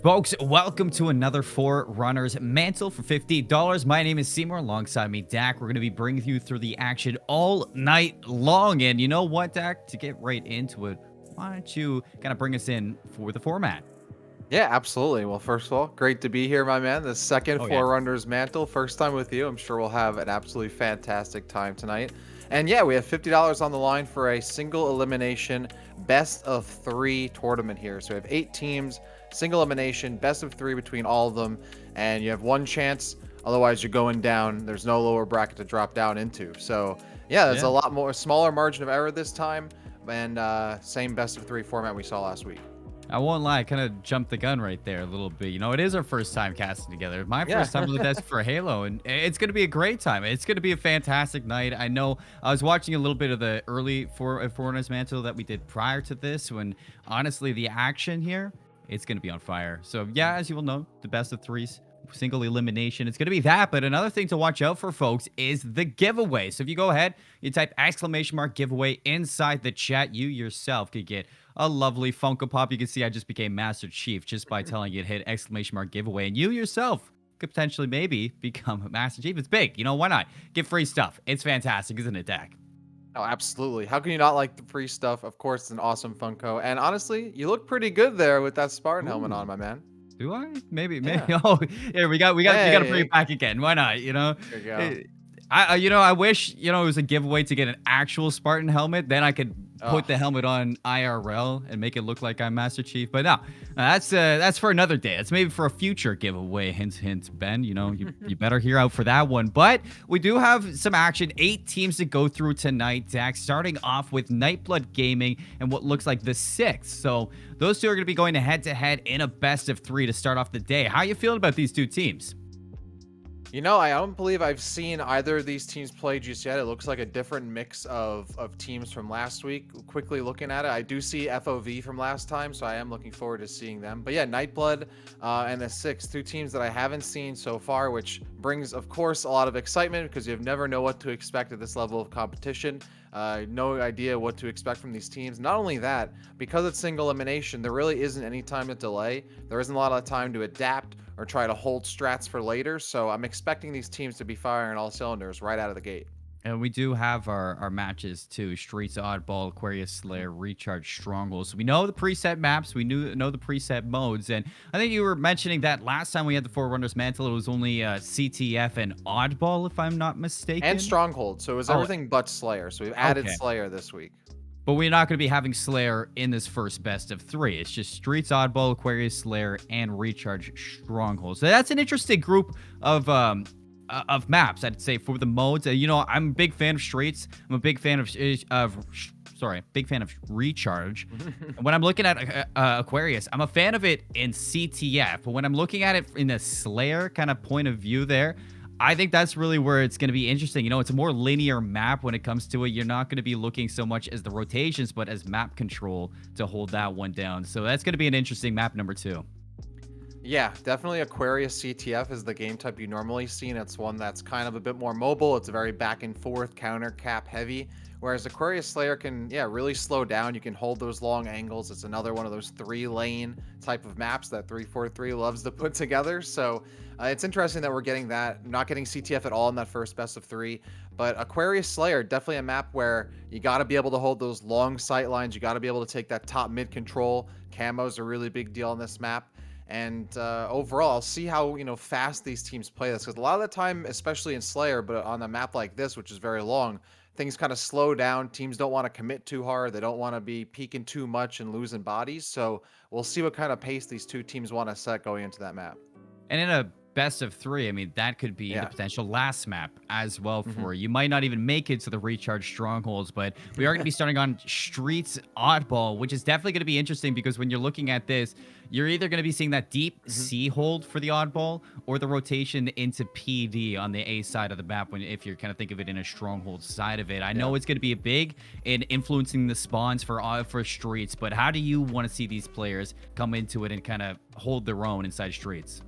Folks, welcome to another Forerunners Mantle for $50. My name is Seymour. Alongside me, Dak. We're going to be bringing you through the action all night long. And you know what, Dak? To get right into it, why don't you kind of bring us in for the format? Yeah, absolutely. Well, first of all, great to be here, my man. The second Oh, yeah. Forerunners Mantle, first time with you. I'm sure we'll have an absolutely fantastic time tonight. And yeah, we have $50 on the line for a single elimination best of three tournament here. So we have 8 teams, single elimination, best of three between all of them, and you have one chance. Otherwise, you're going down. There's no lower bracket to drop down into. So yeah, there's a Yeah. lot more smaller margin of error this time, and same best of three format we saw last week. I won't lie, I kind of jumped the gun right there a little bit. You know, it is our first time casting together. My Yeah. first time really destined for Halo, and it's going to be a great time. It's going to be a fantastic night. I know I was watching a little bit of the early Foreigners Mantle that we did prior to this, when honestly, the action here, it's going to be on fire. So, yeah, as you will know, the best of threes. Single elimination. It's going to be that. But another thing to watch out for, folks, is the giveaway. So if you go ahead, you type !giveaway inside the chat, you yourself could get a lovely Funko Pop. You can see I just became Master Chief just by telling you to hit !giveaway. And you yourself could potentially maybe become a Master Chief. It's big. You know, why not? Get free stuff. It's fantastic, isn't it, Dak? Oh, absolutely. How can you not like the free stuff? Of course, it's an awesome Funko. And honestly, you look pretty good there with that Spartan helmet on, Ooh. my man. Do I? Maybe. Yeah. Oh, yeah. We got to bring Hey, it back again. Why not? You know, there you go. Eh, I wish it was a giveaway to get an actual Spartan helmet. Then I could put Oh, the helmet on IRL and make it look like I'm Master Chief. But no, that's for another day. It's maybe for a future giveaway. Hint, hint, Ben. You know, you better hear out for that one. But we do have some action. 8 teams to go through tonight, Dax. Starting off with Nightblood Gaming and what looks like the sixth. So those two are going to be going head to head in a best of three to start off the day. How you feeling about these two teams? I don't believe I've seen either of these teams play just yet. It looks like a different mix of teams from last week. Quickly looking at it, I do see FOV from last time, so I am looking forward to seeing them. But yeah, Nightblood and the Six, two teams that I haven't seen so far, which brings, of course, a lot of excitement because you never know what to expect at this level of competition. No idea what to expect from these teams. Not only that, because it's single elimination, there really isn't any time to delay. There isn't a lot of time to adapt or try to hold strats for later. So I'm expecting these teams to be firing all cylinders right out of the gate. And we do have our matches too. Streets, Oddball, Aquarius Slayer, Recharge, Strongholds. We know the preset maps. We know the preset modes. And I think you were mentioning that last time we had the Forerunners Mantle, it was only CTF and Oddball, if I'm not And mistaken. Stronghold. So it was Oh, everything but Slayer. So we've added okay. Slayer this week. But we're not going to be having Slayer in this first best of three. It's just Streets, Oddball, Aquarius, Slayer, and Recharge Stronghold. So that's an interesting group of maps, I'd say, for the modes. I'm a big fan of Streets. I'm a big fan big fan of Recharge. And when I'm looking at Aquarius, I'm a fan of it in CTF. But when I'm looking at it in a Slayer kind of point of view there, I think that's really where it's going to be interesting. It's a more linear map when it comes to it. You're not going to be looking so much as the rotations, but as map control to hold that one down. So that's going to be an interesting map number 2. Yeah, definitely Aquarius CTF is the game type you normally see, and it's one that's kind of a bit more mobile. It's very back and forth, counter cap heavy. Whereas Aquarius Slayer can, yeah, really slow down. You can hold those long angles. It's another one of those 3-lane type of maps that 343 loves to put together. So it's interesting that we're getting that. Not getting CTF at all in that first best of three. But Aquarius Slayer, definitely a map where you got to be able to hold those long sight lines. You got to be able to take that top mid control. Camo's a really big deal on this map. And overall, I'll see how fast these teams play this, because a lot of the time, especially in Slayer, but on a map like this, which is very long, things kind of slow down. Teams don't want to commit too hard. They don't want to be peeking too much and losing bodies. So we'll see what kind of pace these two teams want to set going into that map. And in a best of three, I mean, that could be the Yeah. potential last map as well Hmm. for you. Might not even make it to the recharge strongholds, but we are going to be starting on Streets Oddball, which is definitely going to be interesting because when you're looking at this, you're either going to be seeing that deep Hmm. C hold for the Oddball or the rotation into PD on the A side of the map when if you're kind of think of it in a stronghold side of it. I Yeah. know it's going to be big in influencing the spawns for Streets, but how do you want to see these players come into it and kind of hold their own inside Streets?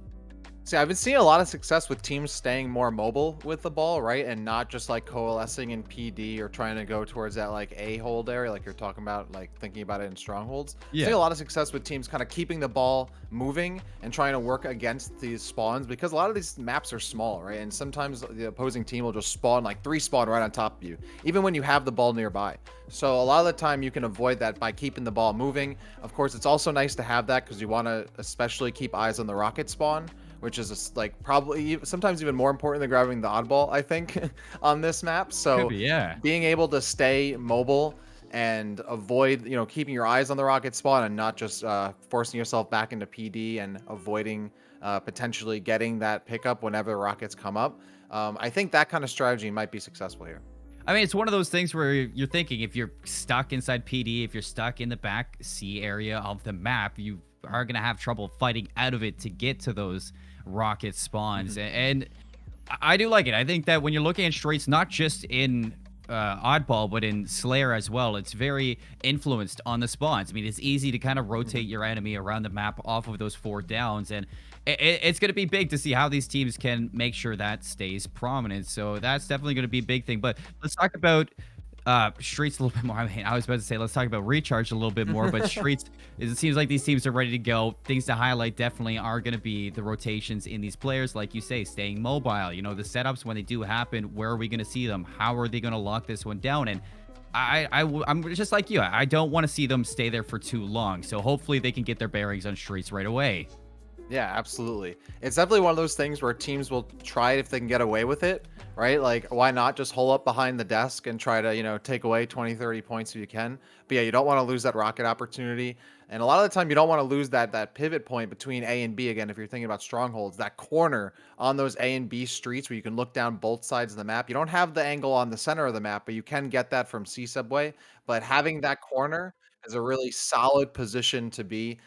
See, I've been seeing a lot of success with teams staying more mobile with the ball, right? And not just like coalescing in PD or trying to go towards that like A hold area, like you're talking about, like thinking about it in strongholds. Seeing Yeah. a lot of success with teams kind of keeping the ball moving and trying to work against these spawns because a lot of these maps are small, right? And sometimes the opposing team will just spawn like three spawn right on top of you, even when you have the ball nearby. So a lot of the time you can avoid that by keeping the ball moving. Of course, it's also nice to have that because you want to especially keep eyes on the rocket spawn, which is like probably sometimes even more important than grabbing the oddball, I think, on this map. Could So be, yeah. being able to stay mobile and avoid, keeping your eyes on the rocket spawn and not just forcing yourself back into PD and avoiding potentially getting that pickup whenever the rockets come up. I think that kind of strategy might be successful here. I mean, it's one of those things where you're thinking if you're stuck inside PD, if you're stuck in the back C area of the map, you are going to have trouble fighting out of it to get to those rocket spawns. Mhm. And I do like it. I think that when you're looking at straights, not just in Oddball, but in Slayer as well, it's very influenced on the spawns. I mean, it's easy to kind of rotate Mhm. your enemy around the map off of those four downs. And it's going to be big to see how these teams can make sure that stays prominent. So that's definitely going to be a big thing. But let's talk about Streets a little bit more. I mean, I was about to say let's talk about Recharge a little bit more, but Streets, it seems like these teams are ready to go. Things to highlight definitely are going to be the rotations in these players, like you say, staying mobile. You know, the setups when they do happen, where are we going to see them? How are they going to lock this one down? And I'm just like you. I don't want to see them stay there for too long. So hopefully they can get their bearings on Streets right away. Yeah, absolutely. It's definitely one of those things where teams will try it if they can get away with it, right? Like, why not just hole up behind the desk and try to, take away 20, 30 points if you can. But yeah, you don't want to lose that rocket opportunity. And a lot of the time you don't want to lose that pivot point between A and B again if you're thinking about strongholds, that corner on those A and B streets where you can look down both sides of the map. You don't have the angle on the center of the map, but you can get that from C subway. But having that corner is a really solid position to be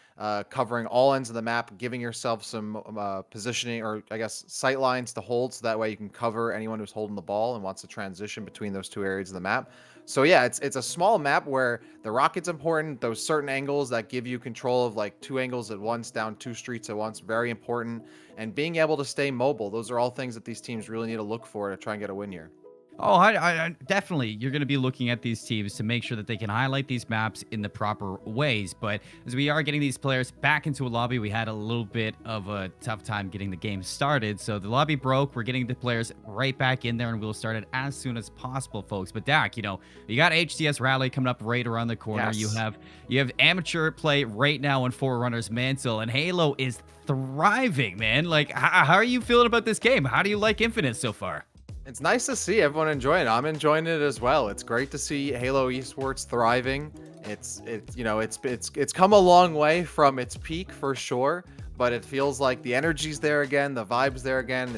covering all ends of the map, giving yourself some positioning or I guess sight lines to hold, so that way you can cover anyone who's holding the ball and wants to transition between those two areas of the map. So yeah, it's a small map where the rocket's important. Those certain angles that give you control of like two angles at once, down two streets at once, very important. And being able to stay mobile, those are all things that these teams really need to look for to try and get a win here. Oh, I definitely. You're going to be looking at these teams to make sure that they can highlight these maps in the proper ways. But as we are getting these players back into a lobby, we had a little bit of a tough time getting the game started. So the lobby broke. We're getting the players right back in there, and we'll start it as soon as possible, folks. But Dak, you got HCS Rally coming up right around the corner. You Yes. have you have amateur play right now on Forerunner's Mantle, and Halo is thriving, man. Like, how are you feeling about this game? How do you like Infinite so far? It's nice to see everyone enjoying it. I'm enjoying it as well. It's great to see Halo esports thriving. It's come a long way from its peak for sure, but it feels like the energy's there again, the vibes there again.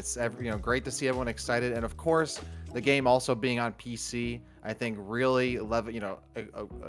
Great to see everyone excited, and of course, the game also being on PC, I think really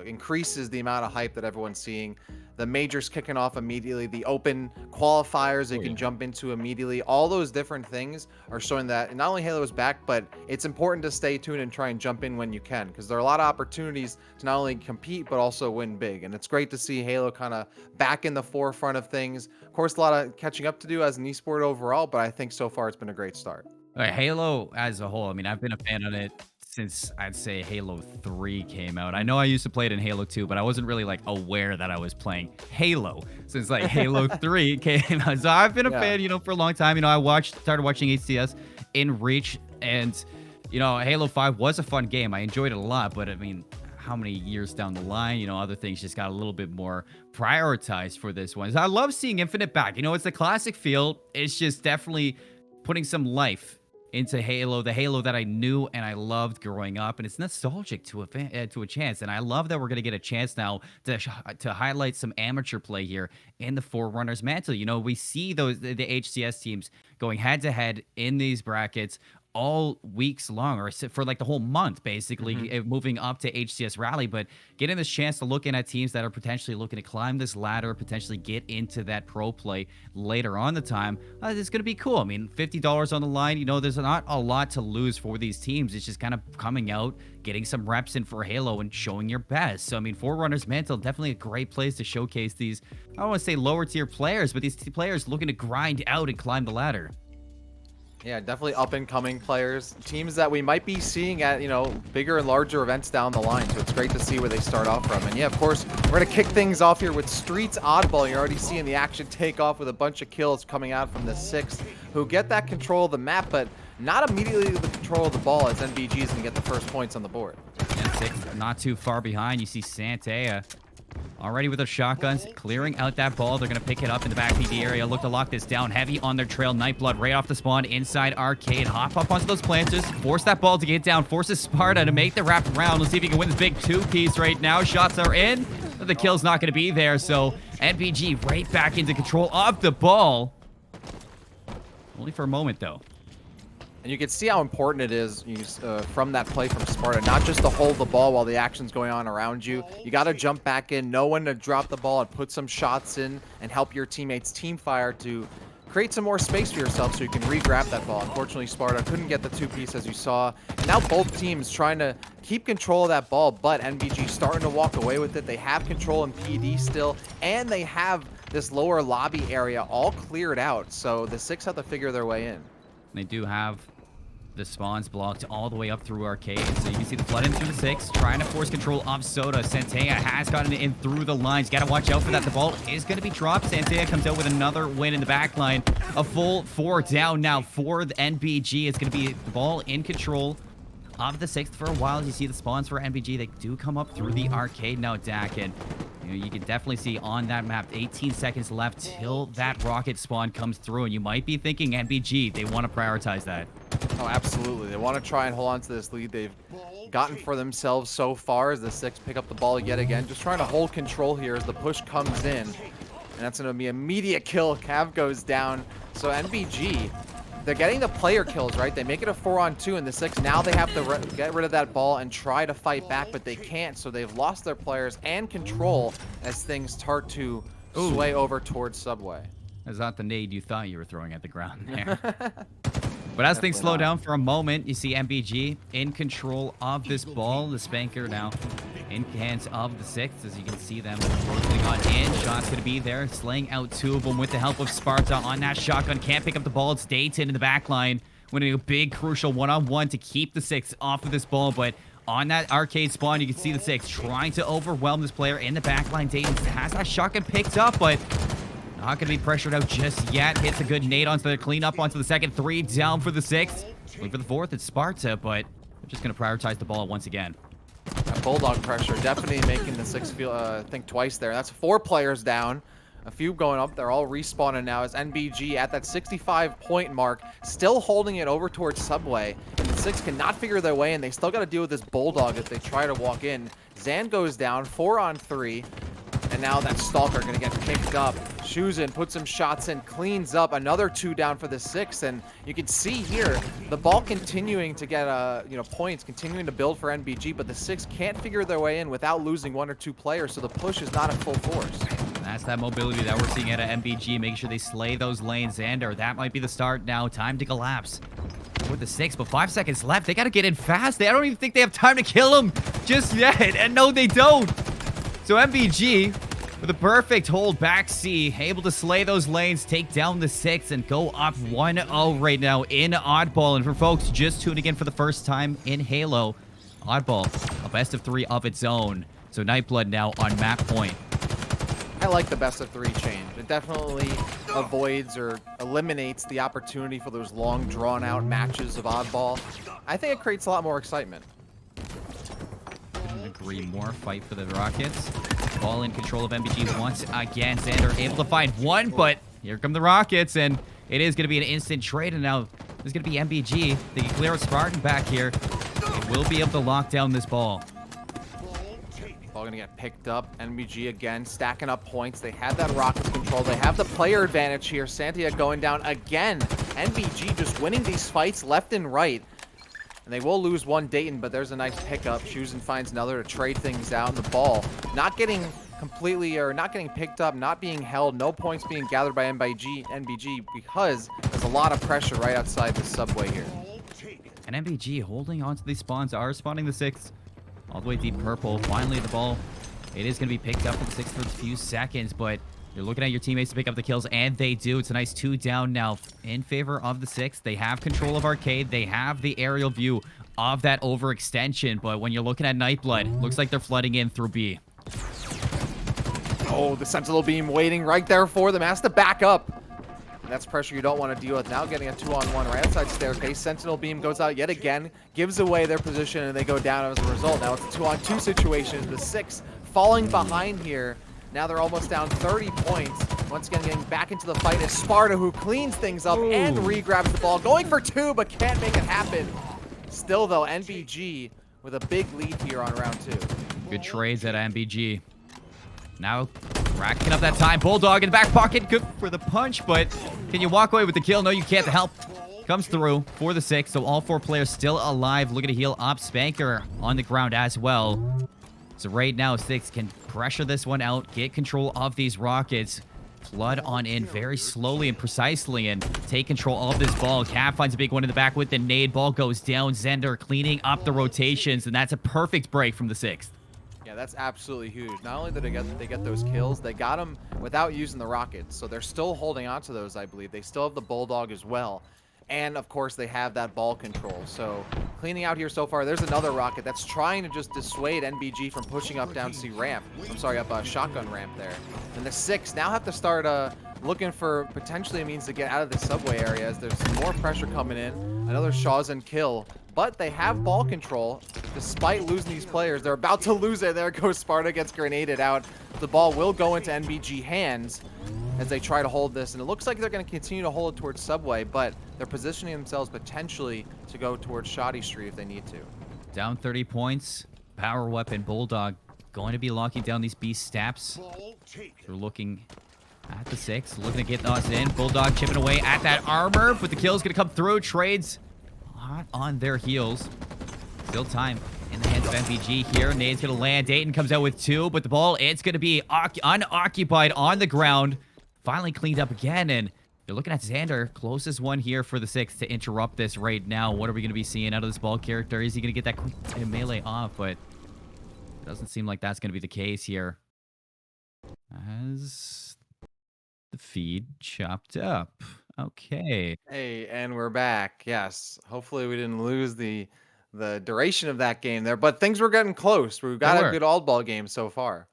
increases the amount of hype that everyone's seeing. The majors kicking off immediately, the open qualifiers you Oh can yeah. jump into immediately. All those different things are showing that not only Halo is back, but it's important to stay tuned and try and jump in when you can, because there are a lot of opportunities to not only compete but also win big. And it's great to see Halo kind of back in the forefront of things. Of course, a lot of catching up to do as an esport overall, but I think so far it's been a great start. Halo as a whole, I mean, I've been a fan of it since I'd say Halo 3 came out. I know I used to play it in Halo 2, but I wasn't really like aware that I was playing Halo since like Halo 3 came out. So I've been a Yeah. fan, for a long time. Started watching HCS in Reach, and Halo 5 was a fun game. I enjoyed it a lot, but I mean, how many years down the line, other things just got a little bit more prioritized for this one. So I love seeing Infinite back. It's the classic feel. It's just definitely putting some life into Halo, the Halo that I knew and I loved growing up, and it's nostalgic to a chance. And I love that we're gonna get a chance now to highlight some amateur play here in the Forerunners Mantle. You know, we see the HCS teams going head to head in these brackets all weeks long, or for like the whole month, basically, moving up to HCS Rally. But getting this chance to look in at teams that are potentially looking to climb this ladder, potentially get into that pro play later on the time, it's going to be cool. I mean, $50 on the line, you know, there's not a lot to lose for these teams. It's just kind of coming out, getting some reps in for Halo and showing your best. So, I mean, Forerunners Mantle, definitely a great place to showcase these, I don't want to say lower tier players, but these players looking to grind out and climb the ladder. Yeah, definitely up and coming players, teams that we might be seeing at, you know, bigger and larger events down the line. So it's great to see where they start off from. And yeah, of course, we're going to kick things off here with Streets Oddball. You're already seeing the action take off with a bunch of kills coming out from the Six, who get that control of the map, but not immediately the control of the ball, as NBG is going to get the first points on the board. And Six not too far behind. You see Santea already with their shotguns, clearing out that ball. They're going to pick it up in the back PD area. Look to lock this down. Heavy on their trail. Nightblood right off the spawn inside Arcade. Hop up onto those planters. Force that ball to get down. Forces Sparta to make the wrap around. Let's see if he can win this big two-piece right now. Shots are in, but the kill's not going to be there. So NBG right back into control of the ball. Only for a moment, though. And you can see how important it is from that play from Sparta, not just to hold the ball while the action's going on around you. You got to jump back in, know when to drop the ball and put some shots in and help your teammates team fire to create some more space for yourself so you can re-grab that ball. Unfortunately, Sparta couldn't get the two-piece, as you saw. And now both teams trying to keep control of that ball, but NBG starting to walk away with it. They have control in PD still, and they have this lower lobby area all cleared out. So the Six have to figure their way in. They do have the spawns blocked all the way up through Arcade. So you can see the flood in through the Six, trying to force control of Soda. Santea has gotten in through the lines. Got to watch out for that. The ball is going to be dropped. Santea comes out with another win in the back line. A full 4 down now for the NBG. It's going to be the ball in control of the Sixth for a while. As you see the spawns for NBG, they do come up through the Arcade now, Dak. And you can definitely see on that map, 18 seconds left till that rocket spawn comes through. And you might be thinking NBG, they want to prioritize that. Oh, absolutely. They want to try and hold on to this lead they've gotten for themselves so far as the Six pick up the ball yet again. Just trying to hold control here as the push comes in. And that's going to be immediate kill. Cav goes down. So NBG, they're getting the player kills, right? They make it a 4-on-2 in the Six. Now they have to get rid of that ball and try to fight back, but they can't. So they've lost their players and control as things start to sway over towards Subway. That's not the nade you thought you were throwing at the ground there. But as things slow down for a moment, you see NBG in control of this ball. The Spanker now in hands of the Sixth, as you can see them working on in. Shot's going to be there, slaying out 2 of them with the help of Sparta on that shotgun. Can't pick up the ball. It's Dayton in the back line, winning a big, crucial one-on-one to keep the Sixth off of this ball. But on that Arcade spawn, you can see the Sixth trying to overwhelm this player in the back line. Dayton has that shotgun picked up, but not going to be pressured out just yet. Hits a good nade onto the cleanup onto the second. 3 down for the Sixth. Looking for the fourth, it's Sparta, but they're just going to prioritize the ball once again. That Bulldog pressure definitely making the Six feel think twice there. That's 4 players down. A few going up. They're all respawning now as NBG at that 65-point mark, still holding it over towards Subway. And the Six cannot figure their way in. They still got to deal with this Bulldog as they try to walk in. Zan goes down, 4-on-3. And now that Stalker going to get picked up. Shuzin puts some shots in, cleans up. Another 2 down for the Six. And you can see here, the ball continuing to get points, continuing to build for NBG. But the Six can't figure their way in without losing 1 or 2 players. So the push is not at full force. That's that mobility that we're seeing out of NBG, making sure they slay those lanes. Xander, that might be the start now. Time to collapse with the Six, but 5 seconds left. They got to get in fast. I don't even think they have time to kill him just yet. And no, they don't. So NBG, with a perfect hold back C, able to slay those lanes, take down the Six, and go up 1-0 right now in Oddball. And for folks just tuning in for the first time in Halo, Oddball, a best of 3 of its own. So Nightblood now on map point. I like the best of 3 change. It definitely avoids or eliminates the opportunity for those long, drawn-out matches of Oddball. I think it creates a lot more excitement. Couldn't agree more. Fight for the Rockets. Ball in control of NBG once again. Xander able to find one, but here come the Rockets, and It is going to be an instant trade, and now there's going to be MBG. They can clear a Spartan back here. They will be able to lock down this ball. Ball gonna get picked up. NBG again stacking up points. They have that rockets control. They have the player advantage here. Santia going down again. NBG just winning these fights left and right. And they will lose one Dayton, but there's a nice pickup. Shuzen finds another to trade things out. And the ball not getting completely, or not getting picked up, not being held. No points being gathered by NBG because there's a lot of pressure right outside the subway here. And MBG holding on to these spawns, are spawning the 6th. All the way deep purple. Finally, the ball, it is going to be picked up in the 6th for a few seconds, but you're looking at your teammates to pick up the kills, and they do. It's a nice 2 down now in favor of the 6th. They have control of Arcade. They have the aerial view of that overextension, but when you're looking at Nightblood, looks like they're flooding in through B. Oh, the Sentinel Beam waiting right there for them. Has to back up. And that's pressure you don't want to deal with. Now getting a 2-on-1 right outside staircase. Sentinel Beam goes out yet again, gives away their position, and they go down as a result. Now it's a 2-on-2 situation. The 6 falling behind here. Now they're almost down 30 points. Once again, getting back into the fight is Sparta, who cleans things up and re-grabs the ball. Going for 2, but can't make it happen. Still, though, NBG with a big lead here on round 2. Good trades at MBG. Now, racking up that time. Bulldog in the back pocket. Good for the punch, but can you walk away with the kill? No, you can't. The help comes through for the 6. So all 4 players still alive. Looking to heal up. Spanker on the ground as well. So right now, 6 can pressure this one out. Get control of these rockets. Flood on in very slowly and precisely and take control of this ball. Cap finds a big one in the back with the nade. Ball goes down. Zender cleaning up the rotations, and that's a perfect break from the 6th. Yeah, that's absolutely huge. Not only did they get those kills, they got them without using the rockets. So they're still holding on to those, I believe. They still have the Bulldog as well. And, of course, they have that ball control. So cleaning out here so far, there's another rocket that's trying to just dissuade NBG from pushing up down C ramp. I'm sorry, up a shotgun ramp there. And the 6 now have to start looking for potentially a means to get out of the subway area as there's some more pressure coming in. Another Shaw's kill. But they have ball control. Despite losing these players, they're about to lose it. There goes Sparta, gets grenaded out. The ball will go into NBG hands as they try to hold this. And it looks like they're going to continue to hold it towards Subway, but they're positioning themselves potentially to go towards Shoddy Street if they need to. Down 30 points. Power weapon, Bulldog, going to be locking down these B steps. They're looking at the 6, looking to get us in. Bulldog chipping away at that armor, but the kill's going to come through. Trades hot on their heels. Still time in the hands of MVG here. Nade's going to land. Dayton comes out with 2, but the ball, it's going to be unoccupied on the ground. Finally cleaned up again, and you're looking at Xander, closest one here for the 6 to interrupt this right now. What are we going to be seeing out of this ball character? Is he going to get that quick melee off? But it doesn't seem like that's going to be the case here. As the feed chopped up. Okay. Hey, and we're back. Yes. Hopefully we didn't lose the duration of that game there, but things were getting close. We've got a good oddball game so far.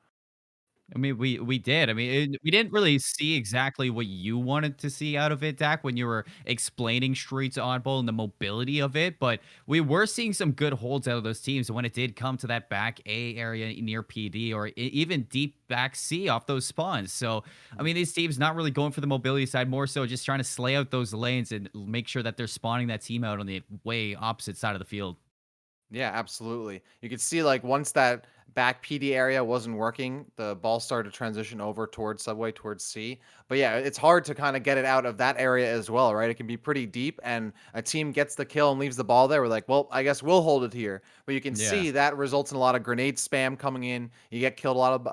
I mean, we did. I mean, we didn't really see exactly what you wanted to see out of it, Dak, when you were explaining Streets Oddball and the mobility of it, but we were seeing some good holds out of those teams when it did come to that back A area near PD or even deep back C off those spawns. So, I mean, these teams not really going for the mobility side, more so just trying to slay out those lanes and make sure that they're spawning that team out on the way opposite side of the field. Yeah, absolutely. You could see like once that back PD area wasn't working, the ball started to transition over towards Subway, towards C. But yeah, it's hard to kind of get it out of that area as well, right? It can be pretty deep, and a team gets the kill and leaves the ball there. We're like, well, I guess we'll hold it here. But you can see that results in a lot of grenade spam coming in. You get killed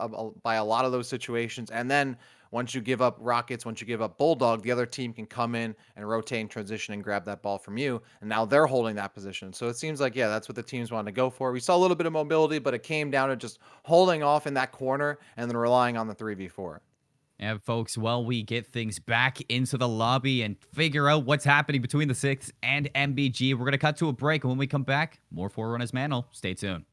by a lot of those situations, and then once you give up rockets, once you give up Bulldog, the other team can come in and rotate and transition and grab that ball from you. And now they're holding that position. So it seems like, yeah, that's what the teams wanted to go for. We saw a little bit of mobility, but it came down to just holding off in that corner and then relying on the 3v4. And folks, while we get things back into the lobby and figure out what's happening between the 6 and MBG, we're going to cut to a break. And when we come back, more Forerunner's Mantle. Stay tuned.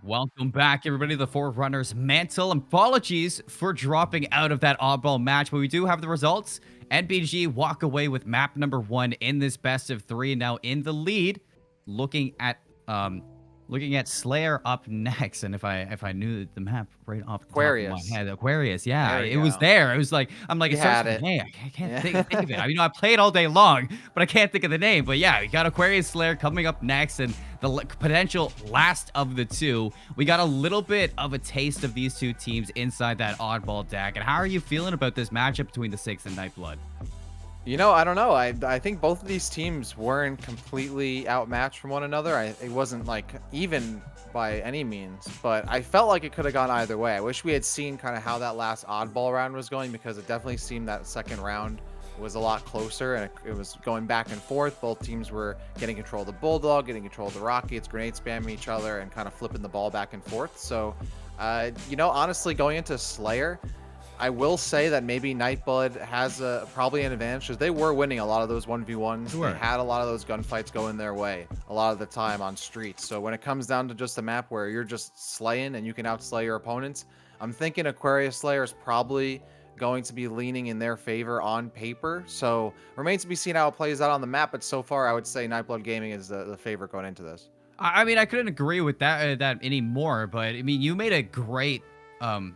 Welcome back, everybody, to the Forerunners Mantle. Apologies for dropping out of that oddball match, but we do have the results. NBG walk away with map number 1 in this best of 3, now in the lead. Looking at um, looking at Slayer up next, and if I knew the map right off the top of my Aquarius. head, Aquarius, yeah, There we it was go. there. It was like I'm like You it starts had with it. an A. I can't think of it. Yeah. I mean, I played all day long, but I can't think of the name. But yeah, we got Aquarius Slayer coming up next, and the potential last of the two. We got a little bit of a taste of these two teams inside that oddball deck. And how are you feeling about this matchup between the Six and Nightblood? I don't know. I think both of these teams weren't completely outmatched from one another. It wasn't like even by any means, but I felt like it could have gone either way. I wish we had seen kind of how that last oddball round was going, because it definitely seemed that second round was a lot closer, and it was going back and forth. Both teams were getting control of the Bulldog, getting control of the Rockets, grenade spamming each other, and kind of flipping the ball back and forth. So, honestly, going into Slayer, I will say that maybe Nightblood has probably an advantage, because they were winning a lot of those 1v1s. They Sure. had a lot of those gunfights going their way a lot of the time on streets. So when it comes down to just a map where you're just slaying and you can outslay your opponents, I'm thinking Aquarius Slayer is probably going to be leaning in their favor on paper. So remains to be seen how it plays out on the map. But so far, I would say Nightblood Gaming is the favorite going into this. I mean, I couldn't agree with that anymore. But I mean, you made a great point,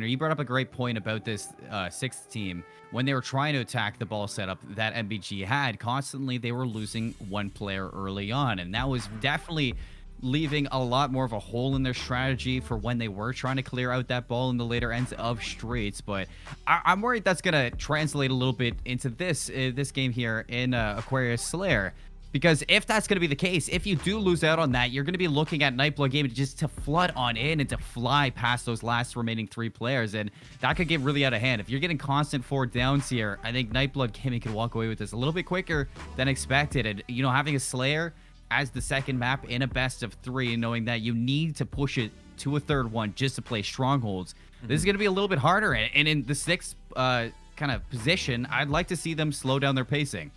or you brought up a great point about this sixth team when they were trying to attack the ball setup that MBG had. Constantly, they were losing one player early on, and that was definitely leaving a lot more of a hole in their strategy for when they were trying to clear out that ball in the later ends of streets. But I'm worried that's gonna translate a little bit into this game here in Aquarius Slayer. Because if that's going to be the case, if you do lose out on that, you're going to be looking at Nightblood Gaming just to flood on in and to fly past those last remaining 3 players. And that could get really out of hand. If you're getting constant 4 downs here, I think Nightblood Gaming could walk away with this a little bit quicker than expected. And, having a Slayer as the second map in a best of 3, knowing that you need to push it to a third one just to play strongholds, this is going to be a little bit harder. And in the 6th kind of position, I'd like to see them slow down their pacing.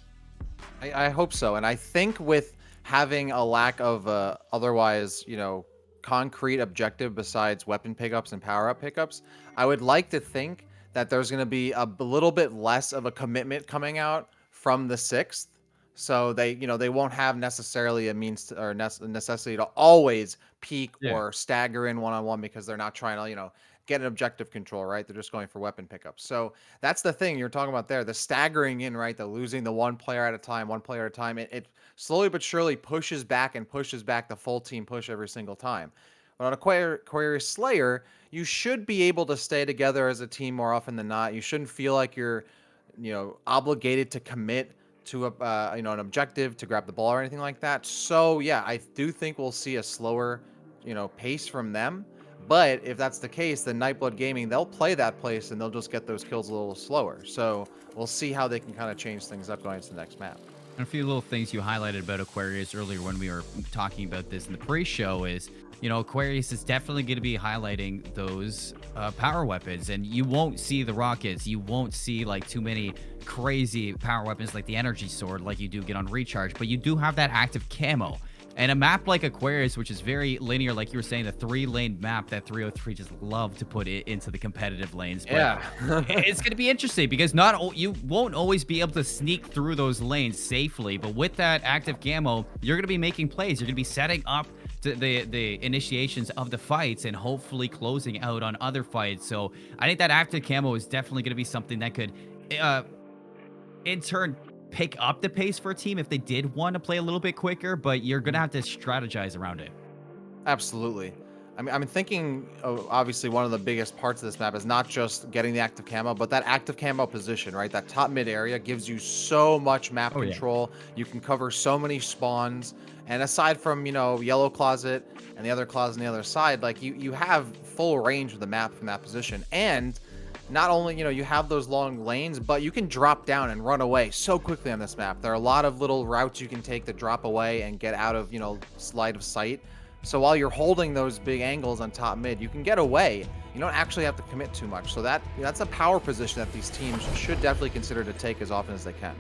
I hope so. And I think with having a lack of otherwise, concrete objective besides weapon pickups and power up pickups, I would like to think that there's going to be a little bit less of a commitment coming out from the 6th. So they won't have necessarily a means to, or necessity to always peek Yeah. or stagger in one-on-one because they're not trying to, get an objective control, right? They're just going for weapon pickups. So that's the thing you're talking about there. The staggering in, right? The losing the one player at a time, one player at a time. It slowly but surely pushes back and pushes back the full team push every single time. But on Aquarius Slayer, you should be able to stay together as a team more often than not. You shouldn't feel like you're obligated to commit to a an objective to grab the ball or anything like that. So yeah, I do think we'll see a slower, pace from them. But if that's the case, then Nightblood Gaming, they'll play that place and they'll just get those kills a little slower. So we'll see how they can kind of change things up going into the next map. And a few little things you highlighted about Aquarius earlier when we were talking about this in the pre-show is, Aquarius is definitely going to be highlighting those power weapons, and you won't see the rockets. You won't see like too many crazy power weapons like the energy sword, like you do get on recharge, but you do have that active camo. And a map like Aquarius, which is very linear, like you were saying, the 3-lane map that 303 just love to put it into the competitive lanes. But Yeah. it's going to be interesting because you won't always be able to sneak through those lanes safely. But with that active camo, you're going to be making plays. You're going to be setting up the initiations of the fights and hopefully closing out on other fights. So I think that active camo is definitely going to be something that could, in turn, pick up the pace for a team if they did want to play a little bit quicker, but you're going to have to strategize around it. Absolutely. I'm thinking, obviously, one of the biggest parts of this map is not just getting the active camo, but that active camo position, right? That top mid area gives you so much map Oh, yeah. control. You can cover so many spawns. And aside from, yellow closet and the other closet on the other side, like you have full range of the map from that position. And not only, you have those long lanes, but you can drop down and run away so quickly on this map. There are a lot of little routes you can take to drop away and get out of, slide of sight. So while you're holding those big angles on top mid, you can get away. You don't actually have to commit too much. So that's a power position that these teams should definitely consider to take as often as they can.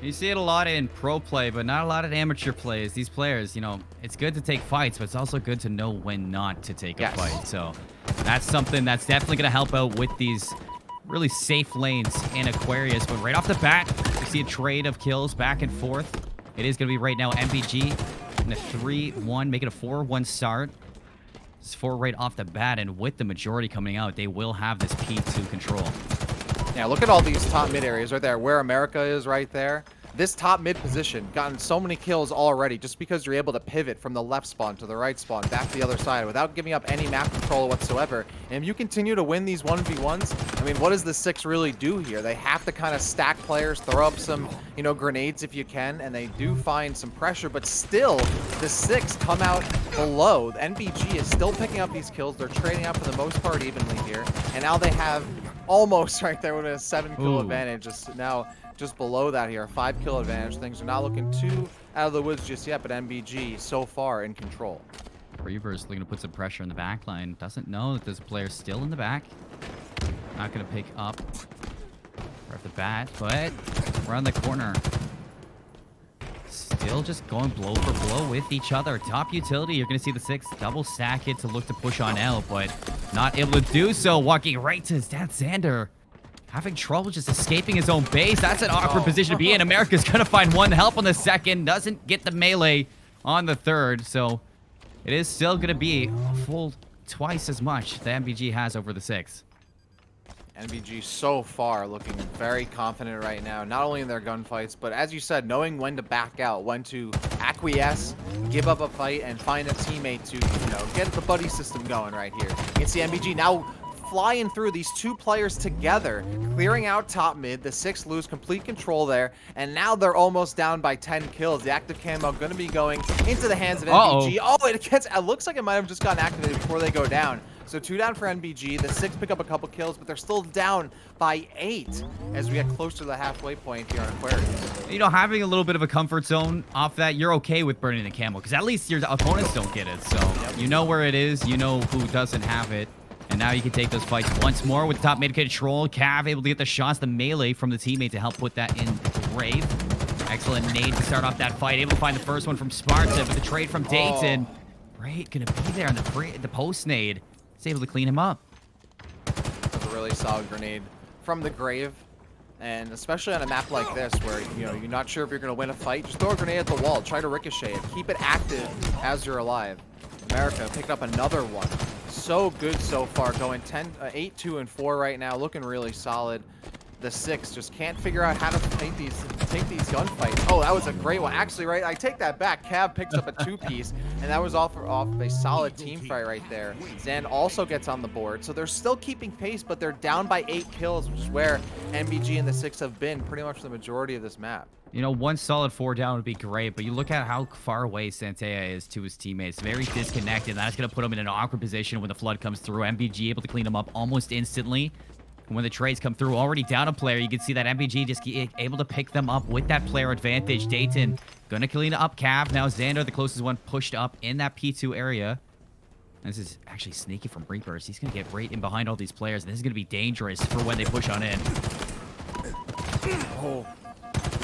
You see it a lot in pro play, but not a lot in amateur plays. These players, it's good to take fights, but it's also good to know when not to take a fight. So that's something that's definitely going to help out with these really safe lanes in Aquarius. But right off the bat, we see a trade of kills back and forth. It is going to be right now MBG in a 3-1, making a 4-1 start. It's 4 right off the bat, and with the majority coming out, they will have this P2 control. Yeah, look at all these top mid areas right there, where America is right there. This top mid position, gotten so many kills already just because you're able to pivot from the left spawn to the right spawn, back to the other side without giving up any map control whatsoever. And if you continue to win these 1v1s, I mean, what does the 6 really do here? They have to kind of stack players, throw up some, grenades if you can, and they do find some pressure, but still, the 6 come out below. The NBG is still picking up these kills. They're trading out for the most part evenly here, and now they have almost right there with a 7-kill advantage. Just below that here, a 5-kill advantage. Things are not looking too out of the woods just yet, but MBG so far in control. Reavers looking to put some pressure in the back line. Doesn't know that there's a player still in the back. Not going to pick up right off the bat, but around the corner. Still just going blow for blow with each other. Top utility, you're going to see the 6 double stack it to look to push on out, but not able to do so. Walking right to his dad, Xander. Having trouble just escaping his own base. That's an awkward position to be in. America's going to find one help on the second. Doesn't get the melee on the third. So it is still going to be a full twice as much the MBG has over the 6. NBG so far looking very confident right now, not only in their gunfights, but as you said, knowing when to back out, when to acquiesce, give up a fight, and find a teammate to, get the buddy system going right here. You can see MBG now flying through these 2 players together, clearing out top mid. The 6 lose complete control there, and now they're almost down by 10 kills. The active camo going to be going into the hands of NBG. It looks like it might have just gotten activated before they go down. So 2 down for NBG. The 6 pick up a couple kills, but they're still down by 8 as we get closer to the halfway point here on Aquarius. Having a little bit of a comfort zone off that, you're okay with burning the camo, because at least your opponents don't get it. So you know where it is, you know who doesn't have it. And now you can take those fights once more with top mid control. Cav able to get the shots, the melee from the teammate to help put that in the grave. Excellent nade to start off that fight. Able to find the first one from Sparta, but the trade from Dayton. Great, gonna be there on the post nade. He's able to clean him up. That's a really solid grenade from the grave. And especially on a map like this where, you're not sure if you're going to win a fight, just throw a grenade at the wall. Try to ricochet it. Keep it active as you're alive. America picked up another one. So good so far, going 8, 2, and 4 right now, looking really solid. The 6 just can't figure out how to take these gunfights. Oh, that was a great one. Actually, right, I take that back. Cav picks up a 2-piece, and that was off a solid team fight right there. Zan also gets on the board, so they're still keeping pace, but they're down by 8 kills, which is where NBG and the 6 have been pretty much the majority of this map. One solid 4 down would be great, but you look at how far away Santea is to his teammates. Very disconnected. That's going to put him in an awkward position when the flood comes through. MBG able to clean him up almost instantly. And when the trades come through, already down a player, you can see that MBG just able to pick them up with that player advantage. Dayton going to clean up Cav. Now Xander, the closest one, pushed up in that P2 area. This is actually sneaky from Reapers. He's going to get right in behind all these players. And this is going to be dangerous for when they push on in. Oh.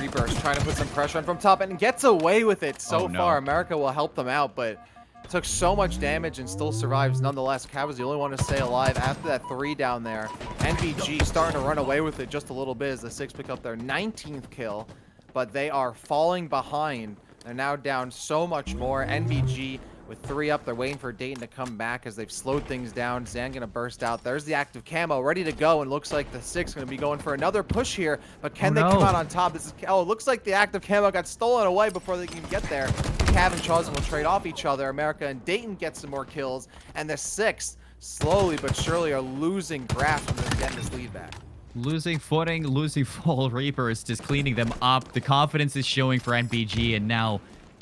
Reapers trying to put some pressure on from top and gets away with it so far. America will help them out, but took so much damage and still survives nonetheless. Cav was the only one to stay alive after that 3 down there. NBG starting to run away with it just a little bit as the 6 pick up their 19th kill, but they are falling behind. They're now down so much more. NBG with 3 up. They're waiting for Dayton to come back as they've slowed things down. Zan gonna burst out. There's the active camo ready to go, and looks like the 6 gonna be going for another push here, but can they come out on top? This is, oh, it looks like the active camo got stolen away before they can even get there. Cav and Chausen will trade off each other. America and Dayton get some more kills, and the 6 slowly but surely are losing grasp on this, getting this lead back. Losing footing, losing full. Reapers just cleaning them up. The confidence is showing for NBG, and now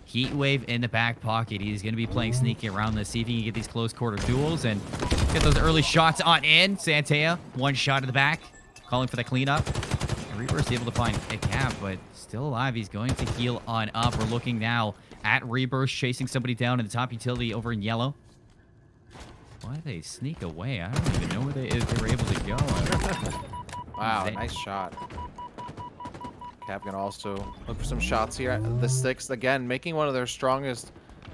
Heatwave in the back pocket. He's going to be playing sneaky around this, see if he can get these close quarter duels and get those early shots on in. Santea, 1 shot at the back, calling for the cleanup. And Reaper's able to find a Cav, but still alive. He's going to heal on up. We're looking now at Reapers chasing somebody down in the top utility over in yellow. Why did they sneak away? I don't even know where they were able to go. Wow, nice shot. Cav can also look for some shots here. The 6, again, making one of their strongest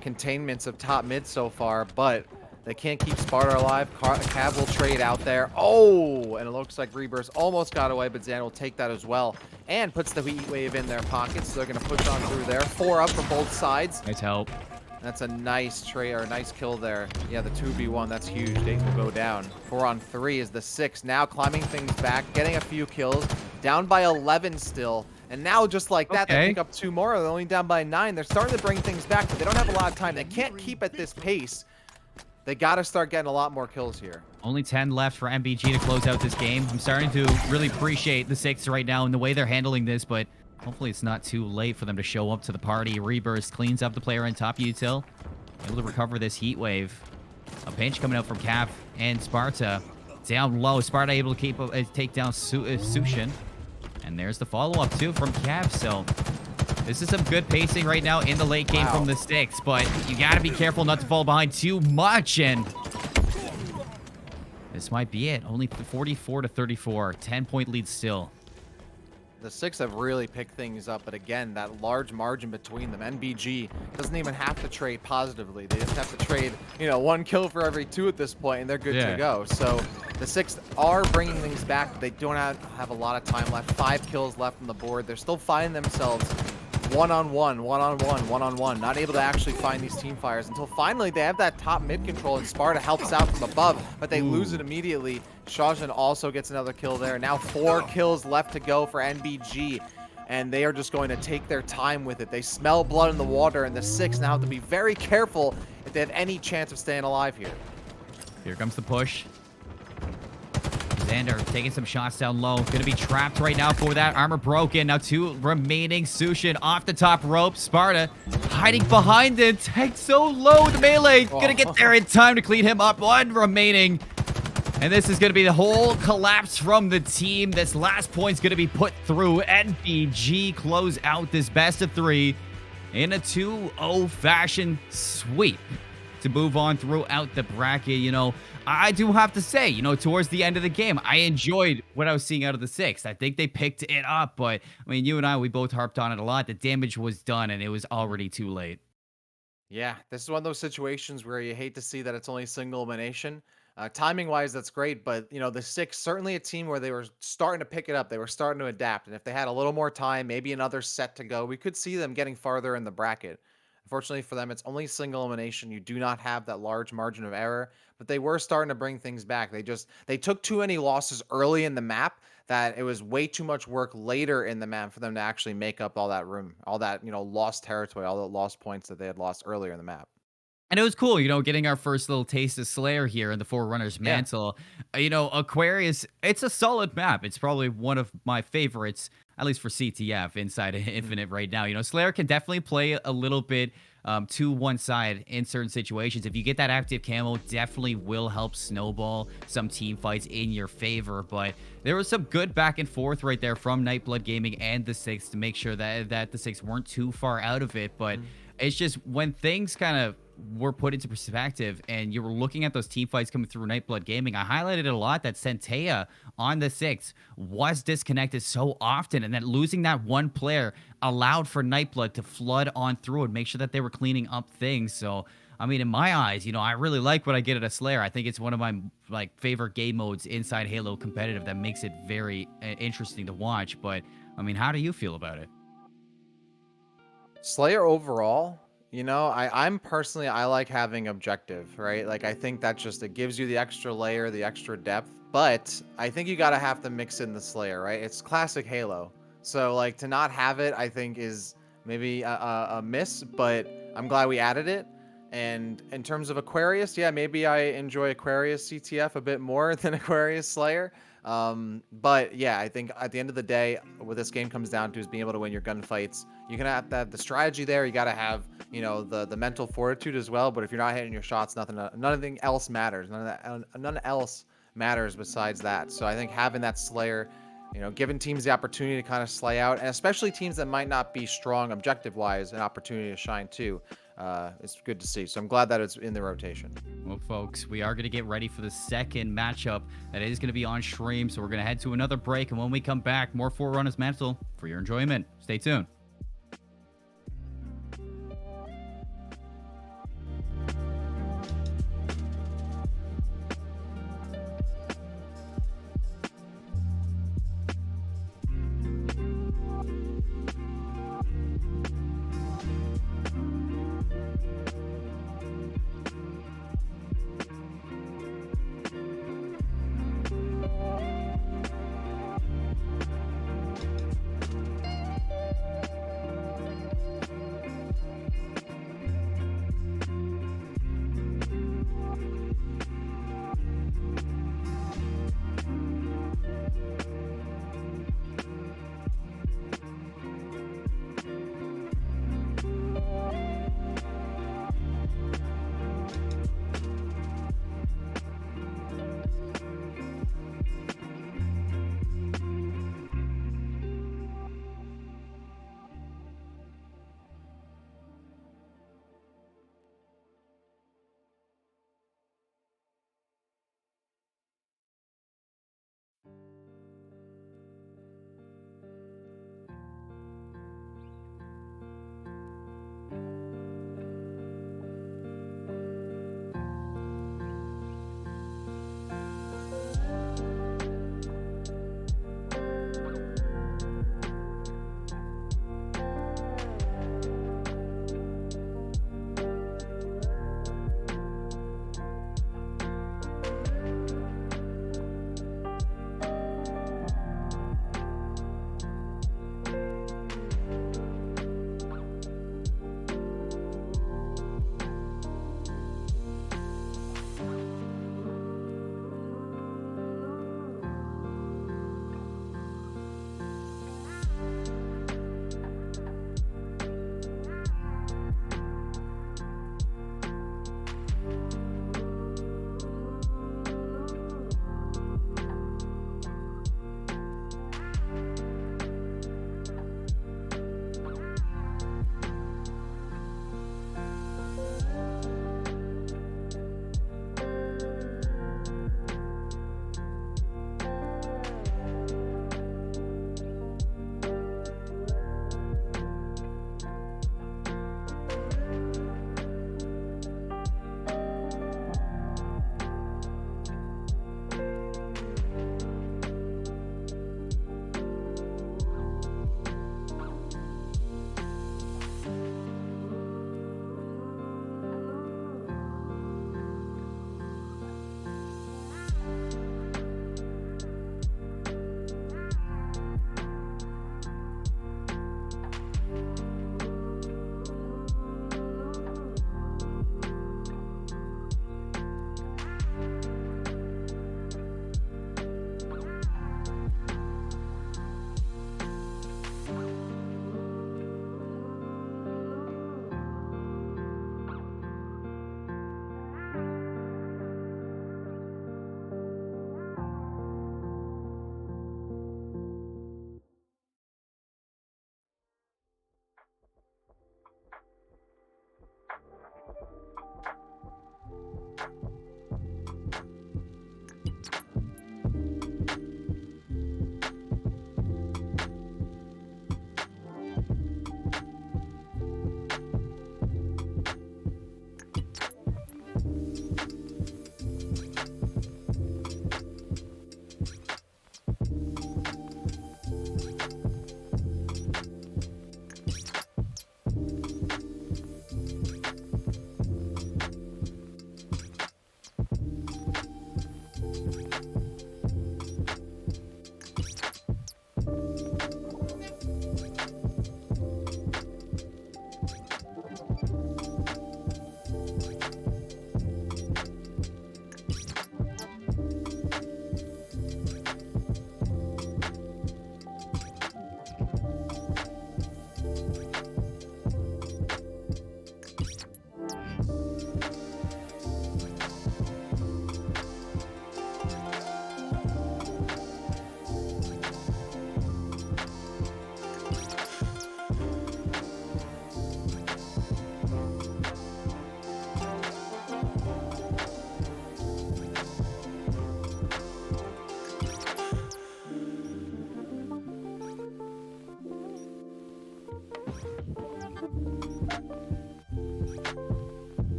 containments of top mid so far, but they can't keep Sparta alive. Cav will trade out there. Oh, and it looks like Reapers almost got away, but Zan will take that as well and puts the heat wave in their pockets, so they're going to push on through there. 4 up from both sides. Nice help. That's a nice trade, or a nice kill there. Yeah, the 2v1, that's huge. Dayton will go down. 4 on 3 is the 6. Now climbing things back, getting a few kills. Down by 11 still. And now just like that, they pick up 2 more. They're only down by 9. They're starting to bring things back, but they don't have a lot of time. They can't keep at this pace. They got to start getting a lot more kills here. Only 10 left for MBG to close out this game. I'm starting to really appreciate the 6 right now and the way they're handling this, but hopefully it's not too late for them to show up to the party. Reburst cleans up the player on top util. Able to recover this heat wave. A pinch coming out from Cav and Sparta. Down low. Sparta able to take down Sushin. And there's the follow-up too from Cav. So this is some good pacing right now in the late game from the 6, but you got to be careful not to fall behind too much. And this might be it. Only 44-34. 10-point lead still. The 6 have really picked things up, but again, that large margin between them. NBG doesn't even have to trade positively. They just have to trade, 1 kill for every 2 at this point, and they're good to go. So the 6 are bringing things back, but they don't have a lot of time left. 5 kills left on the board. They're still finding themselves one-on-one, one-on-one, one-on-one, not able to actually find these team fires until finally they have that top mid control, and Sparta helps out from above, but they lose it immediately. Shawshan also gets another kill there. Now 4 kills left to go for NBG, and they are just going to take their time with it. They smell blood in the water, and the 6 now have to be very careful if they have any chance of staying alive here. Here comes the push. Xander taking some shots down low. Gonna be trapped right now for that. Armor broken. Now 2 remaining. Sushin off the top rope. Sparta hiding behind it. Tagged so low. The melee gonna get there in time to clean him up. 1 remaining. And this is going to be the whole collapse from the team. This last point's going to be put through. NBG close out this best of 3 in a 2-0 fashion sweep to move on throughout the bracket. I do have to say, towards the end of the game, I enjoyed what I was seeing out of the 6. I think they picked it up, but I mean, you and I, we both harped on it a lot. The damage was done and it was already too late. Yeah, this is one of those situations where you hate to see that it's only single elimination, Timing wise, that's great, but the six certainly a team where they were starting to pick it up. They were starting to adapt, and if they had a little more time, maybe another set to go, we could see them getting farther in the bracket. Unfortunately for them, it's only single elimination. You do not have that large margin of error, but they were starting to bring things back. They took too many losses early in the map that it was way too much work later in the map for them to actually make up all that room, all that lost territory, all the lost points that they had lost earlier in the map. And it was cool, getting our first little taste of Slayer here in the Forerunner's Yeah. Mantle. Aquarius, it's a solid map. It's probably one of my favorites, at least for CTF inside of Mhm. Infinite right now. Slayer can definitely play a little bit to one side in certain situations. If you get that active camo, definitely will help snowball some team fights in your favor. But there was some good back and forth right there from Nightblood Gaming and the Six to make sure that the Six weren't too far out of it. But Mhm. it's just when things kind of were put into perspective and you were looking at those team fights coming through Nightblood Gaming, I highlighted it a lot that Centea on the Six was disconnected so often, and that losing that one player allowed for Nightblood to flood on through and make sure that they were cleaning up things. So, I mean, in my eyes, I really like what I get at a Slayer. I think it's one of my favorite game modes inside Halo competitive that makes it very interesting to watch. But I mean, how do you feel about it? Slayer overall, I'm personally I like having objective, right? Like I think that just it gives you the extra layer, the extra depth. But I think you gotta have to mix in the Slayer, right? It's classic Halo. So like to not have it, I think is maybe a miss, but I'm glad we added it. And in terms of Aquarius, yeah, maybe I enjoy Aquarius CTF a bit more than Aquarius Slayer. But yeah, I think at the end of the day, what this game comes down to is being able to win your gunfights. You can have to have the strategy there. You got to have, the mental fortitude as well. But if you're not hitting your shots, nothing else matters. None else matters besides that. So I think having that Slayer, giving teams the opportunity to kind of slay out, and especially teams that might not be strong objective wise, an opportunity to shine too. It's good to see. So I'm glad that it's in the rotation. Well, folks, we are going to get ready for the second matchup that is going to be on stream. So we're going to head to another break. And when we come back, more Forerunners Mantle for your enjoyment. Stay tuned.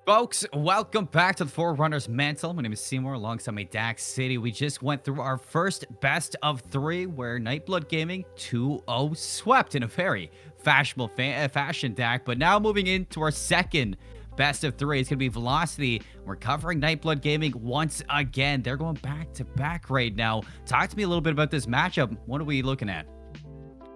Folks, welcome back to the Forerunner's Mantle. My name is Seymour alongside my Dax City. We just went through our first best of three where Nightblood Gaming 2-0 swept in a very fashionable fashion, Dak. But now moving into our second best of three, it's going to be Velocity. We're covering Nightblood Gaming once again. They're going back to back right now. Talk to me a little bit about this matchup. What are we looking at?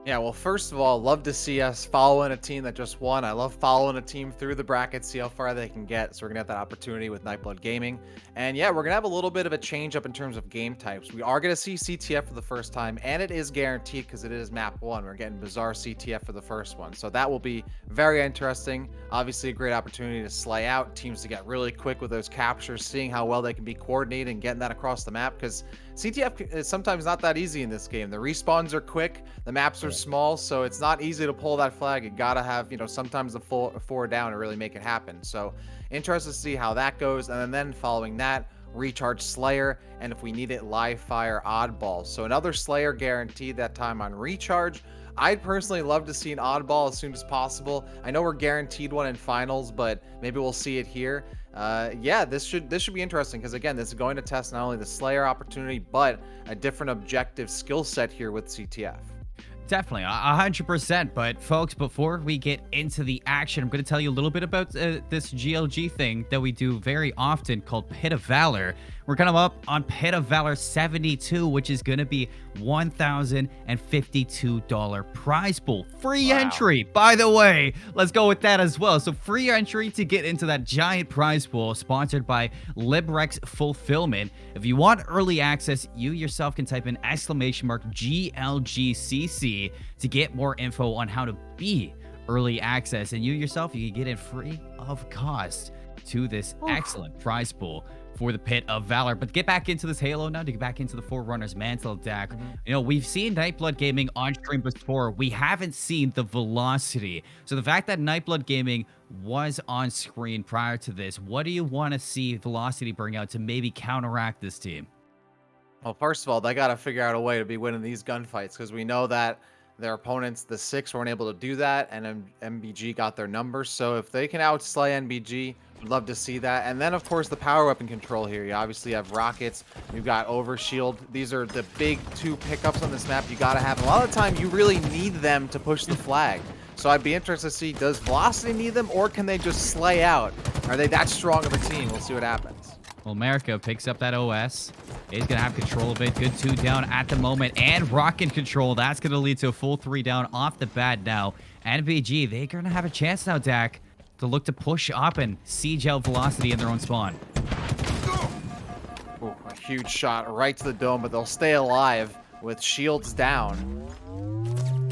Yeah, well, first of all, love to see us following a team that just won. I love following a team through the bracket, see how far they can get. So we're gonna have that opportunity with Nightblood Gaming. And yeah, we're gonna have a little bit of a change up in terms of game types. We are gonna see CTF for the first time, and it is guaranteed because it is map one. We're getting bizarre CTF for the first one. So that will be very interesting. Obviously, a great opportunity to slay out teams to get really quick with those captures, seeing how well they can be coordinated and getting that across the map. Because CTF is sometimes not that easy in this game. The respawns are quick, the maps are small, so it's not easy to pull that flag. You gotta have, sometimes the full four down to really make it happen. So interested to see how that goes. And then following that, recharge Slayer, and if we need it, live fire oddball. So another Slayer guaranteed that time on recharge. I'd personally love to see an oddball as soon as possible. I know we're guaranteed one in finals, but maybe we'll see it here. Yeah, this should be interesting because again, this is going to test not only the Slayer opportunity but a different objective skill set here with CTF. Definitely, 100%. But folks, before we get into the action, I'm going to tell you a little bit about this GLG thing that we do very often called Pit of Valor. We're kind of up on Pit of Valor 72, which is going to be $1,052 prize pool. Free entry, by the way. Let's go with that as well. So free entry to get into that giant prize pool sponsored by Librex Fulfillment. If you want early access, you yourself can type in !GLGCC to get more info on how to be early access. And you yourself, you can get it free of cost to this excellent prize pool for the Pit of Valor. But get back into this Halo now, to get back into the Forerunner's Mantle deck. We've seen Nightblood Gaming on stream before. We haven't seen the Velocity. So the fact that Nightblood Gaming was on screen prior to this, what do you want to see Velocity bring out to maybe counteract this team? Well, first of all, they got to figure out a way to be winning these gunfights because we know that Their opponents, the 6, weren't able to do that, and MBG got their numbers. So if they can outslay NBG, would love to see that. And then, of course, the power weapon control here. You obviously have rockets. You've got overshield. These are the big 2 pickups on this map you got to have. A lot of the time, you really need them to push the flag. So I'd be interested to see, does Velocity need them, or can they just slay out? Are they that strong of a team? We'll see what happens. Well, America picks up that OS. He's going to have control of it. Good 2 down at the moment. And rocket control. That's going to lead to a full 3 down off the bat now. NBG, they're going to have a chance now, Dak, to look to push up and siege out Velocity in their own spawn. Ooh, a huge shot right to the dome, but they'll stay alive with shields down.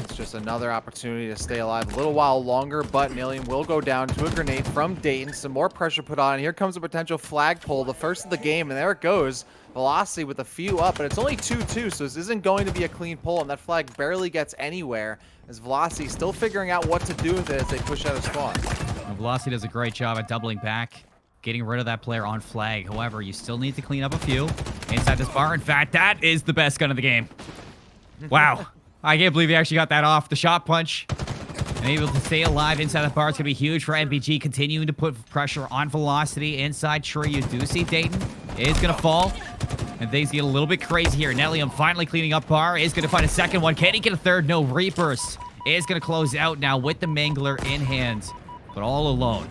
It's just another opportunity to stay alive a little while longer, but Nillium will go down to a grenade from Dayton. Some more pressure put on. Here comes a potential flagpole, the first of the game, and there it goes. Velocity with a few up, but it's only 2-2, so this isn't going to be a clean pull, and that flag barely gets anywhere as Velocity still figuring out what to do with it as they push out of spawn. Well, Velocity does a great job at doubling back, getting rid of that player on flag. However, you still need to clean up a few inside this bar. In fact, that is the best gun of the game. Wow. I can't believe he actually got that off. The shot punch. And able to stay alive inside the bar is going to be huge for NBG, continuing to put pressure on Velocity inside tree. You do see Dayton is going to fall. And things get a little bit crazy here. Nellium finally cleaning up bar. Is going to find a second one. Can he get a third? No. Reapers is going to close out now with the Mangler in hand. But all alone.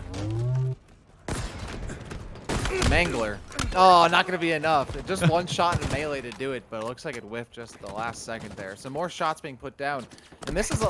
Mangler. Oh, not going to be enough. Just one shot in melee to do it, but it looks like it whiffed just the last second there. Some more shots being put down. And this is the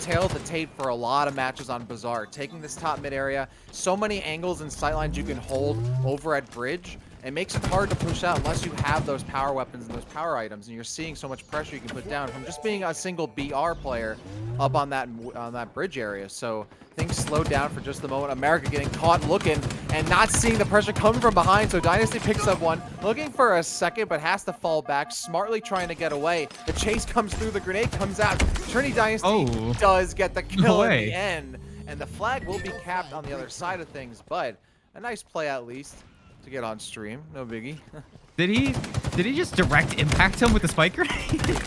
tail of the tape for a lot of matches on Bazaar. Taking this top mid area, so many angles and sightlines you can hold over at bridge. It makes it hard to push out unless you have those power weapons and those power items, and you're seeing so much pressure you can put down from just being a single BR player up on that bridge area. So things slowed down for just a moment. America getting caught looking and not seeing the pressure coming from behind. So Dynasty picks up one, looking for a second, but has to fall back, smartly trying to get away. The chase comes through, the grenade comes out. Trinity Dynasty does get the kill in the end, and the flag will be capped on the other side of things, but a nice play at least to get on stream. No biggie. Did he just direct impact him with the spike grenade?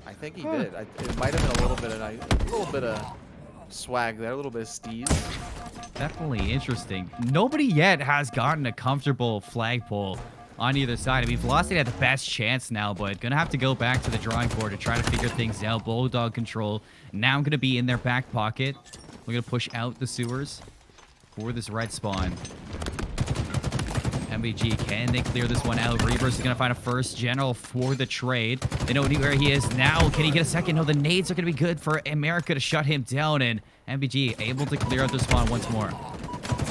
I think he did. It might have been a little bit of swag there, a little bit of steez. Definitely interesting. Nobody yet has gotten a comfortable flagpole on either side. I mean, Velocity had the best chance now, but gonna have to go back to the drawing board to try to figure things out. Bulldog control now gonna be in their back pocket. We're gonna push out the sewers for this red spawn. MBG, can they clear this one out? Reavers is going to find a first general for the trade. They know where he is now. Can he get a second? No, the nades are going to be good for America to shut him down, and MBG able to clear out the spawn once more.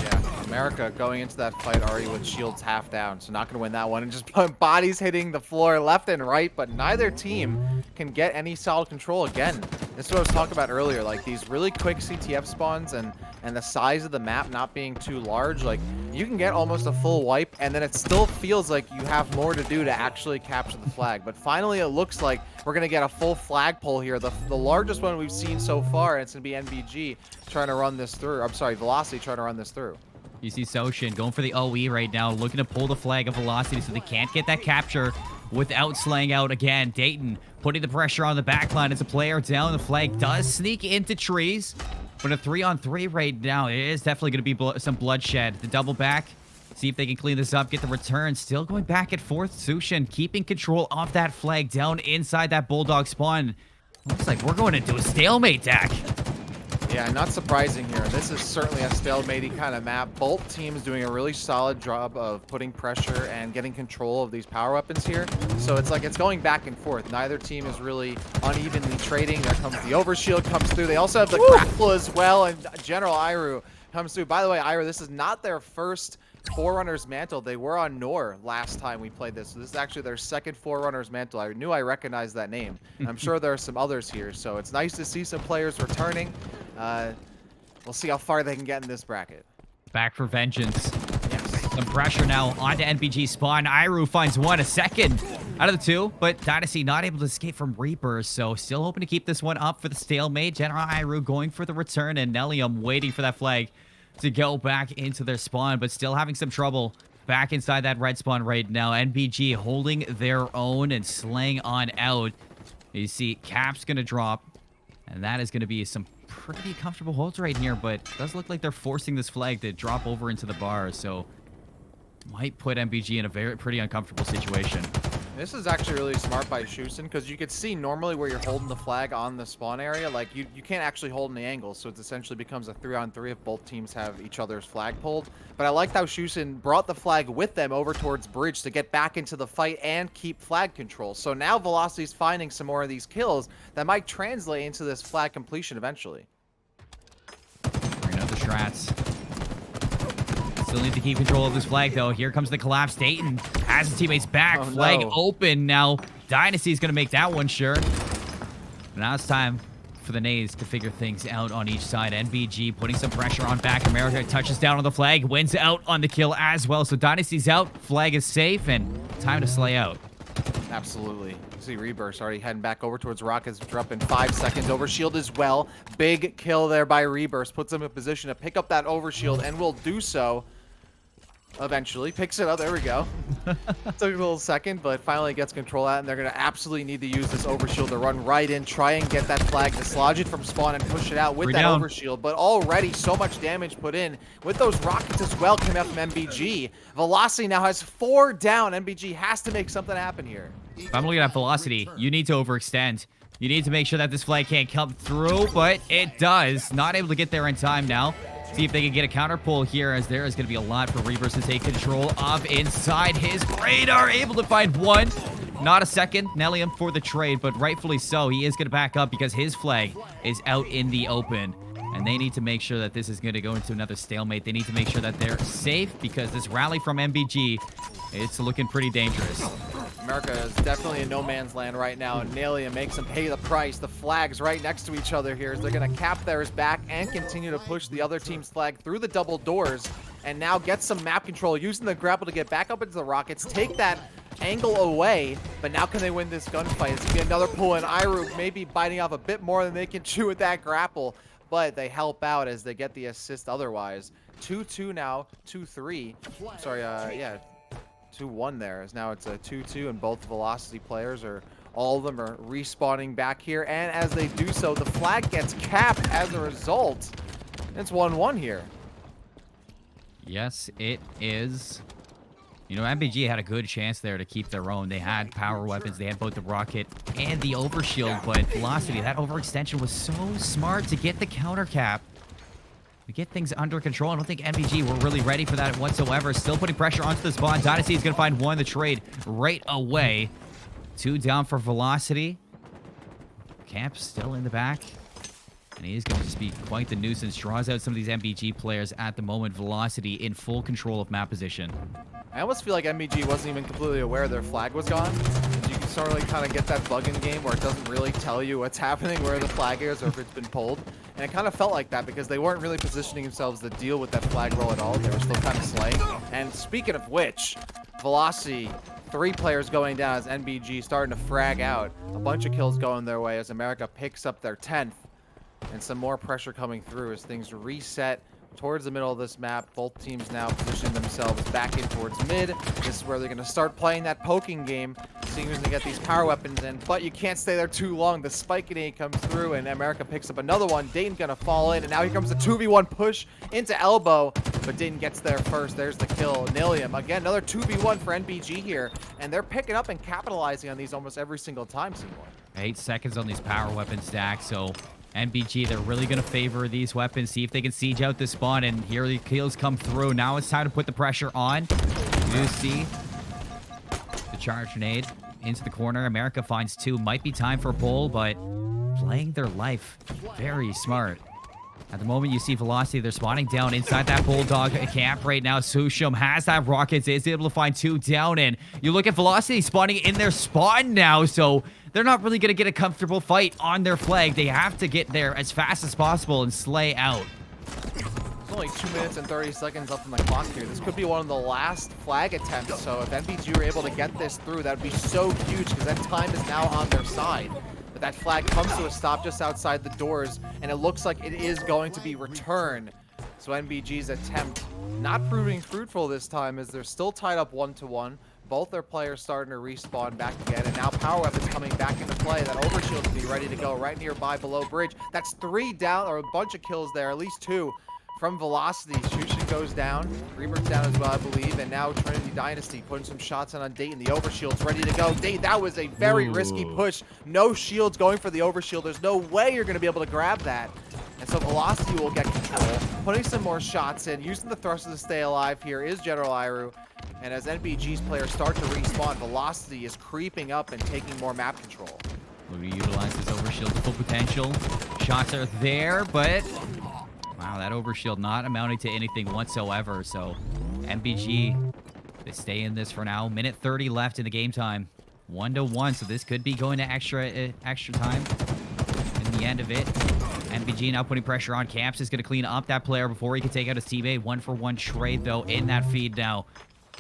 Yeah, America going into that fight already with shields half down, so not going to win that one. And just bodies hitting the floor left and right, but neither team can get any solid control. Again, this is what I was talking about earlier, like these really quick CTF spawns and the size of the map not being too large, like you can get almost a full wipe and then it still feels like you have more to do to actually capture the flag. But finally it looks like we're going to get a full flagpole here, the largest one we've seen so far, and it's going to be NBG trying to run this through. I'm sorry, Velocity trying to run this through. You see Soshin going for the OE right now, looking to pull the flag of Velocity so they can't get that capture without slaying out again. Dayton putting the pressure on the backline as a player down. The flag does sneak into trees. But a 3-on-3 right now, it is definitely going to be some bloodshed. The double back, see if they can clean this up, get the return. Still going back and forth. Sushin keeping control of that flag down inside that Bulldog spawn. Looks like we're going into a stalemate, Dak. Yeah, not surprising here. This is certainly a stalemate-y kind of map. Both teams doing a really solid job of putting pressure and getting control of these power weapons here. So it's like it's going back and forth. Neither team is really unevenly trading. There comes the overshield comes through. They also have the grapple as well, and General Iru comes through. By the way, Iru, this is not their first Forerunner's Mantle. They were on Nor last time we played this. So this is actually their second Forerunner's Mantle. I knew I recognized that name. I'm sure there are some others here, so it's nice to see some players returning. We'll see how far they can get in this bracket. Back for vengeance. Yes. Some pressure now onto NBG spawn. Iru finds one, a second out of the two, but Dynasty not able to escape from Reapers, so still hoping to keep this one up for the stalemate. General Iru going for the return, and Nellium waiting for that flag to go back into their spawn, but still having some trouble back inside that red spawn right now. NBG holding their own and slaying on out. You see Cap's gonna drop. And that is going to be some pretty comfortable holds right here, but it does look like they're forcing this flag to drop over into the bar, so might put MBG in a pretty uncomfortable situation. This is actually really smart by Shusen, because you could see normally where you're holding the flag on the spawn area, like you can't actually hold any angles, so it essentially becomes a 3-on-3 if both teams have each other's flag pulled. But I liked how Shusen brought the flag with them over towards bridge to get back into the fight and keep flag control. So now Velocity's finding some more of these kills that might translate into this flag completion eventually. Bring out the strats. Still need to keep control of this flag, though. Here comes the collapse. Dayton has his teammates back. Flag open now. Dynasty's going to make that one sure. Now it's time for the nades to figure things out on each side. NBG putting some pressure on back. America touches down on the flag. Wins out on the kill as well. So Dynasty's out. Flag is safe. And time to slay out. Absolutely. You see Rebirth already heading back over towards Rockets. They're up in 5 seconds. Overshield as well. Big kill there by Rebirth. Puts them in position to pick up that overshield and will do so. Eventually picks it up. There we go. Took a little second, but finally gets control out, and they're going to absolutely need to use this overshield to run right in, try and get that flag, dislodge it from spawn, and push it out with that overshield. But already so much damage put in with those rockets as well coming out from MBG. Velocity now has 4 down. MBG has to make something happen here. If I'm looking at Velocity, you need to overextend. You need to make sure that this flag can't come through, but it does. Not able to get there in time now. See if they can get a counter pull here, as there is going to be a lot for Rebirth to take control of inside his radar. Able to find one. Not a second. Nellium for the trade, but rightfully so. He is going to back up because his flag is out in the open. And they need to make sure that this is going to go into another stalemate. They need to make sure that they're safe, because this rally from MBG, it's looking pretty dangerous. America is definitely in no man's land right now, and Nalia makes them pay the price. The flags right next to each other here as they're going to cap theirs back and continue to push the other team's flag through the double doors, and now get some map control, using the grapple to get back up into the rockets, take that angle away. But now can they win this gunfight? It's going to be another pull, and Iru maybe biting off a bit more than they can chew with that grapple, but they help out as they get the assist otherwise. 2-2 now, 2-3. Sorry, yeah. 2-1 there, as now it's a 2-2, and both Velocity players all of them are respawning back here, and as they do so, the flag gets capped as a result. It's 1-1 here. Yes, it is. You know, MBG had a good chance there to keep their own. They had power weapons. They had both the rocket and the overshield, but Velocity, that overextension was so smart to get the counter cap. To get things under control. I don't think MBG were really ready for that whatsoever. Still putting pressure onto the spawn. Dynasty is going to find one in the trade right away. 2 down for Velocity. Camp still in the back. And he is going to just be quite the nuisance. Draws out some of these MBG players at the moment. Velocity in full control of map position. I almost feel like MBG wasn't even completely aware their flag was gone. You can sort of like kind of get that bug in the game where it doesn't really tell you what's happening, where the flag is, or if it's been pulled. And it kind of felt like that because they weren't really positioning themselves to deal with that flag roll at all. They were still kind of slaying. And speaking of which, Velocity, 3 players going down as NBG starting to frag out. A bunch of kills going their way as America picks up their 10th. And some more pressure coming through as things reset towards the middle of this map. Both teams now position themselves back in towards mid. This is where they're going to start playing that poking game, seeing if they get these power weapons in. But you can't stay there too long. The spike grenade comes through, and America picks up another one. Dayton's going to fall in, and now here comes the 2v1 push into elbow. But Dayton gets there first. There's the kill. Nilium, again, another 2v1 for NBG here. And they're picking up and capitalizing on these almost every single time, Seymour. 8 seconds on these power weapon stacks, so NBG, they're really going to favor these weapons, see if they can siege out this spawn, and here the kills come through. Now it's time to put the pressure on. You see the charge grenade into the corner. America finds 2. Might be time for a pull, but playing their life very smart. At the moment, you see Velocity, they're spawning down inside that Bulldog camp right now. Sushum has that rockets, is able to find 2 down, and you look at Velocity spawning in their spawn now, so they're not really going to get a comfortable fight on their flag. They have to get there as fast as possible and slay out. There's only 2 minutes and 30 seconds left on the clock here. This could be one of the last flag attempts, so if NBG were able to get this through, that would be so huge because that time is now on their side. But that flag comes to a stop just outside the doors, and it looks like it is going to be returned. So NBG's attempt not proving fruitful this time, as they're still tied up 1-1. Both their players starting to respawn back again, and now Power Weapon's coming back into play. That Overshield to be ready to go right nearby below bridge. That's 3 down, or a bunch of kills there, at least 2 from Velocity. Shushin goes down, Reaper's down as well, I believe, and now Trinity Dynasty putting some shots on Dayton. The Overshield's ready to go. Dayton, that was a very risky push. No shields going for the Overshield. There's no way you're going to be able to grab that. And so Velocity will get control, putting some more shots in, using the thrusters to stay alive here is General Iru. And as NBG's players start to respawn, Velocity is creeping up and taking more map control. Looking to utilize this Overshield to full potential. Shots are there, but wow, that Overshield not amounting to anything whatsoever. So NBG, they stay in this for now. Minute 30 left in the game time. 1-1, so this could be going to extra time in the end of it. NBG now putting pressure on. Camps is going to clean up that player before he can take out his teammate. 1-for-1 trade, though, in that feed now.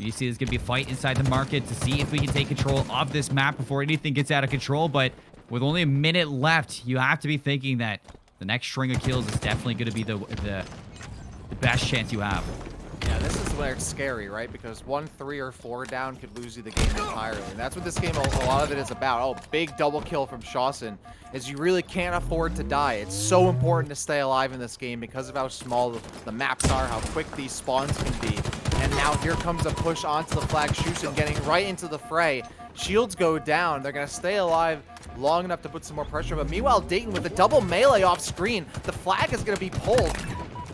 You see there's going to be a fight inside the market to see if we can take control of this map before anything gets out of control. But with only a minute left, you have to be thinking that the next string of kills is definitely going to be the best chance you have. Yeah, this is where it's scary, right? Because 1, 3, or 4 down could lose you the game entirely. And that's what this game, a lot of it is about. Oh, big double kill from Shawson, is you really can't afford to die. It's so important to stay alive in this game because of how small the maps are, how quick these spawns can be. And now here comes a push onto the flag. Shushin getting right into the fray. Shields go down. They're going to stay alive long enough to put some more pressure. But meanwhile, Dayton with a double melee off screen. The flag is going to be pulled.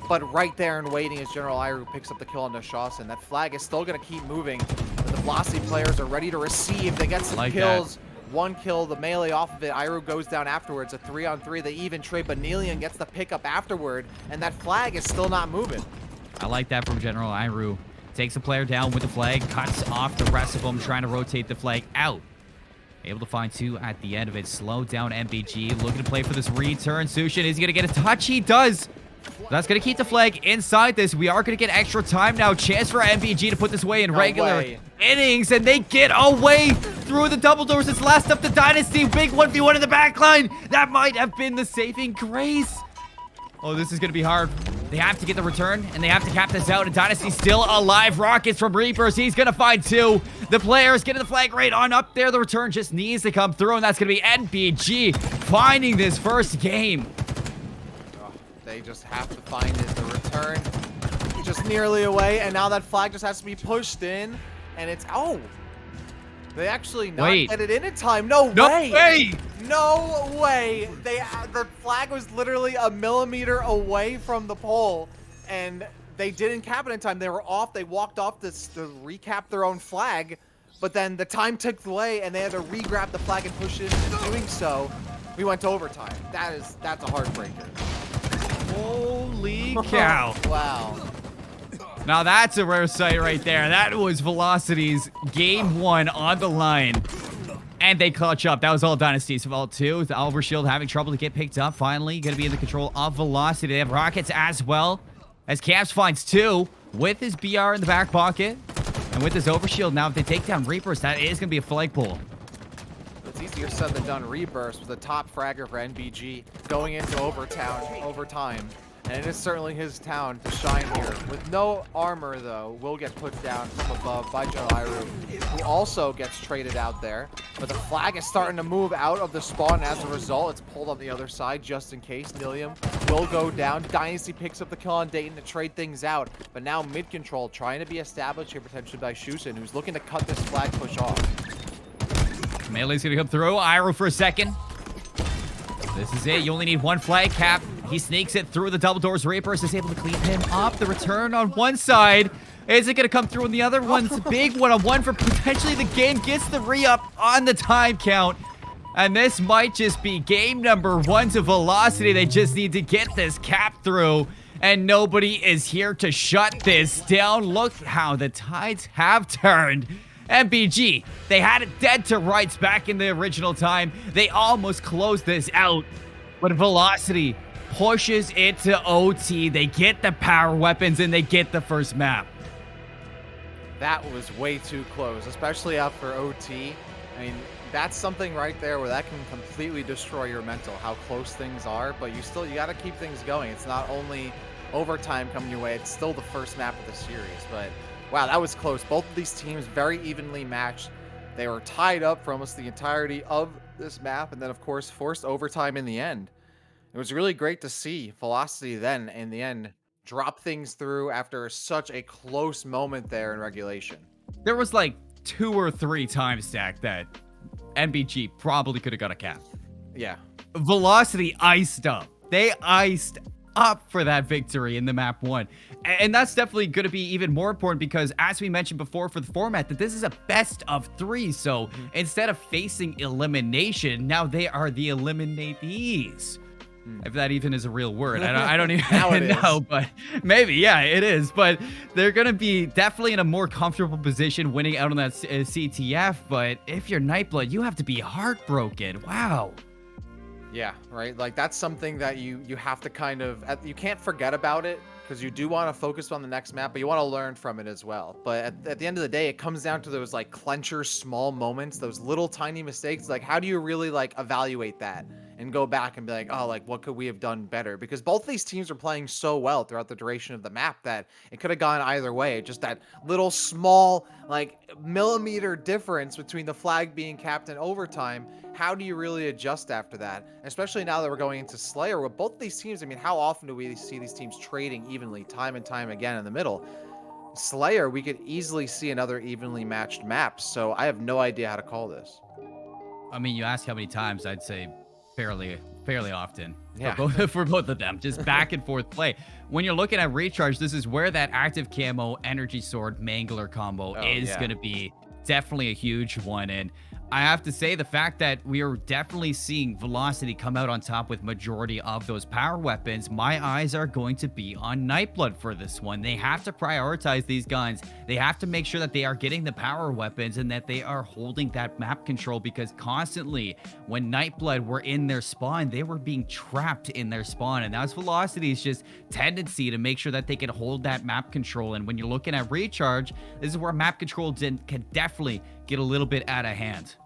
But right there and waiting is General Iru picks up the kill on Shawson. That flag is still going to keep moving. But the Velocity players are ready to receive. They get some kills. That. 1 kill, the melee off of it. Iru goes down afterwards. A 3-on-3. They even trade, but Neelian gets the pickup afterward. And that flag is still not moving. I like that from General Iru. Takes the player down with the flag, cuts off the rest of them, trying to rotate the flag out. Able to find 2 at the end of it. Slow down NBG, looking to play for this return. Sushin, is he going to get a touch? He does. That's going to keep the flag inside this. We are going to get extra time now. Chance for NBG to put this away in regular innings, and they get away through the double doors. It's last up the Dynasty. Big 1v1 in the back line. That might have been the saving grace. Oh, this is going to be hard. They have to get the return, and they have to cap this out. And Dynasty still alive. Rockets from Reapers. He's going to find 2. The players getting the flag right on up there. The return just needs to come through, and that's going to be NBG finding this first game. Oh, they just have to find it. The return just nearly away, and now that flag just has to be pushed in, and it's... Oh! They actually not get it in time. No way! No way! The flag was literally a millimeter away from the pole, and they didn't cap it in time. They were off. They walked off to recap their own flag, but then the time ticked away, and they had to re-grab the flag and push it in. And doing so, we went to overtime. That's a heartbreaker. Holy cow! Wow. Now that's a rare sight right there. That was Velocity's game 1 on the line. And they clutch up. That was all Dynasty's fault too. The Overshield having trouble to get picked up. Finally, going to be in the control of Velocity. They have Rockets as well. As Camps finds 2 with his BR in the back pocket. And with his Overshield now, if they take down Reapers, that is going to be a flag pull. It's easier said than done. Reburst was the top fragger for NBG going into overtime. And it is certainly his town to shine here. With no armor, though, will get put down from above by General Iru, who also gets traded out there. But the flag is starting to move out of the spawn. As a result, it's pulled on the other side just in case. Nilium will go down. Dynasty picks up the kill on Dayton to trade things out. But now mid-control trying to be established here potentially by Shushin, who's looking to cut this flag push off. Melee's going to come through. Iru for a second. This is it. You only need 1 flag cap. He sneaks it through the double doors. Reapers is able to clean him up. The return on one side. Is it going to come through on the other one? It's a big 1-on-1 for potentially the game. Gets the re-up on the time count. And this might just be game number 1 to Velocity. They just need to get this cap through. And nobody is here to shut this down. Look how the tides have turned. MBG, they had it dead to rights back in the original time. They almost closed this out. But Velocity pushes it to OT. They get the power weapons and they get the first map. That was way too close, especially after OT. I mean, that's something right there where that can completely destroy your mental, how close things are. But you got to keep things going. It's not only overtime coming your way, it's still the first map of the series. But Wow, that was close. Both of these teams very evenly matched. They were tied up for almost the entirety of this map, and then of course forced overtime in the end. It was really great to see Velocity then in the end drop things through after such a close moment there in regulation. There was like 2 or 3 times, Stack, that NBG probably could have got a cap. Yeah. Velocity iced up. They iced up for that victory in the map 1. And that's definitely going to be even more important because, as we mentioned before for the format, that this is a best of 3. So instead of facing elimination, now they are the eliminatees. If that even is a real word. I don't Now it even know, is. but maybe, yeah, it is. But they're going to be definitely in a more comfortable position winning out on that CTF. But if you're Nightblood, you have to be heartbroken. Wow. Yeah, right. Like that's something that you have to kind of you can't forget about it because you do want to focus on the next map, but you want to learn from it as well. But at the end of the day, it comes down to those like clencher small moments, those little tiny mistakes. Like how do you really like evaluate that and go back and be like, oh, like what could we have done better? Because both these teams are playing so well throughout the duration of the map that it could have gone either way. Just that little small like millimeter difference between the flag being capped in overtime. How do you really adjust after that? Especially now that we're going into Slayer with both these teams. I mean, how often do we see these teams trading evenly time and time again in the middle? Slayer, we could easily see another evenly matched map. So I have no idea how to call this. I mean, you ask how many times, I'd say fairly often for Yeah. both for both of them. Just back and forth play. When you're looking at recharge, this is where that active camo energy sword mangler combo Oh, is yeah. going to be definitely a huge one. And I have to say the fact that we are definitely seeing Velocity come out on top with majority of those power weapons, my eyes are going to be on Nightblood for this one. They have to prioritize these guns. They have to make sure that they are getting the power weapons and that they are holding that map control, because constantly when Nightblood were in their spawn, they were being trapped in their spawn, and that's Velocity's just tendency to make sure that they can hold that map control. And when you're looking at recharge, this is where map control can definitely get a little bit out of hand.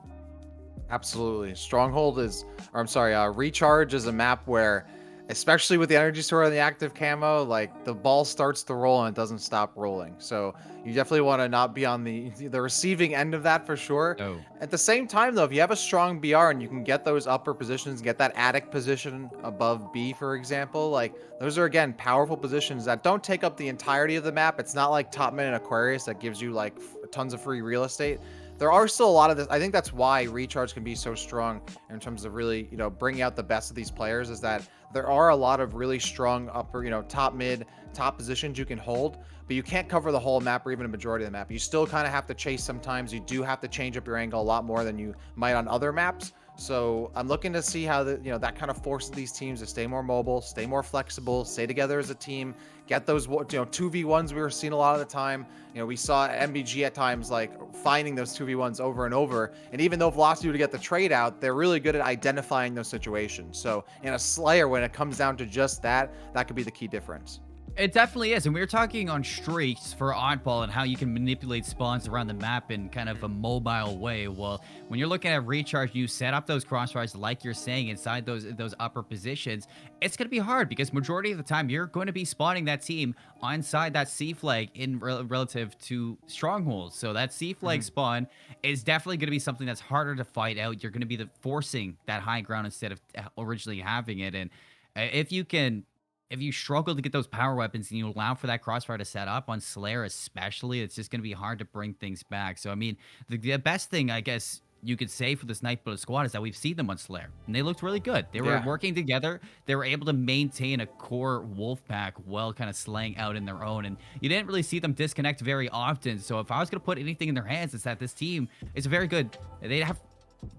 Absolutely. Stronghold is, or I'm sorry, Recharge is a map where, especially with the energy store and the active camo, like the ball starts to roll and it doesn't stop rolling. So you definitely want to not be on the receiving end of that for sure. Oh, At the same time, though, if you have a strong BR and you can get those upper positions, get that attic position above B, for example, like those are again powerful positions that don't take up the entirety of the map. It's not like Top Mid and Aquarius that gives you like tons of free real estate. There are still a lot of this. I think that's why Recharge can be so strong in terms of really, bringing out the best of these players, is that there are a lot of really strong upper, top mid, top positions you can hold, but you can't cover the whole map or even a majority of the map. You still kind of have to chase sometimes. You do have to change up your angle a lot more than you might on other maps. So I'm looking to see how that kind of forces these teams to stay more mobile, stay more flexible, stay together as a team, get those 2v1s we were seeing a lot of the time. We saw MBG at times like finding those 2v1s over and over. And even though Velocity would get the trade out, they're really good at identifying those situations. So in a Slayer, when it comes down to just that, that could be the key difference. it definitely is. And we were talking on streaks for Oddball and how you can manipulate spawns around the map in kind of a mobile way. Well, when you're looking at recharge, you set up those crossfires like you're saying inside those upper positions. It's going to be hard because majority of the time you're going to be spawning that team inside that C flag in relative to strongholds. So that C flag Mhm. spawn is definitely going to be something that's harder to fight out. You're going to be forcing that high ground instead of originally having it. And if you can, if you struggle to get those power weapons and you allow for that crossfire to set up on Slayer especially, it's just going to be hard to bring things back. So, I mean, the best thing, I guess, you could say for this Nightblood squad is that we've seen them on Slayer, and they looked really good. They were Yeah. working together. They were able to maintain a core wolf pack while kind of slaying out in their own, and you didn't really see them disconnect very often. So if I was going to put anything in their hands, it's that this team is very good. They have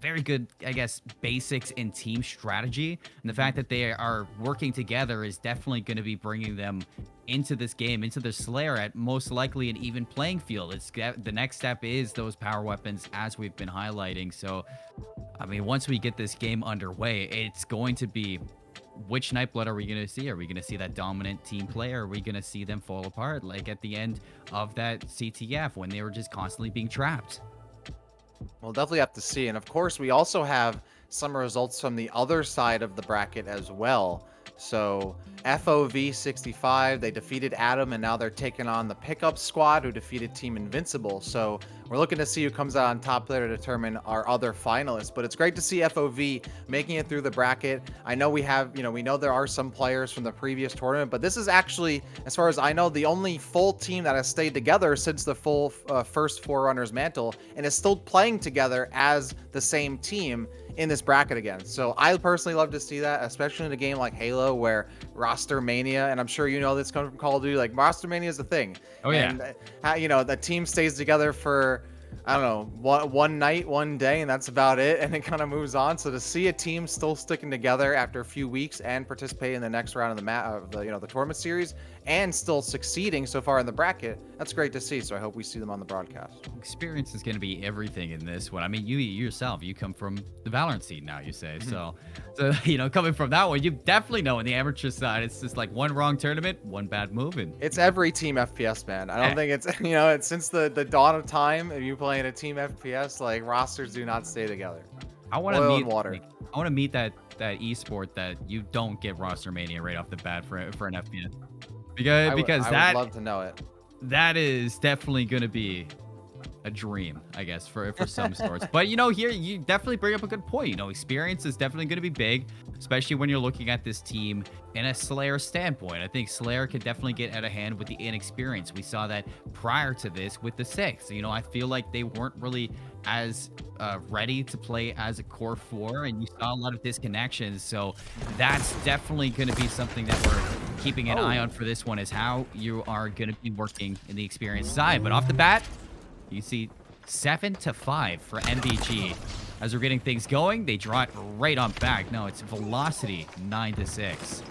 very good, I guess, basics in team strategy. And the fact that they are working together is definitely going to be bringing them into this game, into the Slayer at most likely an even playing field. It's the next step is those power weapons, as we've been highlighting. So, I mean, once we get this game underway, it's going to be which Nightblood are we going to see? Are we going to see that dominant team play, or are we going to see them fall apart like at the end of that CTF when they were just constantly being trapped? We'll definitely have to see. And of course, we also have some results from the other side of the bracket as well. So FOV 65, they defeated Adam, and now they're taking on the pickup squad who defeated Team Invincible. So we're looking to see who comes out on top there to determine our other finalists. But it's great to see FOV making it through the bracket. I know we have, we know there are some players from the previous tournament, but this is actually, as far as I know, the only full team that has stayed together since the full first Forerunners Mantle and is still playing together as the same team in this bracket again. So I personally love to see that, especially in a game like Halo where roster mania, and I'm sure you know this coming from Call of Duty, like roster mania is the thing. Oh yeah. And the team stays together for, I don't know, one night, one day, and that's about it. And it kind of moves on. So to see a team still sticking together after a few weeks and participate in the next round of the tournament series and still succeeding so far in the bracket, that's great to see. So I hope we see them on the broadcast. Experience is going to be everything in this one. I mean, you yourself, you come from the Valorant scene now, you say. So coming from that one, you definitely know in the amateur side, it's just like one wrong tournament, one bad move, and it's every team FPS, man. I don't think it's it's since the dawn of time. If you play in a team FPS, like rosters do not stay together. I want to meet water. Like, I want to meet that esport that you don't get roster mania right off the bat for an FPS. Because I would love to know it. That is definitely going to be a dream, I guess, for some sorts. But here you definitely bring up a good point. Experience is definitely going to be big, especially when you're looking at this team in a Slayer standpoint. I think Slayer could definitely get out of hand with the inexperience. We saw that prior to this with the Six. I feel like they weren't really as ready to play as a core four, and you saw a lot of disconnections. So that's definitely going to be something that we're keeping an eye on for this one, is how you are going to be working in the experience side. But off the bat, you see 7-5 for NBG. As we're getting things going, they draw it right on back. No, it's Velocity 9-6.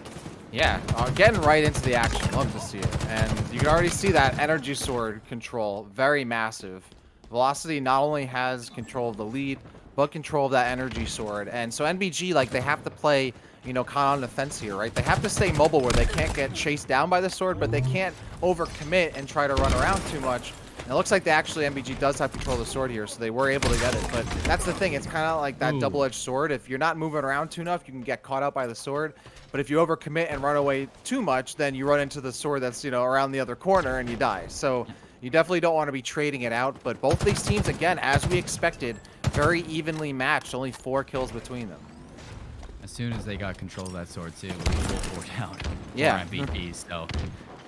Yeah, getting right into the action. Love to see it. And you can already see that energy sword control, very massive. Velocity not only has control of the lead, but control of that energy sword. And so NBG, like, they have to play, kind of on the fence here, right? They have to stay mobile where they can't get chased down by the sword, but they can't overcommit and try to run around too much. And it looks like NBG does have control of the sword here, so they were able to get it. But that's the thing. It's kind of like that double-edged sword. If you're not moving around too enough, you can get caught out by the sword. But if you overcommit and run away too much, then you run into the sword that's, around the other corner and you die. So you definitely don't want to be trading it out. But both these teams, again, as we expected, very evenly matched. Only 4 kills between them. As soon as they got control of that sword, too, it was full 4 down Yeah. for MVP. So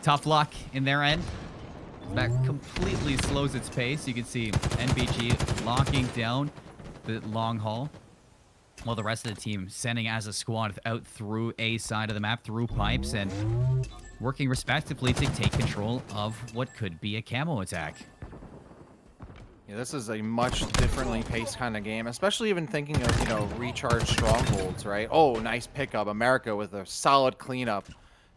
tough luck in their end. That completely slows its pace. You can see NBG locking down the long haul, while the rest of the team sending as a squad out through A side of the map, through pipes, and working respectively to take control of what could be a camo attack. Yeah, this is a much differently paced kind of game, especially even thinking of, recharge strongholds, right? Oh, nice pickup. America with a solid cleanup.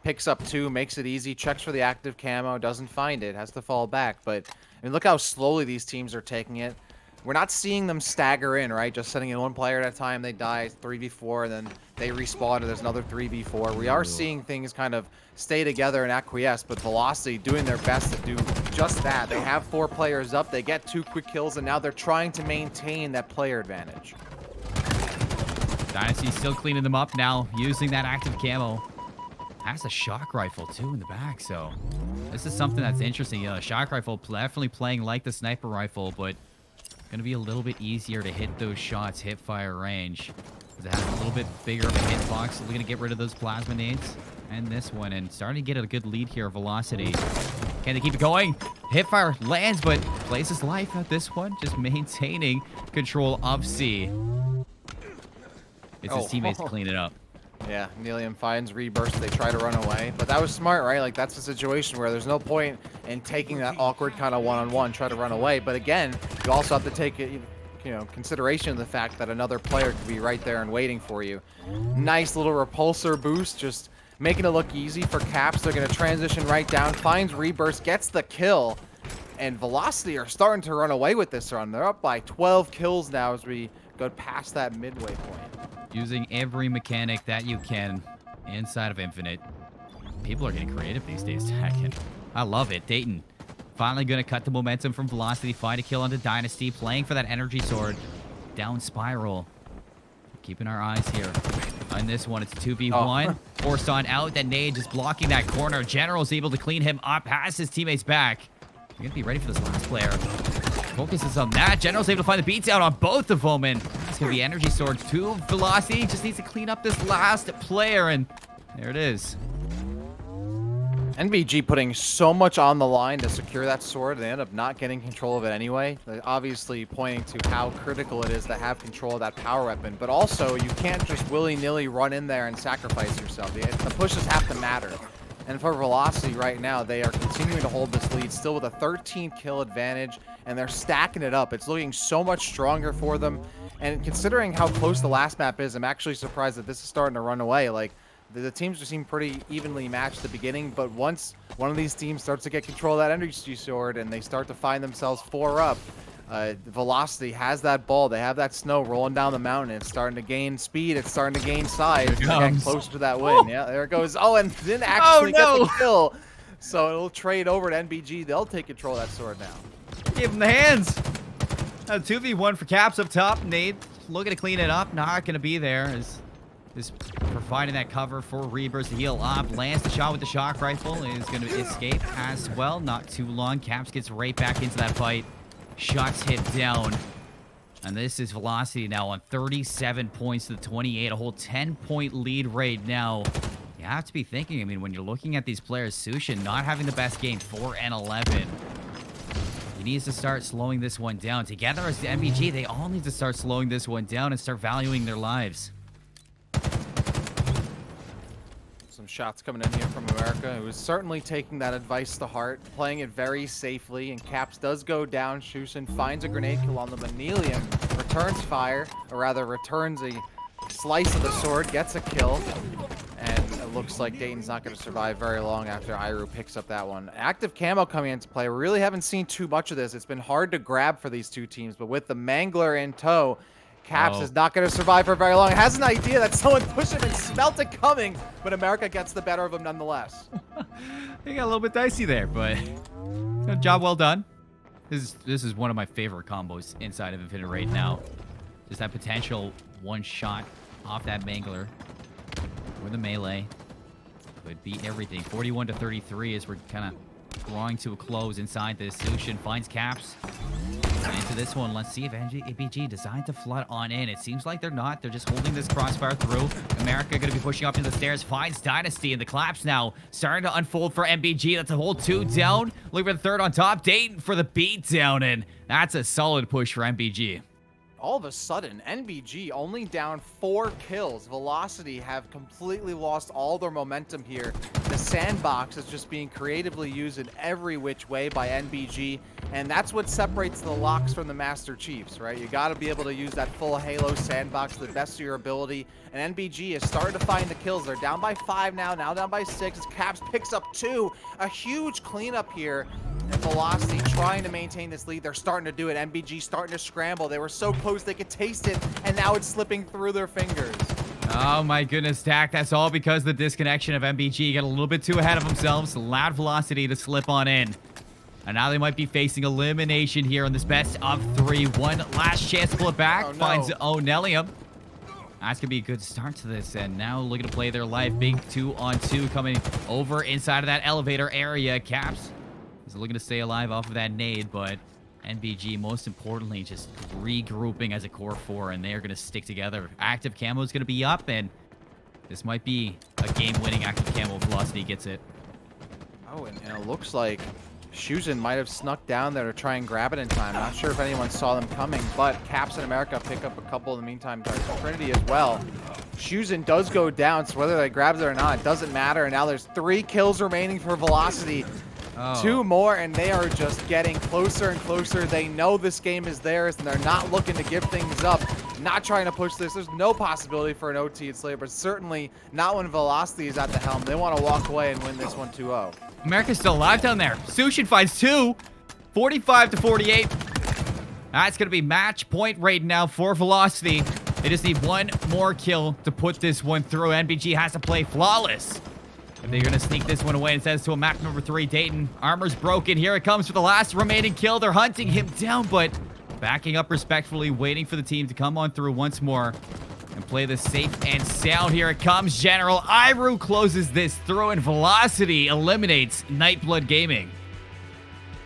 Picks up 2, makes it easy, checks for the active camo, doesn't find it, has to fall back. But I mean, look how slowly these teams are taking it. We're not seeing them stagger in, right? Just sending in one player at a time, they die, 3v4, and then they respawn, and there's another 3v4. We are seeing things kind of stay together and acquiesce, but Velocity doing their best to do just that. They have 4 players up, they get 2 quick kills, and now they're trying to maintain that player advantage. Dynasty still cleaning them up now, using that active camo. Has a shock rifle, too, in the back, so this is something that's interesting. Shock rifle definitely playing like the sniper rifle, but going to be a little bit easier to hit those shots, hip fire range, because it has a little bit bigger of a hitbox. So we're going to get rid of those plasma nades and this one, and starting to get a good lead here, Velocity. Can they keep it going? Hip fire lands, but plays his life at this one, just maintaining control of C. It's his teammates to clean it up. Yeah, Nelium finds Rebirth. They try to run away, but that was smart, right? Like, that's a situation where there's no point in taking that awkward kind of one-on-one, try to run away. But again, you also have to take consideration of the fact that another player could be right there and waiting for you. Nice little repulsor boost, just making it look easy for Caps. They're going to transition right down, finds Rebirth, gets the kill, and Velocity are starting to run away with this run. They're up by 12 kills now as we go past that midway point. Using every mechanic that you can inside of Infinite. People are getting creative these days, Tekken. I love it. Dayton finally going to cut the momentum from Velocity. Find a kill onto Dynasty. Playing for that energy sword. Down spiral. Keeping our eyes here On this one, it's 2v1. Forced on out. That nade just blocking that corner. General's able to clean him up, has his teammates back. We're going to be ready for this last player. Focuses on that. General's able to find the beats out on both of them, and it's going to be energy sword to Velocity. Just needs to clean up this last player, and there it is. NBG putting so much on the line to secure that sword. They end up not getting control of it anyway. They're obviously pointing to how critical it is to have control of that power weapon. But also, you can't just willy-nilly run in there and sacrifice yourself. The pushes have to matter. And for Velocity right now, they are continuing to hold this lead, still with a 13-kill advantage, and they're stacking it up. It's looking so much stronger for them. And considering how close the last map is, I'm actually surprised that this is starting to run away. Like, the teams just seem pretty evenly matched at the beginning, but once one of these teams starts to get control of that energy sword and they start to find themselves 4 up, Velocity has that ball. They have that snow rolling down the mountain. It's starting to gain speed. It's starting to gain size. It's getting closer to that win. Yeah, there it goes. Oh, and didn't actually get the kill. So it'll trade over to NBG. They'll take control of that sword now. Give him the hands. 2v1 for Caps up top. Nade looking to clean it up. Not going to be there. Is providing that cover for Rebirth to heal up. Lands the shot with the shock rifle. Is going to escape as well. Not too long. Caps gets right back into that fight. Shots hit down. And this is Velocity now on 37 points to the 28. A whole 10-point lead right now. You have to be thinking, I mean, when you're looking at these players, Sushin not having the best game, 4 and 11. He needs to start slowing this one down. Together as the MBG, they all need to start slowing this one down and start valuing their lives. Some shots coming in here from America, who is certainly taking that advice to heart, playing it very safely, and Caps does go down. Shushin finds a grenade kill on the Manelium, returns fire, or rather returns a slice of the sword, gets a kill, and it looks like Dayton's not going to survive very long after Iru picks up that one. Active camo coming into play. We really haven't seen too much of this. It's been hard to grab for these two teams, but with the Mangler in tow, Caps is not going to survive for very long. It has an idea that someone pushed him and smelt it coming, but America gets the better of him nonetheless. They got a little bit dicey there, but job well done. This is one of my favorite combos inside of Infinite right now. Just that potential one shot off that Mangler with a melee. Could be everything. 41 to 33 as we're kind of drawing to a close inside this. Sushin finds Caps. Into this one, let's see if ABG designed to flood on in. It seems like they're not. They're just holding this crossfire through. America going to be pushing up to the stairs. Finds Dynasty, and the collapse now starting to unfold for MBG. That's a whole 2 down. Looking for the third on top. Dayton for the beat down, and that's a solid push for MBG. All of a sudden, NBG only down 4 kills. Velocity have completely lost all their momentum here. The sandbox is just being creatively used in every which way by NBG, and that's what separates the locks from the Master Chiefs, right? You got to be able to use that full Halo sandbox to the best of your ability, and NBG is starting to find the kills. They're down by 5 now down by 6. As Caps picks up 2. A huge cleanup here. And Velocity trying to maintain this lead. They're starting to do it. NBG starting to scramble. They were so close they could taste it, and now it's slipping through their fingers. Oh my goodness, Dak. That's all because the disconnection of MBG got a little bit too ahead of themselves. Allowed Velocity to slip on in. And now they might be facing elimination here on this best of 3. One last chance to pull it back. Oh, no. Finds Onelium. That's going to be a good start to this. And now looking to play their life. Big 2-on-2 coming over inside of that elevator area. Caps is looking to stay alive off of that nade, but NBG, most importantly, just regrouping as a core 4, and they are going to stick together. Active camo is going to be up, and this might be a game-winning active camo if Velocity gets it. Oh, and it looks like Shuzin might have snuck down there to try and grab it in time. Not sure if anyone saw them coming, but Caps in America pick up a couple in the meantime. Trinity as well. Shuzin does go down, so whether they grabs it or not, it doesn't matter. And now there's 3 kills remaining for Velocity. 2 more, and they are just getting closer and closer. They know this game is theirs, and they're not looking to give things up. Not trying to push this. There's no possibility for an OT at Slayer, but certainly not when Velocity is at the helm. They want to walk away and win this one 2-0. America's still alive down there. Sushin finds 2. 45 to 48. That's going to be match point right now for Velocity. They just need 1 more kill to put this one through. NBG has to play flawless. If they're going to sneak this one away, it says to a map number 3, Dayton. Armor's broken. Here it comes for the last remaining kill. They're hunting him down, but backing up respectfully, waiting for the team to come on through once more. and play this safe and sound. Here it comes. General Iru closes this through, and Velocity eliminates Nightblood Gaming.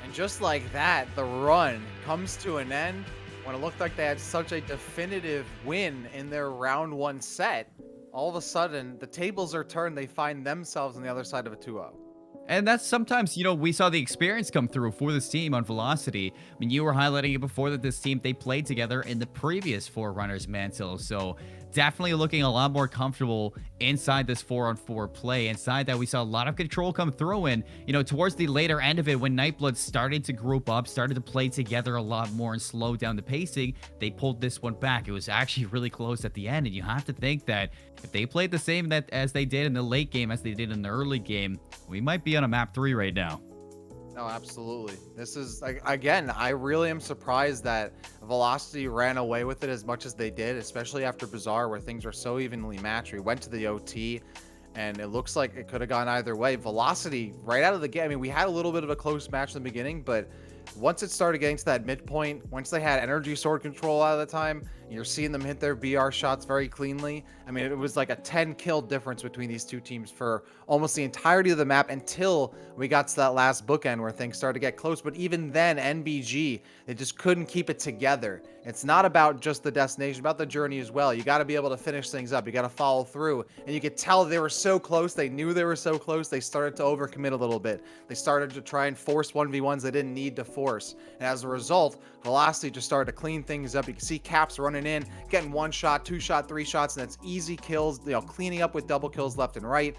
And just like that, the run comes to an end when it looked like they had such a definitive win in their round 1 set. All of a sudden, the tables are turned. They find themselves on the other side of a 2-0. And that's sometimes, we saw the experience come through for this team on Velocity. I mean, you were highlighting it before that this team, they played together in the previous Forerunners Mantle. So definitely looking a lot more comfortable inside this 4-on-4 play. Inside that, we saw a lot of control come through. And, towards the later end of it, when Nightblood started to group up, started to play together a lot more and slow down the pacing, they pulled this one back. It was actually really close at the end. And you have to think that if they played the same as they did in the late game as they did in the early game, we might be on a map 3 right now. No, absolutely. This is, again, I really am surprised that Velocity ran away with it as much as they did, especially after Bazaar, where things were so evenly matched. We went to the OT, and it looks like it could have gone either way. Velocity, right out of the game, I mean, we had a little bit of a close match in the beginning, but once it started getting to that midpoint, once they had energy sword control out of the time, you're seeing them hit their BR shots very cleanly. I mean, it was like a 10 kill difference between these two teams for almost the entirety of the map until we got to that last bookend where things started to get close. But even then, NBG, they just couldn't keep it together. It's not about just the destination, about the journey as well. You got to be able to finish things up. You got to follow through. And you could tell they were so close. They knew they were so close. They started to overcommit a little bit. They started to try and force 1v1s they didn't need to force. And as a result, Velocity just started to clean things up. You can see Caps running in, getting 1 shot, 2 shot, 3 shots, and that's easy kills, cleaning up with double kills left and right.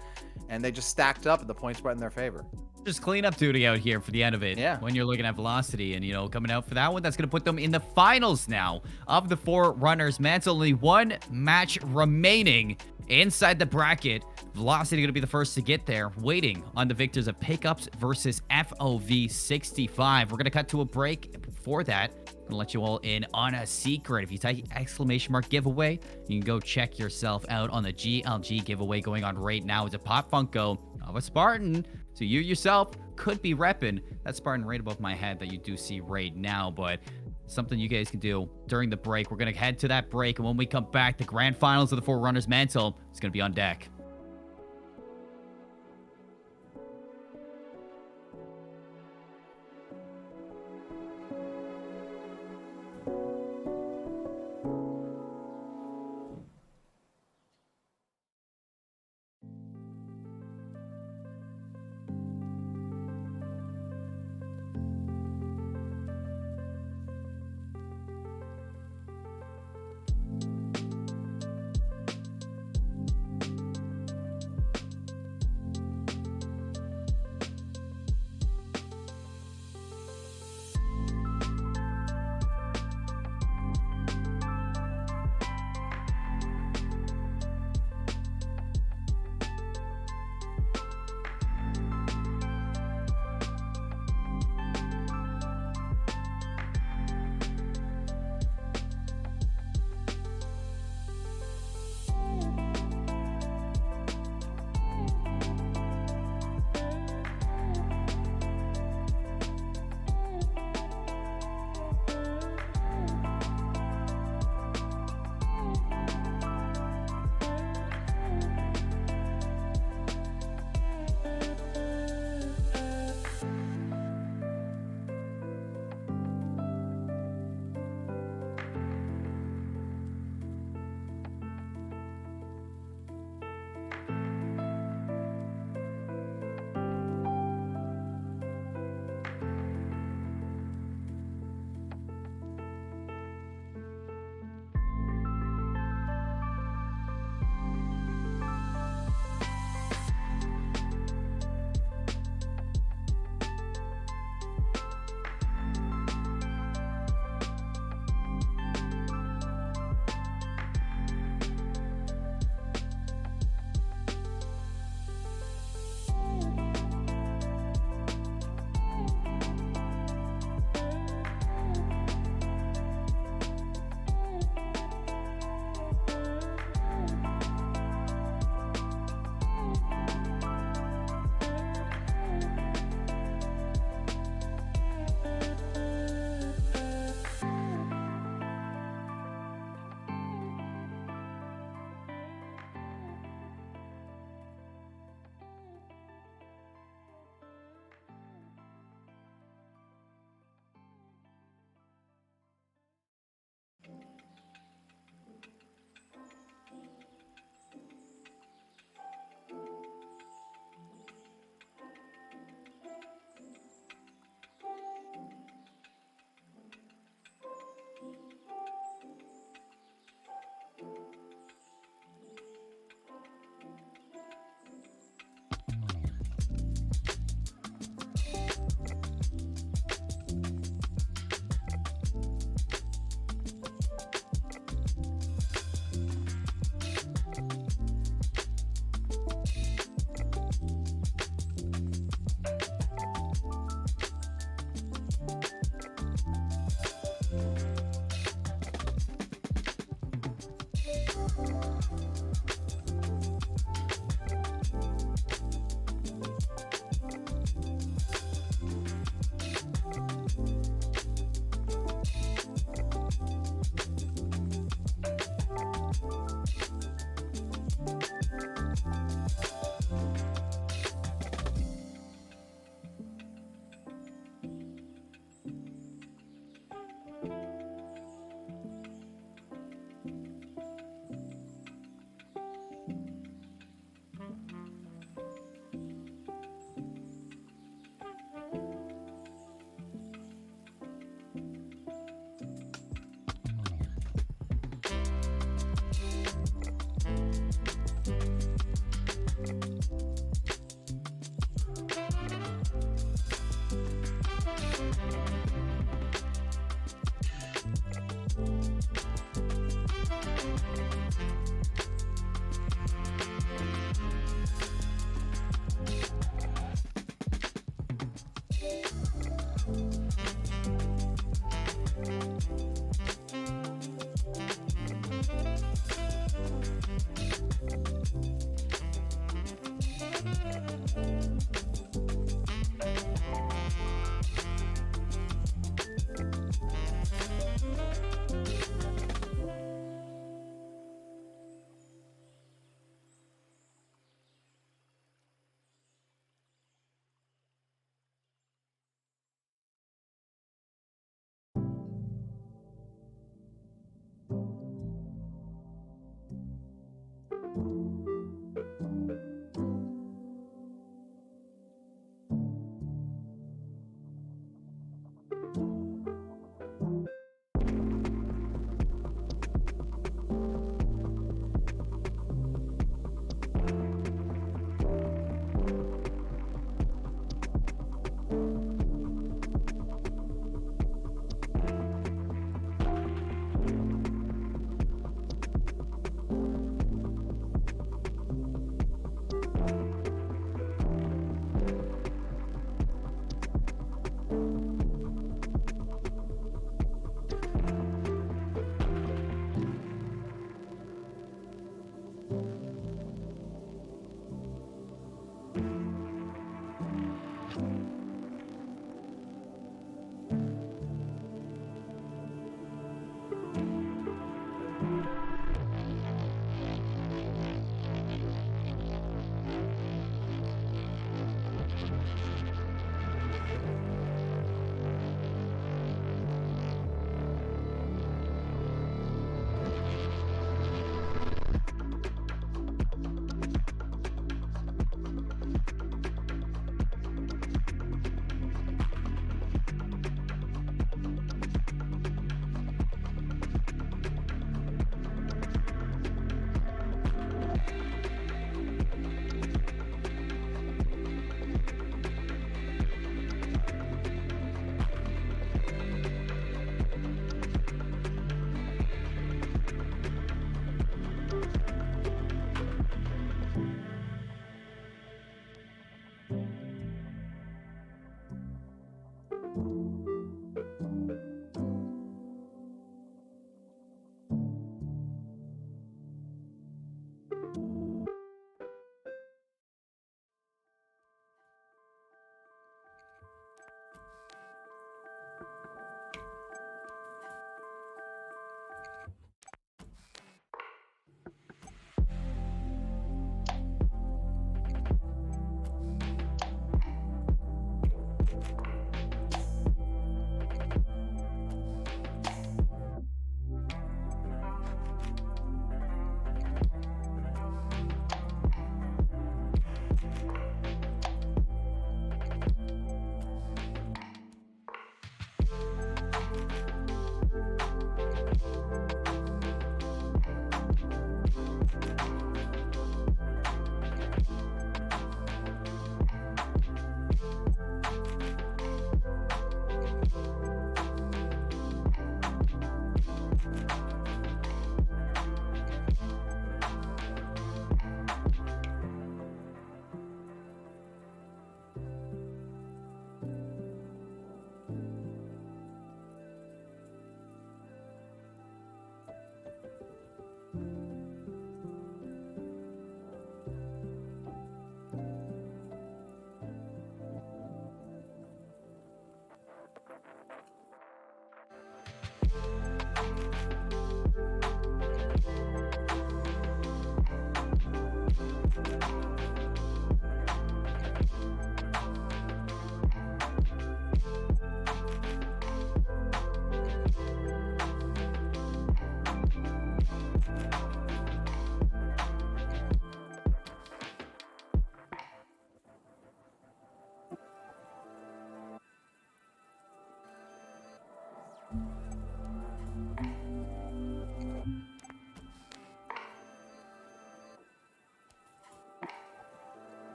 And they just stacked up, and the points went in their favor. Just cleanup duty out here for the end of it. Yeah. When you're looking at Velocity and, coming out for that one, that's going to put them in the finals now of the Forerunners Mantle. Only 1 match remaining inside the bracket. Velocity going to be the first to get there, waiting on the victors of Pickups versus FOV 65. We're going to cut to a break. Before that, I'm going to let you all in on a secret. If you type !giveaway, you can go check yourself out on the GLG giveaway going on right now. It's a Pop Funko of a Spartan. So you yourself could be repping that Spartan right above my head that you do see right now. But something you guys can do during the break. We're going to head to that break. And when we come back, the grand finals of the Forerunners Mantle is going to be on deck.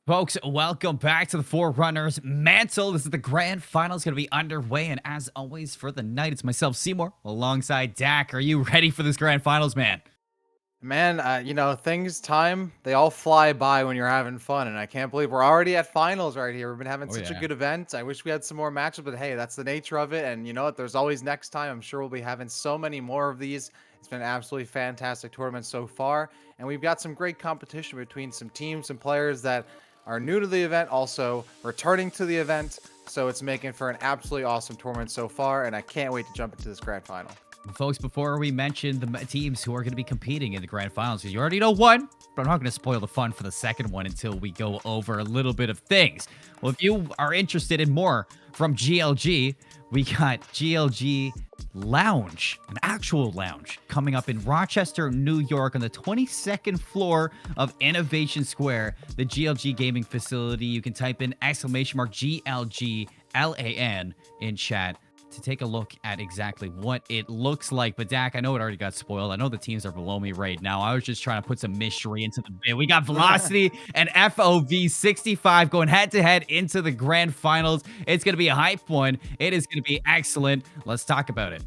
Folks, welcome back to the Forerunners Mantle. This is the grand final. It's going to be underway. And as always, for the night, it's myself, Seymour, alongside Dak. Are you ready for this grand finals, man? Man, they all fly by when you're having fun, and I can't believe we're already at finals right here. We've been having Oh such a yeah. good event. I wish we had some more matches, but hey, that's the nature of it. And you know what? There's always next time. I'm sure we'll be having so many more of these. It's been an absolutely fantastic tournament so far, and we've got some great competition between some teams and players that are new to the event, also returning to the event. So it's making for an absolutely awesome tournament so far, and I can't wait to jump into this grand final. Folks, before we mention the teams who are going to be competing in the grand finals, 'cause you already know one, but I'm not going to spoil the fun for the second one until we go over a little bit of things. Well, if you are interested in more from GLG, we got GLG Lounge, an actual lounge, coming up in Rochester, New York, on the 22nd floor of Innovation Square, the GLG gaming facility. You can type in !GLGLAN in chat to take a look at exactly what it looks like. But Dak, I know it already got spoiled. I know the teams are below me right now. I was just trying to put some mystery into the bid. We got Velocity and FOV 65 going head to head into the grand finals. It's going to be a hype one. It is going to be excellent. Let's talk about it.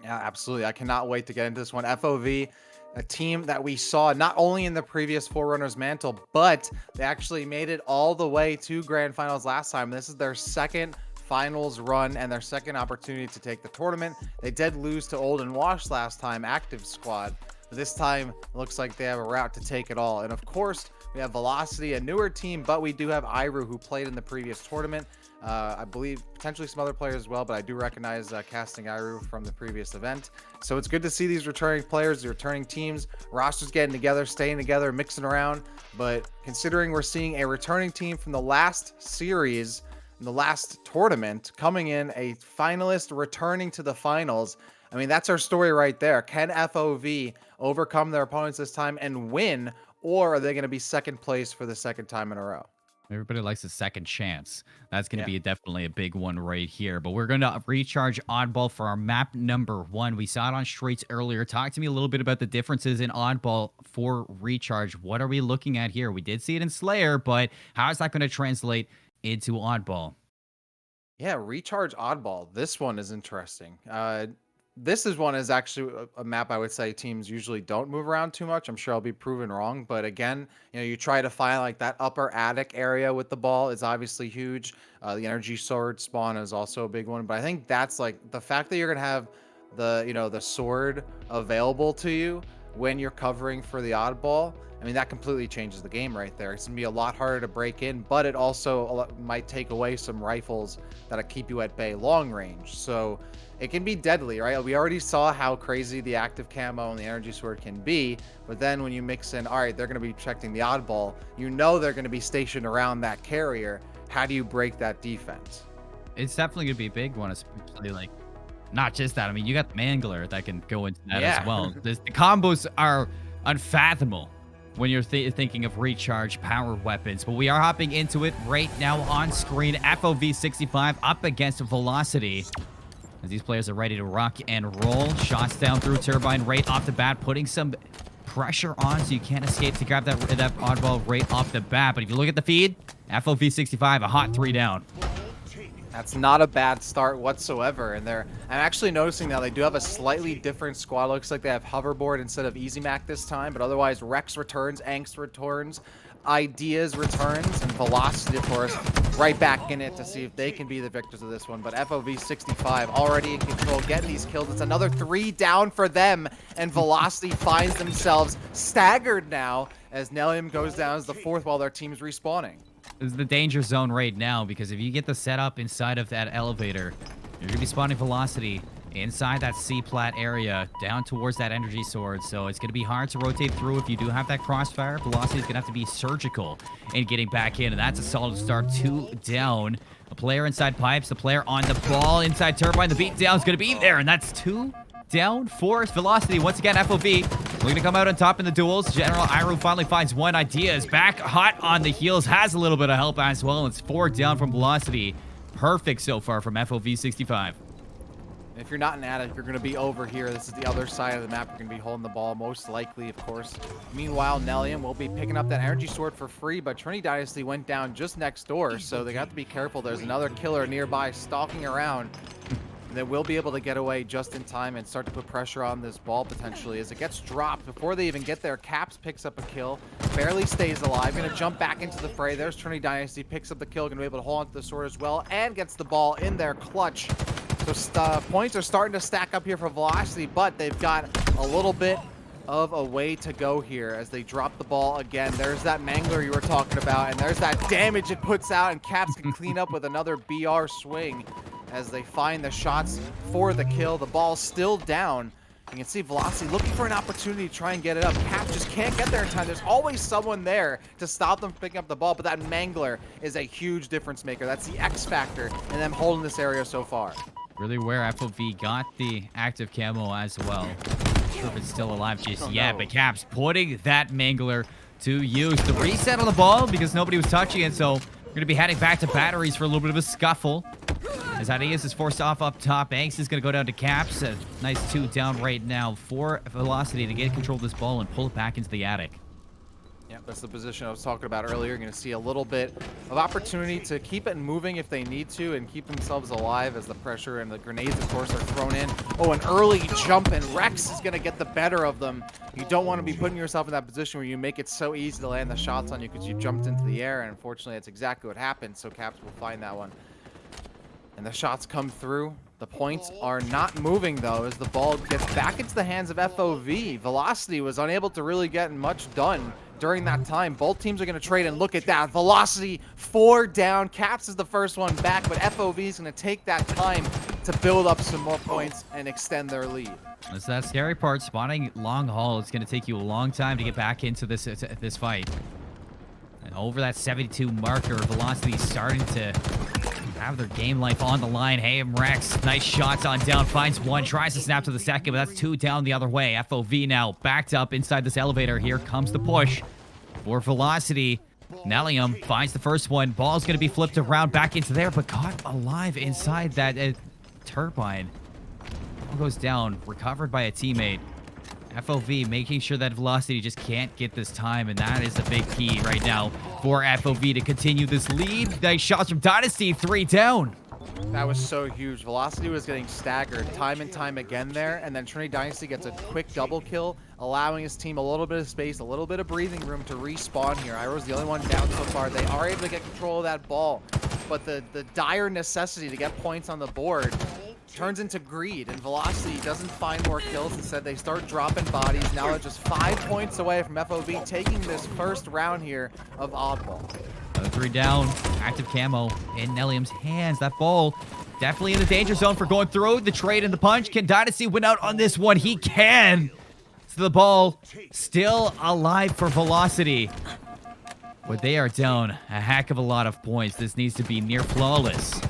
Yeah, absolutely. I cannot wait to get into this one. FOV, a team that we saw not only in the previous Forerunners Mantle, but they actually made it all the way to grand finals last time. This is their second finals run and their second opportunity to take the tournament. They did lose to Old and Wash last time, active squad. But this time, it looks like they have a route to take it all. And of course, we have Velocity, a newer team, but we do have Iru, who played in the previous tournament. I believe potentially some other players as well, but I do recognize casting Iru from the previous event. So it's good to see these returning players, the returning teams, rosters getting together, staying together, mixing around. But considering we're seeing a returning team from the last series, the last tournament, coming in a finalist returning to the finals, I mean, that's our story right there. Can FOV overcome their opponents this time and win, or are they going to be second place for the second time in a row? Everybody likes a second chance. That's going to Yeah. be definitely a big one right here. But we're going to recharge Oddball for our map number 1. We saw it on Streets earlier. Talk to me a little bit about the differences in Oddball for recharge. What are we looking at here? We did see it in Slayer, but how is that going to translate into Oddball? Yeah, Recharge Oddball. This one is interesting. This is one is actually a map I would say teams usually don't move around too much. I'm sure I'll be proven wrong, but again, you try to find like that upper attic area with the ball is obviously huge. The energy sword spawn is also a big one, but I think that's like the fact that you're gonna have the sword available to you when you're covering for the oddball. I mean, that completely changes the game right there. It's gonna be a lot harder to break in, but it also might take away some rifles that'll keep you at bay long range. So it can be deadly, right? We already saw how crazy the active camo and the energy sword can be, but then when you mix in, all right, they're going to be protecting the oddball, they're going to be stationed around that carrier. How do you break that defense? It's definitely going to be a big one, especially like not just that. I mean, you got the Mangler that can go into that as Yeah. well. The combos are unfathomable when you're thinking of recharge power weapons. But we are hopping into it right now on screen. FOV 65 up against Velocity, as these players are ready to rock and roll. Shots down through Turbine right off the bat, putting some pressure on so you can't escape to grab that oddball right off the bat. But if you look at the feed, FOV 65, a hot 3 down. That's not a bad start whatsoever. And I'm actually noticing now they do have a slightly different squad. Looks like they have hoverboard instead of Easy Mac this time, but otherwise Rex returns, Angst returns, Ideas returns, and Velocity, of course, right back in it to see if they can be the victors of this one. But FOV 65 already in control, getting these kills. It's another 3 down for them, and Velocity finds themselves staggered now as Nellium goes down as the 4th while their team's respawning. This is the danger zone right now, because if you get the setup inside of that elevator, you're going to be spawning Velocity inside that C-plat area down towards that energy sword. So it's going to be hard to rotate through if you do have that crossfire. Velocity is going to have to be surgical in getting back in, and that's a solid start. 2 down. A player inside pipes, the player on the ball inside Turbine. The beat down is going to be there, and that's 2 down for Velocity. Once again, FOV looking to come out on top in the duels. General Iru finally finds one. Idea is back hot on the heels, has a little bit of help as well. It's 4 down from Velocity. Perfect so far from FOV 65. If you're not an addict, you're going to be over here. This is the other side of the map. You're going to be holding the ball, most likely, of course. Meanwhile, Nellium will be picking up that energy sword for free, but Trinity Dynasty went down just next door, so they got to be careful. There's another killer nearby stalking around. And they will be able to get away just in time and start to put pressure on this ball potentially. As it gets dropped, before they even get there, Caps picks up a kill, barely stays alive, gonna jump back into the fray. There's Trinity Dynasty, picks up the kill, gonna be able to hold onto the sword as well, and gets the ball in there clutch. So points are starting to stack up here for Velocity, but they've got a little bit of a way to go here as they drop the ball again. There's that Mangler you were talking about, and there's that damage it puts out, and Caps can clean up with another BR swing as they find the shots for the kill. The ball's still down. You can see Velocity looking for an opportunity to try and get it up. Cap just can't get there in time. There's always someone there to stop them from picking up the ball, but that Mangler is a huge difference maker. That's the X factor in them holding this area so far. Really where FOV got the active camo as well. Not sure if it's still alive just yet, but Caps putting that Mangler to use. The reset on the ball because nobody was touching it, so we're going to be heading back to batteries for a little bit of a scuffle. As Ideas is forced off up top, Angst is going to go down to Caps. A nice 2 down right now for Velocity to get control of this ball and pull it back into the attic. Yeah, that's the position I was talking about earlier. You're going to see a little bit of opportunity to keep it moving if they need to and keep themselves alive as the pressure and the grenades, of course, are thrown in. Oh, an early jump, and Rex is going to get the better of them. You don't want to be putting yourself in that position where you make it so easy to land the shots on you because you jumped into the air, and unfortunately, that's exactly what happened, so Caps will find that one. And the shots come through. The points are not moving, though, as the ball gets back into the hands of FOV. Velocity was unable to really get much done during that time. Both teams are going to trade, and look at that. Velocity 4 down. Caps is the first one back, but FOV is going to take that time to build up some more points and extend their lead. That's that scary part. Spotting long haul. It's going to take you a long time to get back into this fight. And over that 72 marker, Velocity starting to have their game life on the line. Hey, Rex, nice shots on down, finds one, tries to snap to the second, but that's 2 down the other way. FOV now backed up inside this elevator. Here comes the push for Velocity. Nellium finds the first one. Ball's going to be flipped around back into there, but caught alive inside that turbine. Ball goes down, recovered by a teammate. FOV making sure that Velocity just can't get this time, and that is the big key right now for FOV to continue this lead. Nice shots from Dynasty, 3 down. That was so huge. Velocity was getting staggered time and time again there, and then Trinity Dynasty gets a quick double kill, allowing his team a little bit of space, a little bit of breathing room to respawn here. Iroh's the only one down so far. They are able to get control of that ball, but the dire necessity to get points on the board turns into greed, and Velocity doesn't find more kills. Instead, they start dropping bodies. Now they're just 5 points away from FOV taking this first round here of Oddball. 3 down, active camo in Nellium's hands. That ball definitely in the danger zone for going through. The trade and the punch. Can Dynasty win out on this one? He can. So the ball still alive for Velocity. But they are down a heck of a lot of points. This needs to be near flawless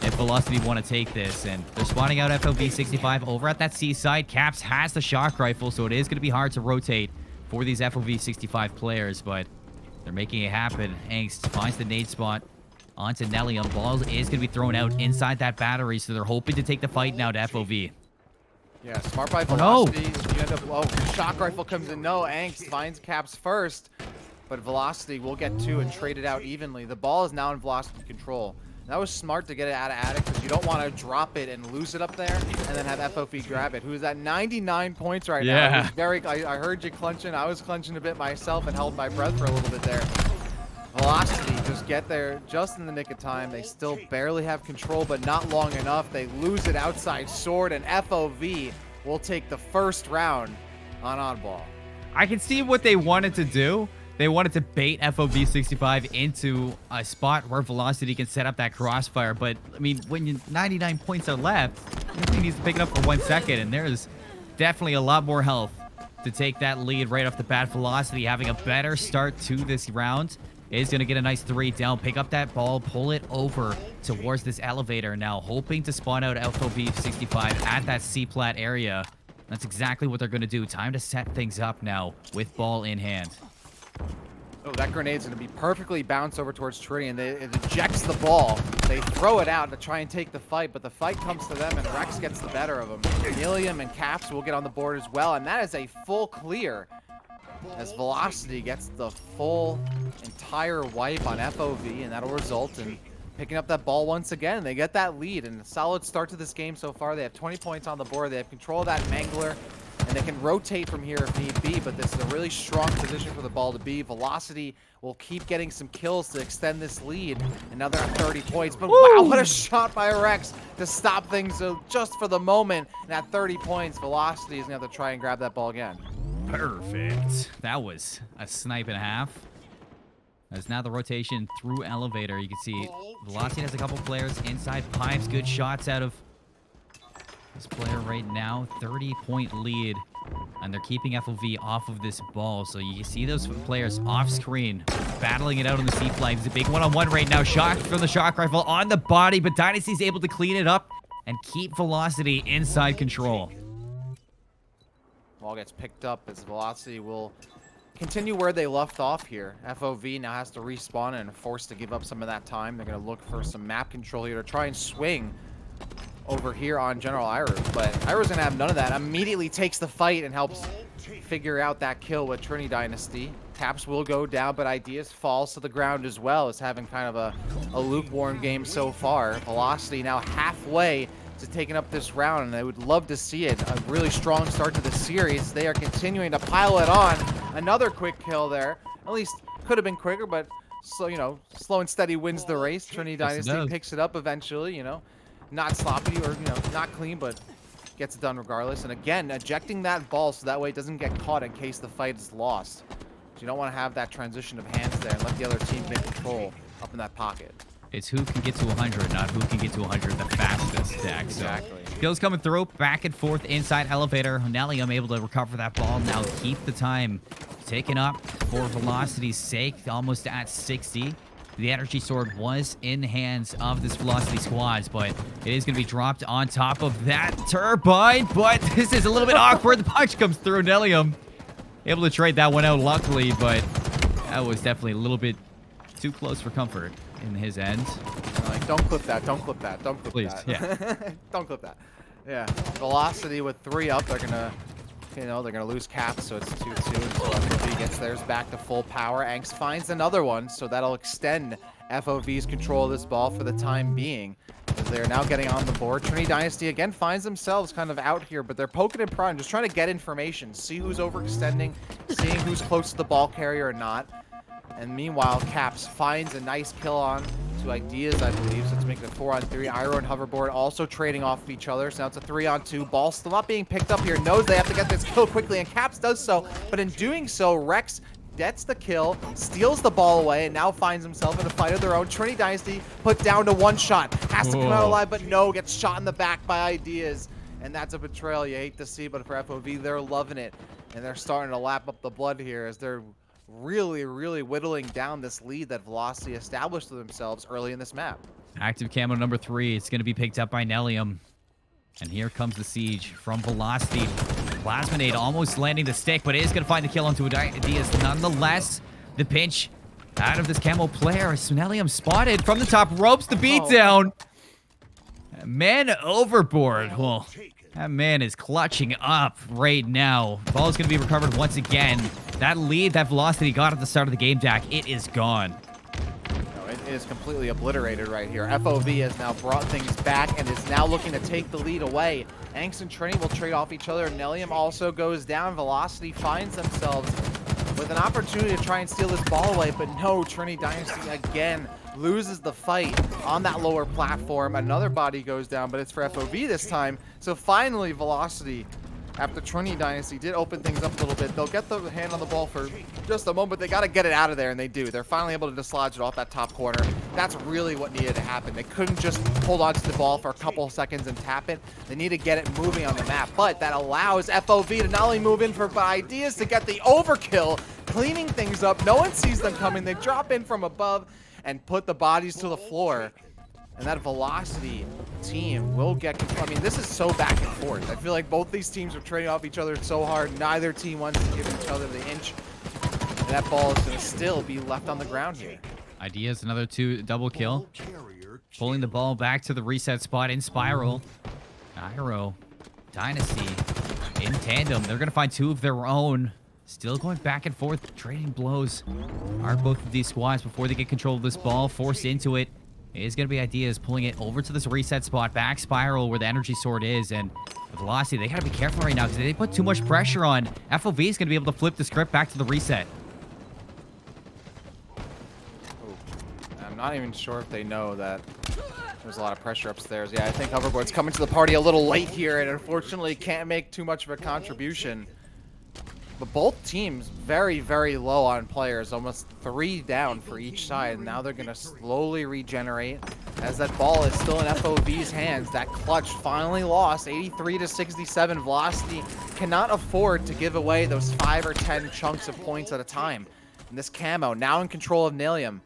if Velocity want to take this. And they're spawning out FOV 65 over at that seaside. Caps has the shock rifle, so it is going to be hard to rotate for these FOV 65 players, but they're making it happen. Angst finds the nade spot onto Nellium. Ball is going to be thrown out inside that battery, so they're hoping to take the fight now to FOV. Yeah, smart by Velocity. You end up, oh, shock rifle comes in. No, Angst finds Caps first, but Velocity will get 2 and trade it out evenly. The ball is now in Velocity control. That was smart to get it out of attic because you don't want to drop it and lose it up there and then have FOV grab it. Who's at 99 points right now. I heard you clenching. I was clenching a bit myself and held my breath for a little bit there. Velocity just get there just in the nick of time. They still barely have control, but not long enough. They lose it outside sword, and FOV will take the first round on Oddball. I can see what they wanted to do. They wanted to bait FOV 65 into a spot where Velocity can set up that crossfire. But, I mean, when 99 points are left, he needs to pick it up for 1 second. And there's definitely a lot more health to take that lead right off the bat. Velocity having a better start to this round is going to get a nice 3 down. Pick up that ball, pull it over towards this elevator now, hoping to spawn out FOV 65 at that C-plat ejects That's exactly what they're going to do. Time to set things up now with ball in hand. Oh, that grenade's going to be perfectly bounced over towards Trinity, and it ejects the ball. They throw it out to try and take the fight, but the fight comes to them, and Rex gets the better of them. Nellium and Caps will get on the board as well, and that is a full clear as Velocity gets the full entire wipe on FOV, and that'll result in picking up that ball once again. They get that lead, and a solid start to this game so far. They have 20 points on the board. They have control of that Mangler, and they can rotate from here if need be, but this is a really strong position for the ball to be. Velocity will keep getting some kills to extend this lead, and now they're at 30 points. But wow, what a shot by Rex to stop things just for the moment. And at 30 points, Velocity is going to have to try and grab that ball again. Perfect. That was a snipe and a half. As now the rotation through elevator. You can see Velocity has a couple players inside pipes. Good shots out of this player right now. 30-point lead. And they're keeping FOV off of this ball. So you see those players off screen battling it out on the C flags. A big one-on-one right now. Shot from the shock rifle on the body. But Dynasty's able to clean it up and keep Velocity inside control. Ball gets picked up as Velocity will continue where they left off here. FOV now has to respawn and are forced to give up some of that time. They're going to look for some map control here to try and swing over here on General Iroh. But Iroh's going to have none of that. Immediately takes the fight and helps figure out that kill with Trinity Dynasty. Caps will go down, but Ideas falls to the ground as well. As having kind of a lukewarm game so far. Velocity now halfway to taking up this round, and I would love to see it. A really strong start to the series. They are continuing to pile it on. Another quick kill there. At least could have been quicker, but so slow and steady wins the race. Trinity Dynasty picks it up eventually. Not sloppy or not clean, but gets it done regardless. And again, ejecting that ball so that way it doesn't get caught in case the fight is lost. So you don't want to have that transition of hands there and let the other team get control up in that pocket. It's who can get to 100, not who can get to 100 the fastest, Dak. Exactly. So, kills coming through, back and forth inside elevator. Nellium able to recover that ball. Now keep the time taken up for Velocity's sake, almost at 60. The energy sword was in the hands of this Velocity squads, but it is going to be dropped on top of that turbine. But this is a little bit awkward. The punch comes through. Nellium able to trade that one out, luckily, but that was definitely a little bit too close for comfort in his end. Like, don't clip that. Don't clip that. Don't clip Please, that. Yeah. Don't clip that. Yeah. Velocity with 3 up. They're gonna, they're gonna lose caps, so it's 2-2 until FOV gets theirs back to full power. Angst finds another one, so that'll extend FOV's control of this ball for the time being, as they're now getting on the board. Trinity Dynasty again finds themselves kind of out here, but they're poking and prodding, just trying to get information, see who's overextending, seeing who's close to the ball carrier or not. And meanwhile, Caps finds a nice kill on to Ideas, I believe. So it's making it 4-on-3. Iroh and Hoverboard also trading off of each other. So now it's a 3-on-2. Ball still not being picked up here. Knows they have to get this kill quickly, and Caps does so. But in doing so, Rex gets the kill, steals the ball away, and now finds himself in a fight of their own. Trinity Dynasty put down to 1 shot. Has to come out alive, but no, gets shot in the back by Ideas. And that's a betrayal you hate to see, but for FOV, they're loving it. And they're starting to lap up the blood here as they're really whittling down this lead that Velocity established for themselves early in this map. Active camo number 3. It's going to be picked up by Nellium. And here comes the siege from Velocity. Plasminate almost landing the stick, but it is going to find the kill onto Ideas. Nonetheless, the pinch out of this camo player. Nellium spotted from the top, ropes the beatdown. Man overboard. Well, that man is clutching up right now. Ball is going to be recovered once again. That lead that Velocity got at the start of the game, Dak, it is gone. No, it is completely obliterated right here. FOV has now brought things back and is now looking to take the lead away. Angst and Trini will trade off each other. Nellium also goes down. Velocity finds themselves with an opportunity to try and steal this ball away, but no, Trinity Dynasty again loses the fight on that lower platform. Another body goes down, but it's for FOV this time. So finally, Velocity, after Trinity Dynasty did open things up a little bit, they'll get the hand on the ball for just a moment. They got to get it out of there, and they do. They're finally able to dislodge it off that top corner. That's really what needed to happen. They couldn't just hold on to the ball for a couple seconds and tap it. They need to get it moving on the map, but that allows FOV to not only move in for Ideas to get the overkill, cleaning things up. No one sees them coming. They drop in from above and put the bodies to the floor. And that Velocity team will get control. I mean, this is so back and forth. I feel like both these teams are trading off each other so hard. Neither team wants to give each other the inch. And that ball is going to still be left on the ground here. Ideas, another double kill. Pulling the ball back to the reset spot in Spiral. Iroh, Dynasty, in tandem. They're going to find 2 of their own. Still going back and forth, trading blows. Are both of these squads before they get control of this ball, forced into it. is going to be ideas pulling it over to this reset spot, back spiral where the energy sword is, and the velocity. They got to be careful right now because if they put too much pressure on, FOV is going to be able to flip the script back to the reset. Ooh. I'm not even sure if they know that there's a lot of pressure upstairs. Yeah, I think Hoverboard's coming to the party a little late here and unfortunately can't make too much of a contribution. But both teams very, very low on players, almost 3 down for each side. And now they're going to slowly regenerate as that ball is still in FOV's hands. That clutch finally lost, 83 to 67. Velocity cannot afford to give away those 5 or 10 chunks of points at a time. And this camo now in control of Nalium.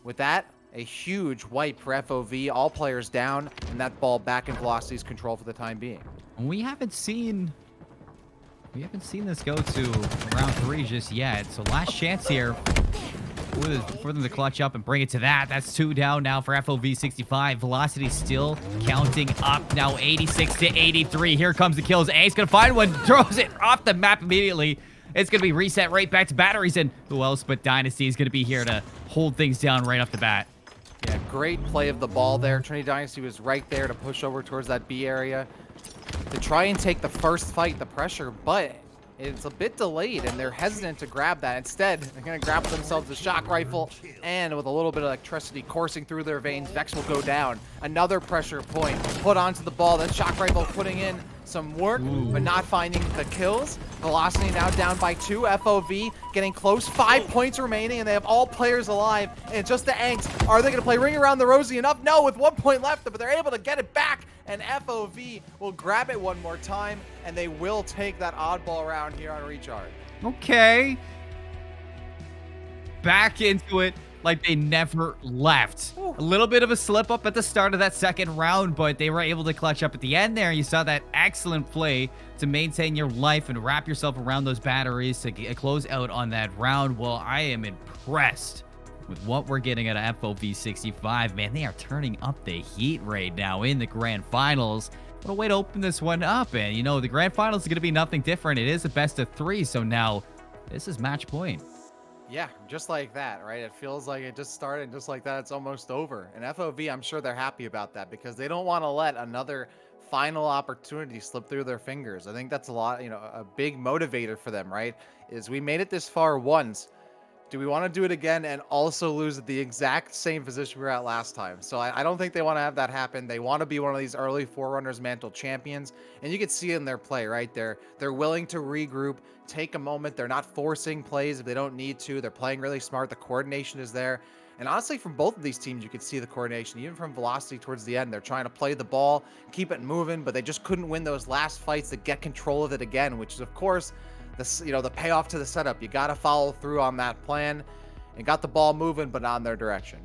With that, a huge wipe for FOV, all players down, and that ball back in Velocity's control for the time being. We haven't seen this go to round 3 just yet. So last chance here for them to clutch up and bring it to that. That's 2 down now for FOV 65. Velocity still counting up now, 86 to 83. Here comes the kills. A's gonna find one, throws it off the map immediately. It's gonna be reset right back to batteries, and who else but Dynasty is gonna be here to hold things down right off the bat. Yeah, great play of the ball there. Trinity Dynasty was right there to push over towards that B area to try and take the first fight, the pressure, but it's a bit delayed and they're hesitant to grab that. Instead, they're going to grab themselves a shock rifle, and with a little bit of electricity coursing through their veins, Vex will go down. Another pressure point put onto the ball. That shock rifle putting in some work, but not finding the kills. Velocity now down by 2. FOV getting close. 5 points remaining, and they have all players alive. And just the angst. Are they going to play Ring Around the Rosie enough? No, with 1 point left, but they're able to get it back. And FOV will grab it one more time, and they will take that oddball round here on Recharge. Okay. Back into it like they never left. Ooh. A little bit of a slip up at the start of that second round, but they were able to clutch up at the end there. You saw that excellent play to maintain your life and wrap yourself around those batteries to close out on that round. Well, I am impressed with what we're getting at FOV 65. Man, they are turning up the heat right now in the grand finals. What a way to open this one up. And, you know, the grand finals is going to be nothing different. It is a best of 3, so now this is match point. Yeah, just like that, right? It feels like it just started, and just like that, it's almost over. And FOV, I'm sure they're happy about that because they don't want to let another final opportunity slip through their fingers. I think that's a lot, a big motivator for them, right? Is we made it this far once. Do we want to do it again and also lose at the exact same position we were at last time? So I don't think they want to have that happen. They want to be one of these early Forerunners Mantle champions. And you can see in their play, right? They're willing to regroup, take a moment. They're not forcing plays if they don't need to. They're playing really smart. The coordination is there. And honestly, from both of these teams, you could see the coordination. Even from Velocity towards the end, they're trying to play the ball, keep it moving, but they just couldn't win those last fights to get control of it again, which is, of course, the payoff to the setup. You got to follow through on that plan and got the ball moving, but not in their direction.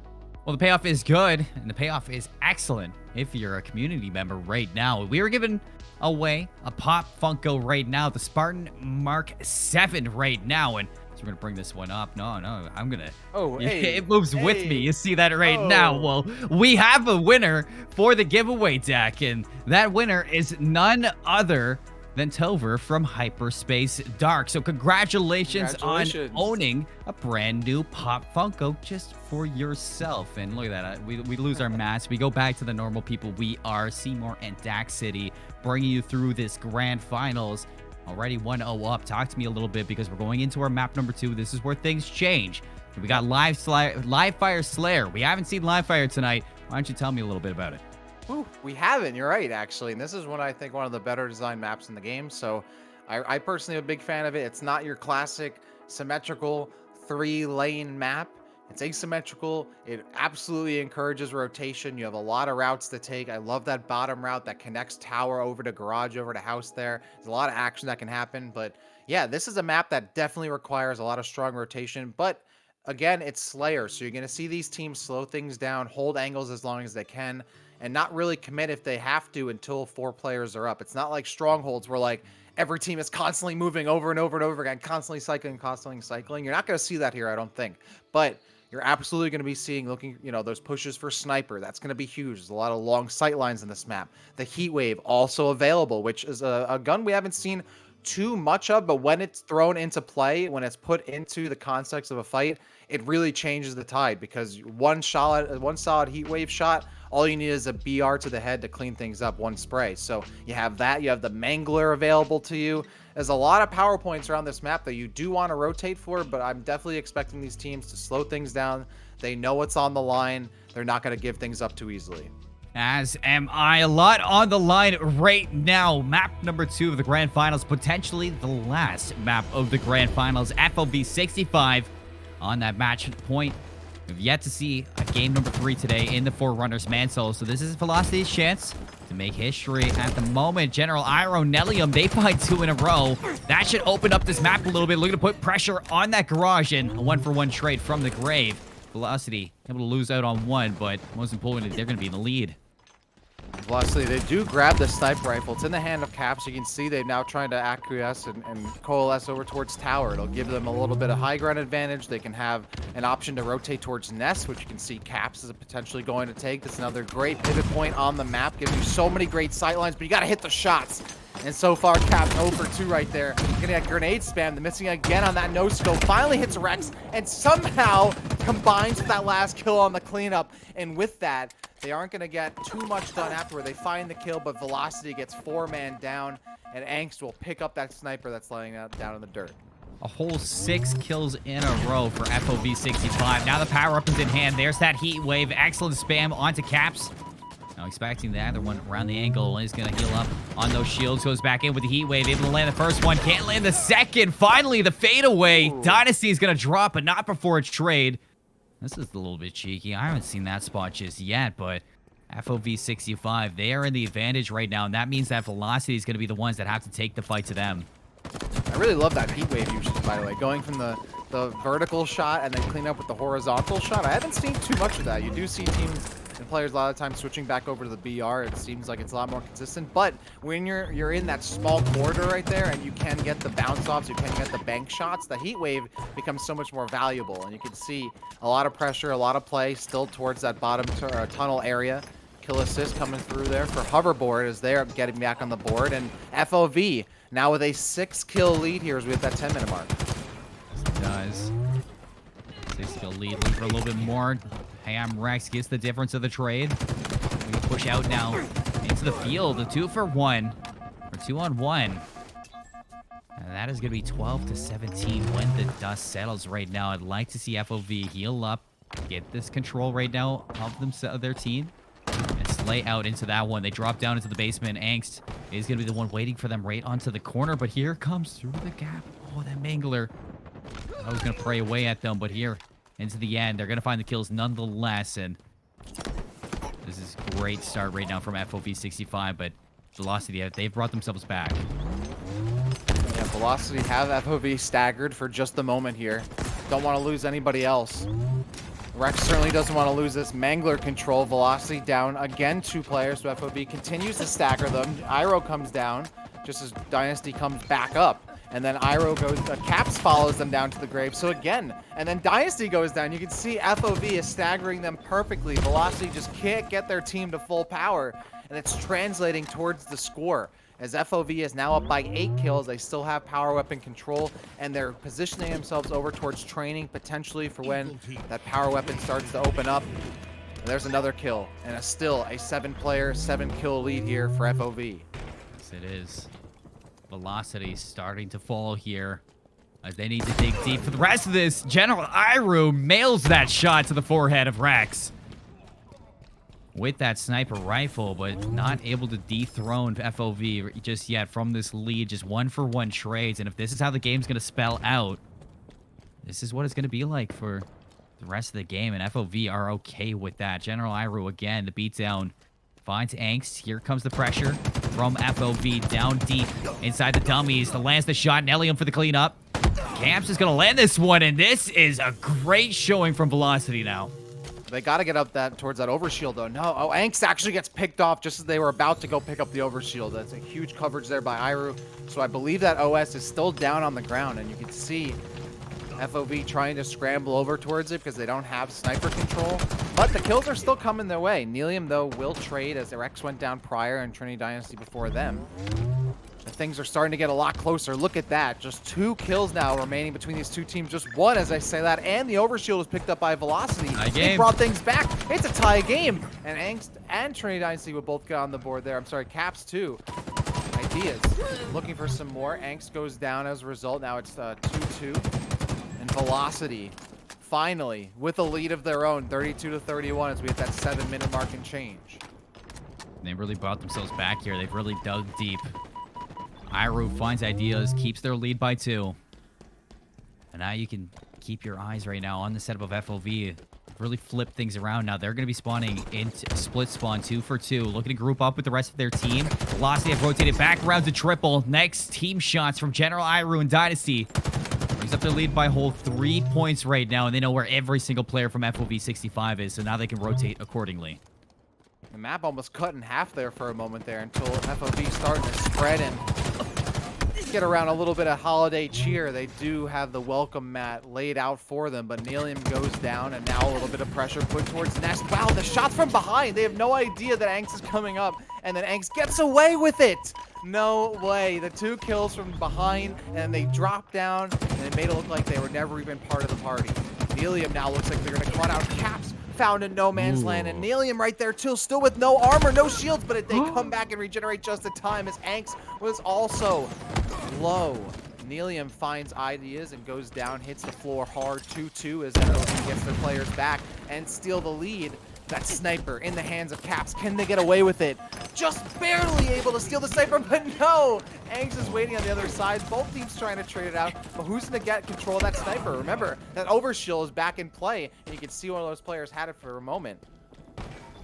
Well, the payoff is good, and the payoff is excellent if you're a community member right now. We are giving away a Pop Funko right now, the Spartan Mark 7 right now, and so we're going to bring this one up. No, I'm going to... Oh, hey, it moves with me. You see that right now. Well, we have a winner for the giveaway deck, and that winner is none other than Tover from Hyperspace Dark. So congratulations on owning a brand new Pop Funko just for yourself. And look at that. We lose our mask. We go back to the normal people we are. Seymour and Dax City bringing you through this grand finals. Already 1-0 up. Talk to me a little bit because we're going into our map number 2. This is where things change. We got Live Fire Slayer. We haven't seen Live Fire tonight. Why don't you tell me a little bit about it? Ooh, we haven't. You're right, actually. And this is one of the better designed maps in the game. So I personally am a big fan of it. It's not your classic symmetrical 3-lane map. It's asymmetrical. It absolutely encourages rotation. You have a lot of routes to take. I love that bottom route that connects tower over to garage, over to house there. There's a lot of action that can happen. But yeah, this is a map that definitely requires a lot of strong rotation. But again, it's Slayer. So you're going to see these teams slow things down, hold angles as long as they can, and not really commit if they have to until 4 players are up. It's not like Strongholds where like every team is constantly moving over and over and over again, constantly cycling. You're not going to see that here, I don't think. But you're absolutely going to be seeing, those pushes for Sniper. That's going to be huge. There's a lot of long sight lines in this map. The Heat Wave also available, which is a gun we haven't seen too much of, but when it's thrown into play, when it's put into the context of a fight, it really changes the tide because one solid heat wave shot, all you need is a BR to the head to clean things up, one spray. So you have that, you have the Mangler available to you. There's a lot of power points around this map that you do want to rotate for, but I'm definitely expecting these teams to slow things down. They know what's on the line. They're not going to give things up too easily. As am I. A lot on the line right now. Map number 2 of the Grand Finals, potentially the last map of the Grand Finals. FOV 65 on that match point. We've yet to see a game number 3 today in the Forerunner's Mantle, so this is Velocity's chance to make history at the moment. General Iron Nellium, they find 2 in a row. That should open up this map a little bit, looking to put pressure on that garage, and a 1-for-1 trade from the grave. Velocity able to lose out on 1, but most importantly, they're going to be in the lead. Velocity, they do grab the sniper rifle. It's in the hand of Caps. You can see they're now trying to acquiesce and coalesce over towards Tower. It'll give them a little bit of high ground advantage. They can have an option to rotate towards Nest, which you can see Caps is potentially going to take. That's another great pivot point on the map. Gives you so many great sight lines, but you got to hit the shots. And so far, Caps 0 for 2 right there. Gonna get grenade spam. They're missing again on that no-scope. Finally hits Rex and somehow combines with that last kill on the cleanup. And with that, they aren't going to get too much done afterward. They find the kill, but Velocity gets 4-man down, and Angst will pick up that sniper that's laying down in the dirt. A whole 6 kills in a row for FOV 65. Now the power-up is in hand. There's that heat wave. Excellent spam onto Caps. Now expecting the other one around the angle. He's going to heal up on those shields. Goes back in with the heat wave. Able to land the first one. Can't land the second. Finally, the fadeaway. Dynasty is going to drop, but not before a trade. This is a little bit cheeky. I haven't seen that spot just yet, but FOV 65, they are in the advantage right now, and that means that Velocity is going to be the ones that have to take the fight to them. I really love that heat wave usage, by the way. Going from the vertical shot and then clean up with the horizontal shot. I haven't seen too much of that. You do see teams and players a lot of times switching back over to the BR. It seems like it's a lot more consistent. But when you're in that small corridor right there and you can get the bounce offs, you can get the bank shots, the heat wave becomes so much more valuable. And you can see a lot of pressure, a lot of play still towards that bottom tunnel area. Kill assist coming through there for Hoverboard as they're getting back on the board. And FOV now with a 6-kill lead here as we hit that 10-minute mark. It does. 6-kill lead. Looking for a little bit more. Ham Rex gets the difference of the trade. We can push out now into the field. A 2-for-1. Or 2-on-1. And that is going to be 12-17 when the dust settles right now. I'd like to see FOV heal up. Get this control right now of their team. And slay out into that one. They drop down into the basement. Angst is going to be the one waiting for them right onto the corner. But here comes through the gap. Oh, that Mangler. I was going to pray away at them, but here into the end, they're going to find the kills nonetheless. And this is a great start right now from FOV 65, but Velocity, they've brought themselves back. Yeah, Velocity have FOV staggered for just a moment here. Don't want to lose anybody else. Rex certainly doesn't want to lose this Mangler control. Velocity down again, 2 players. So FOV continues to stagger them. Iroh comes down just as Dynasty comes back up. And then Iroh goes, Caps follows them down to the grave. So again, and then Dynasty goes down. You can see FOV is staggering them perfectly. Velocity just can't get their team to full power. And it's translating towards the score. As FOV is now up by 8 kills, they still have power weapon control, and they're positioning themselves over towards training, potentially for when that power weapon starts to open up. And there's another kill, and still a 7-player, 7-kill lead here for FOV. Yes, it is. Velocity starting to fall here, as they need to dig deep for the rest of this. General Iroh mails that shot to the forehead of Rex with that sniper rifle, but not able to dethrone FOV just yet from this lead. Just 1-for-1 trades, and if this is how the game's going to spell out, this is what it's going to be like for the rest of the game, and FOV are okay with that. General Iroh again, the beatdown finds Angst. Here comes the pressure from FOV down deep inside the dummies. The lands the shot. Nellium for the cleanup. Camps is going to land this one, and this is a great showing from Velocity now. They got to get up towards that overshield, though. No, oh, Angst actually gets picked off just as they were about to go pick up the overshield. That's a huge coverage there by Iroh. So I believe that OS is still down on the ground, and you can see FOV trying to scramble over towards it because they don't have sniper control. But the kills are still coming their way. Nellium, though, will trade as Rex went down prior and Trinity Dynasty before them. Things are starting to get a lot closer. Look at that. Just 2 kills now remaining between these two teams. Just 1 as I say that. And the overshield was picked up by Velocity. They brought things back. It's a tie game. And Angst and Trinity Dynasty will both get on the board there. I'm sorry, Caps too. Ideas. Looking for some more. Angst goes down as a result. Now it's 2-2. And Velocity finally with a lead of their own, 32-31 as we hit that 7-minute mark and change. They really brought themselves back here. They've really dug deep. Iru finds ideas, keeps their lead by 2. And now you can keep your eyes right now on the setup of FOV. Really flip things around now. They're going to be spawning into a split spawn, 2 for 2. Looking to group up with the rest of their team. Velocity have rotated back around to triple. Next team shots from General Iru and Dynasty. Brings up their lead by a whole 3 points right now. And they know where every single player from FOV 65 is. So now they can rotate accordingly. The map almost cut in half there for a moment there until FOV started to spread and get around a little bit of holiday cheer. They do have the welcome mat laid out for them, but Nelium goes down, and now a little bit of pressure put towards Nest. Wow, the shots from behind. They have no idea that Angst is coming up, and then Angst gets away with it. No way. The 2 kills from behind, and they dropped down, and it made it look like they were never even part of the party. Nelium now looks like they're going to cut out Caps. Found in no man's land, and Nelium right there too, still with no armor, no shields, but they come back and regenerate just in time as Angst was also low. Nelium finds ideas and goes down, hits the floor hard, 2-2 as FOV gets their players back and steal the lead. That sniper in the hands of Caps. Can they get away with it? Just barely able to steal the sniper, but no! Angst is waiting on the other side. Both teams trying to trade it out, but who's going to get control of that sniper? Remember, that overshield is back in play, and you can see one of those players had it for a moment.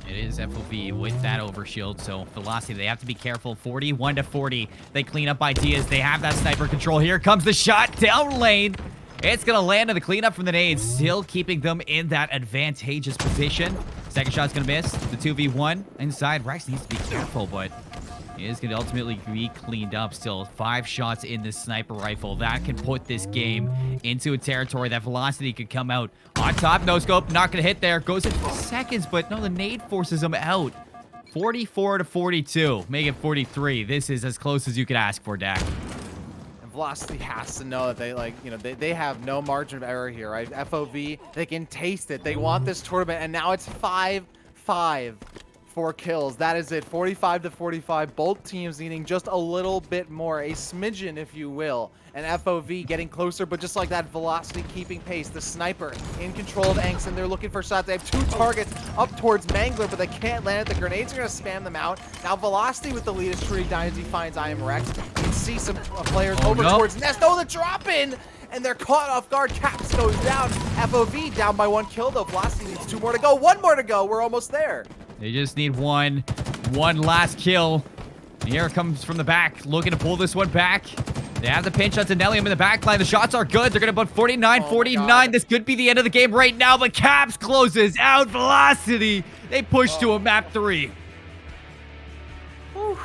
It is FOV with that overshield, so Velocity, they have to be careful. 41-40. They clean up ideas. They have that sniper control. Here comes the shot down lane. It's going to land on the cleanup from the nades, still keeping them in that advantageous position. Second shot's going to miss. The 2v1 inside. Rex needs to be careful, but he is going to ultimately be cleaned up still. 5 shots in this sniper rifle. That can put this game into a territory that Velocity could come out on top. No scope. Not going to hit there. Goes in for seconds, but no, the nade forces him out. 44-42. Make it 43. This is as close as you could ask for, Dak. Velocity has to know that they have no margin of error here, right? FOV, they can taste it. They want this tournament, and now it's 5-5 for kills. That is it, 45-45. Both teams needing just a little bit more, a smidgen, if you will. And FOV getting closer, but just like that, Velocity keeping pace. The sniper in control of Angst, and they're looking for shots. They have 2 targets up towards Mangler, but they can't land it. The grenades are going to spam them out. Now Velocity with the lead as Trinity Dynasty finds I Am Rex. You can see some players over towards Nest. Oh, the drop in! And they're caught off guard. Caps goes down. FOV down by 1 kill, though. Velocity needs 2 more to go. 1 more to go. We're almost there. They just need one last kill. And here it comes from the back, looking to pull this one back. They have the pinch onto Nelium in the back line. The shots are good. They're going to put 49-49. This could be the end of the game right now, but Caps closes out Velocity. They push to a map 3. Whew.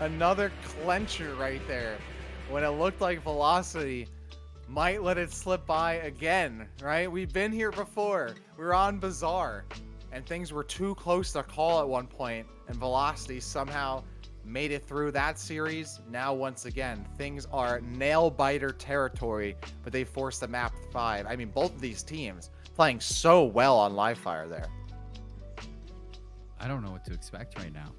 Another clencher right there. When it looked like Velocity might let it slip by again, right? We've been here before. We were on Bazaar, and things were too close to call at one point, and Velocity somehow made it through that series. Now, once again, things are nail-biter territory, but they forced the map 5. I mean, both of these teams playing so well on Livefire there. I don't know what to expect right now.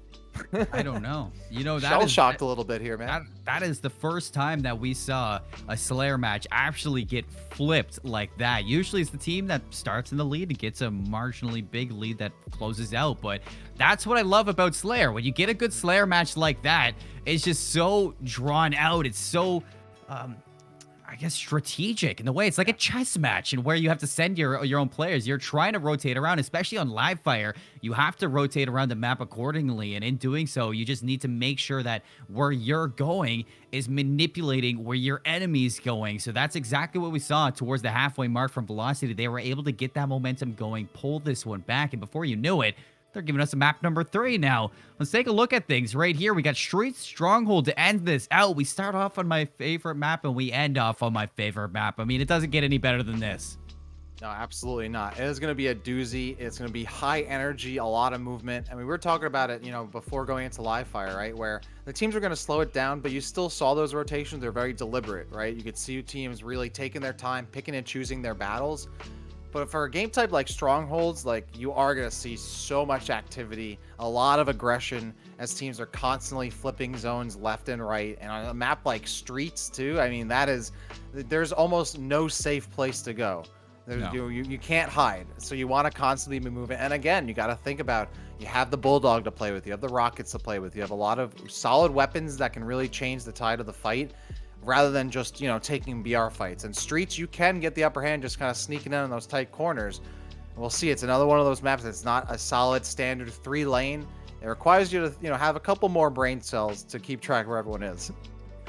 I don't know. You know, that shell-shocked a little bit here, man. That is the first time that we saw a Slayer match actually get flipped like that. Usually it's the team that starts in the lead and gets a marginally big lead that closes out. But that's what I love about Slayer. When you get a good Slayer match like that, it's just so drawn out. It's so I guess strategic in the way it's like a chess match, and where you have to send your own players. You're trying to rotate around, especially on live fire. You have to rotate around the map accordingly, and in doing so, you just need to make sure that where you're going is manipulating where your enemy's going. So that's exactly what we saw towards the halfway mark from Velocity. They were able to get that momentum going, pull this one back, and before you knew it, they're giving us a map number 3 now. Let's take a look at things right here. We got Street Stronghold to end this out. We start off on my favorite map and we end off on my favorite map. I mean, it doesn't get any better than this. No, absolutely not. It is going to be a doozy. It's going to be high energy, a lot of movement. I mean, we were talking about it, before going into live fire, right? Where the teams are going to slow it down, but you still saw those rotations. They're very deliberate, right? You could see teams really taking their time, picking and choosing their battles. But for a game type like Strongholds, like you are going to see so much activity, a lot of aggression as teams are constantly flipping zones left and right. And on a map like Streets, too, I mean, there's almost no safe place to go. No. You can't hide. So you want to constantly be moving. And again, you got to think about you have the Bulldog to play with, you have the Rockets to play with, you have a lot of solid weapons that can really change the tide of the fight rather than just taking BR fights. And Streets, you can get the upper hand just kind of sneaking in those tight corners. And we'll see. It's another one of those maps that's not a solid standard 3 lane. It requires you to have a couple more brain cells to keep track where everyone is.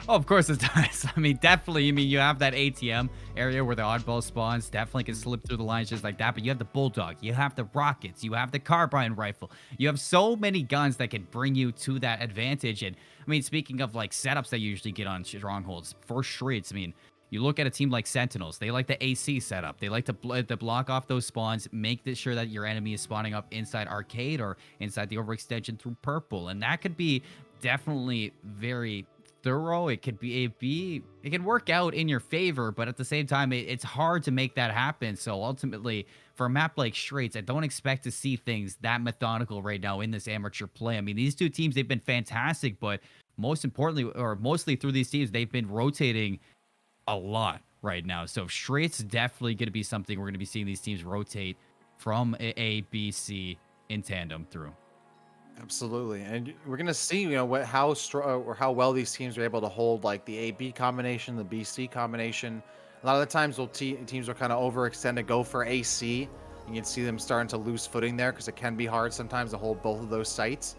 Oh, of course it does. I mean, definitely. I mean, you have that ATM area where the oddball spawns. Definitely can slip through the lines just like that. But you have the Bulldog. You have the Rockets. You have the Carbine Rifle. You have so many guns that can bring you to that advantage. And, I mean, speaking of, like, setups that you usually get on Strongholds, for Streets, I mean, you look at a team like Sentinels. They like the AC setup. They like to block off those spawns, make sure that your enemy is spawning up inside Arcade or inside the overextension through Purple. And that could be definitely very thorough. It can work out in your favor, but at the same time, it's hard to make that happen. So ultimately, for a map like Straits, I don't expect to see things that methodical right now in this amateur play. I mean, these two teams, they've been fantastic, but most importantly, or mostly through these teams, they've been rotating a lot right now. So Straits definitely going to be something we're going to be seeing these teams rotate from A, B, C in tandem through. Absolutely, and we're gonna see, how strong or how well these teams are able to hold like the AB combination, the BC combination. A lot of the times, teams will kind of overextend to go for AC. You can see them starting to lose footing there because it can be hard sometimes to hold both of those sites.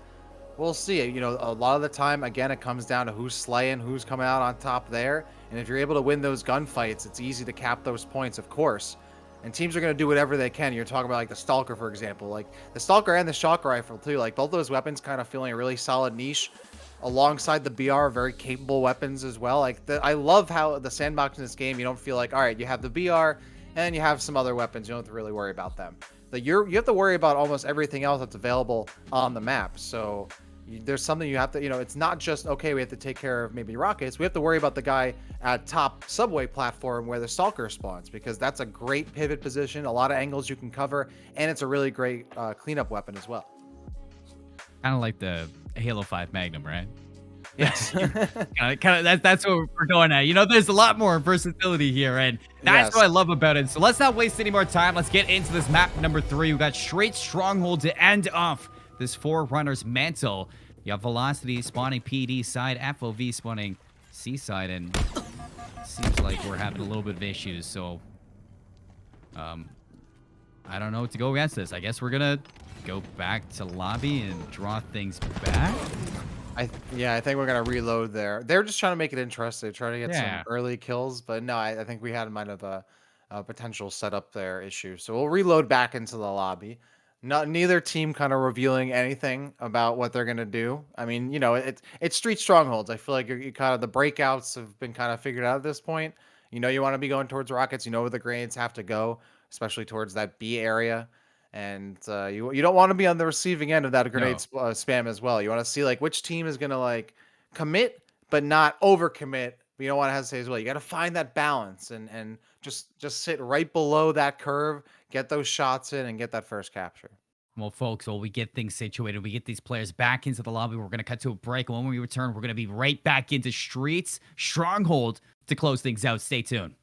We'll see. A lot of the time, again, it comes down to who's slaying, who's coming out on top there. And if you're able to win those gunfights, it's easy to cap those points, of course. And teams are going to do whatever they can. You're talking about like the Stalker, for example, like the Stalker and the Shock Rifle too. Like both those weapons kind of feeling a really solid niche alongside the BR, very capable weapons as well. I love how the sandbox in this game, you don't feel like, all right, you have the BR and you have some other weapons. You don't have to really worry about them. But you have to worry about almost everything else that's available on the map. So there's something you have to, it's not just, okay, we have to take care of maybe rockets. We have to worry about the guy at top subway platform where the Stalker spawns, because that's a great pivot position, a lot of angles you can cover, and it's a really great cleanup weapon as well. Kind of like the Halo 5 Magnum, right? Yes. That's what we're going at. There's a lot more versatility here, and that's Yes. what I love about it. So let's not waste any more time. Let's get into this map number 3. We got Straight Stronghold to end off this Forerunner's Mantle. You have Velocity spawning PD side, FOV spawning C side, and seems like we're having a little bit of issues. So, I don't know what to go against this. I guess we're gonna go back to lobby and draw things back. I think we're gonna reload there. They're just trying to make it interesting, trying to get some Yeah. early kills, but no, I think we had might have a potential setup there issue. So we'll reload back into the lobby. Not neither team kind of revealing anything about what they're gonna do. I mean, it's Street Strongholds. I feel like you kind of the breakouts have been kind of figured out at this point. You want to be going towards rockets. You know where the grenades have to go, especially towards that B area. And you don't want to be on the receiving end of that No. spam as well. You want to see like which team is gonna like commit but not overcommit. But you don't want to hesitate as well. You got to find that balance and just sit right below that curve, get those shots in, and get that first capture. Well, folks, while we get things situated, we get these players back into the lobby. We're going to cut to a break. And when we return, we're going to be right back into Streets Stronghold to close things out. Stay tuned.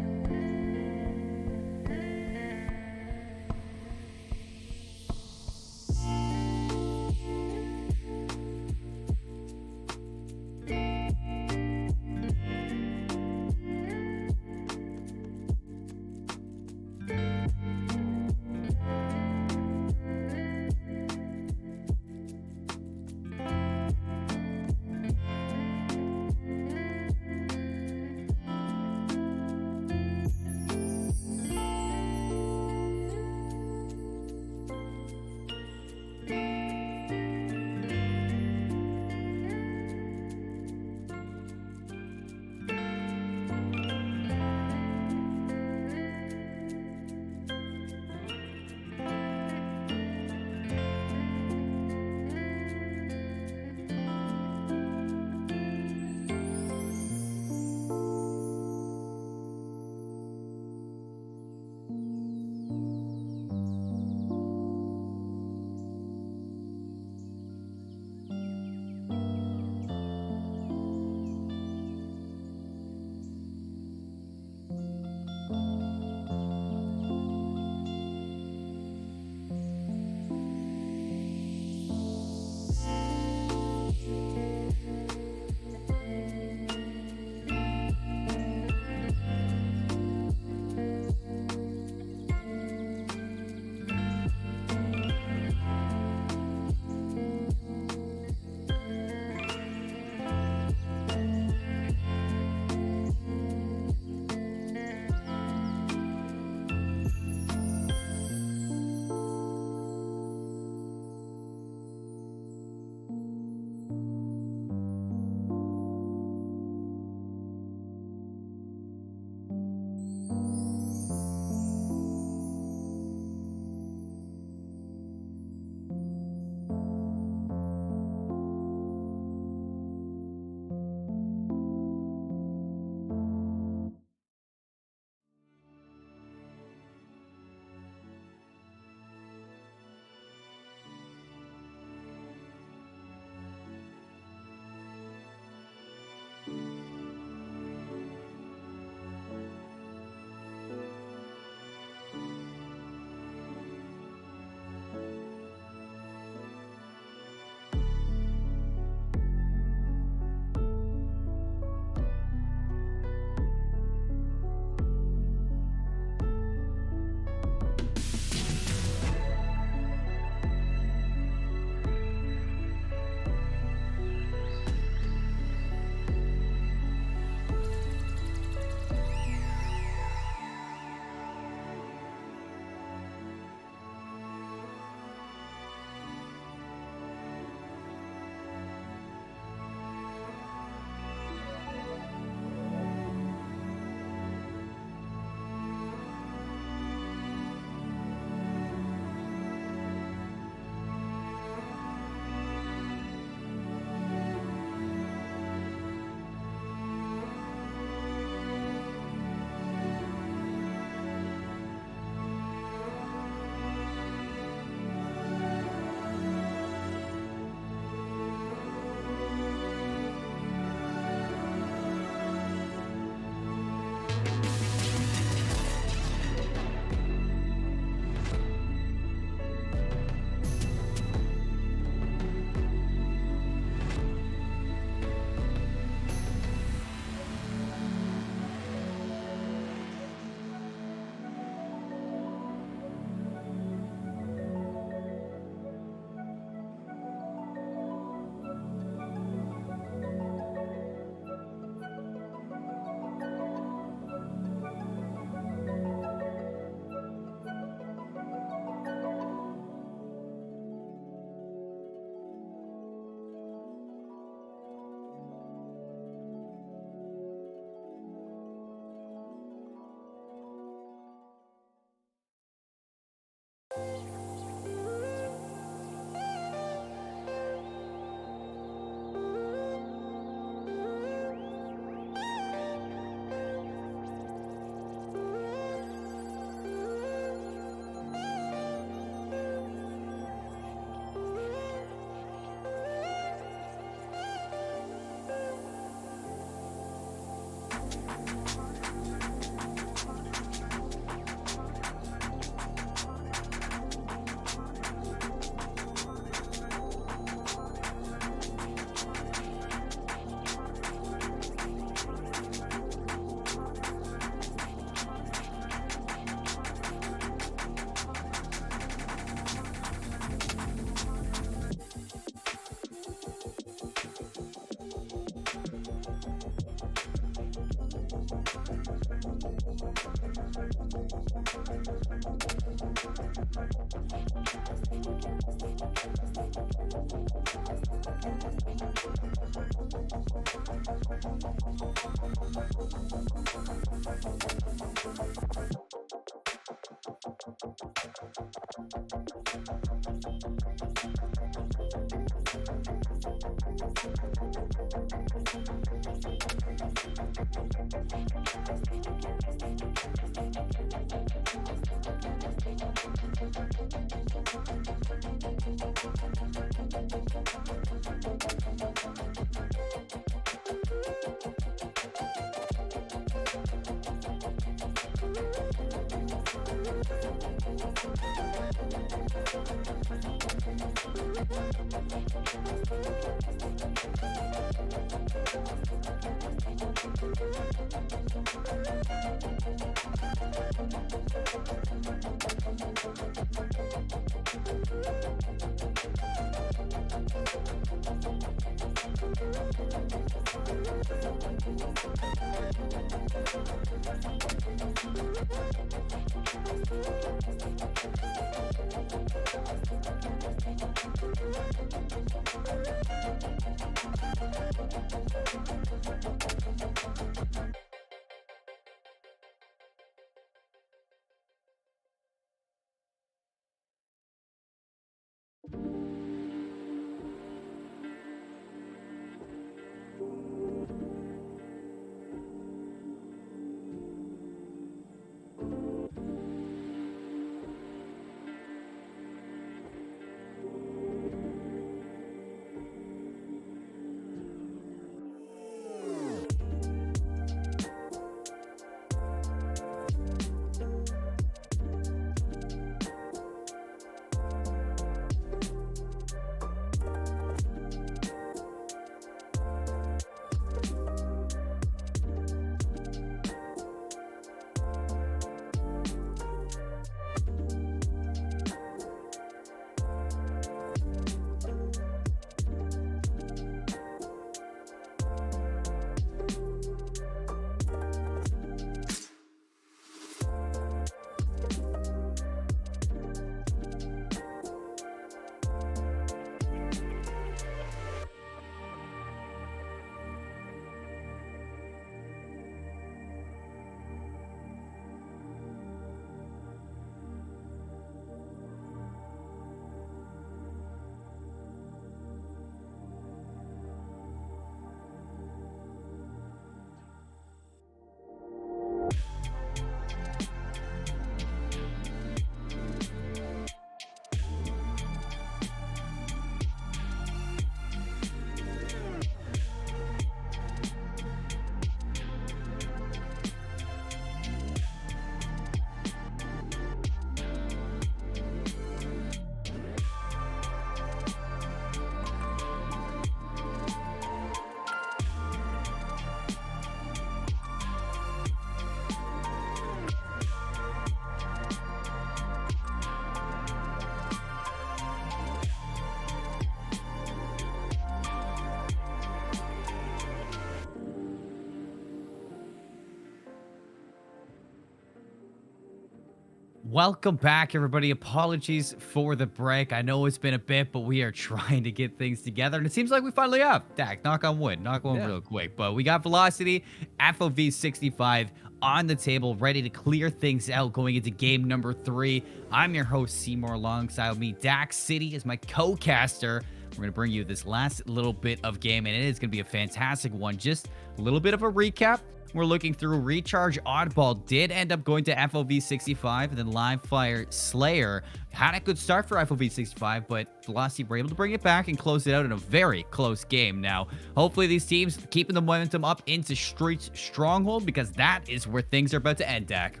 Welcome back, everybody. Apologies for the break. I know it's been a bit, but we are trying to get things together, and it seems like we finally have. Dak, knock on wood, knock on Yeah. real quick. But we got Velocity, FOV 65 on the table, ready to clear things out going into game number 3. I'm your host, Seymour. Alongside me, Dak City is my co-caster. We're going to bring you this last little bit of game, and it is going to be a fantastic one. Just a little bit of a recap. We're looking through Recharge Oddball did end up going to FOV 65, and then Live Fire Slayer had a good start for FOV 65, but Velocity were able to bring it back and close it out in a very close game. Now, hopefully these teams keeping the momentum up into Streets Stronghold, because that is where things are about to end, Dak.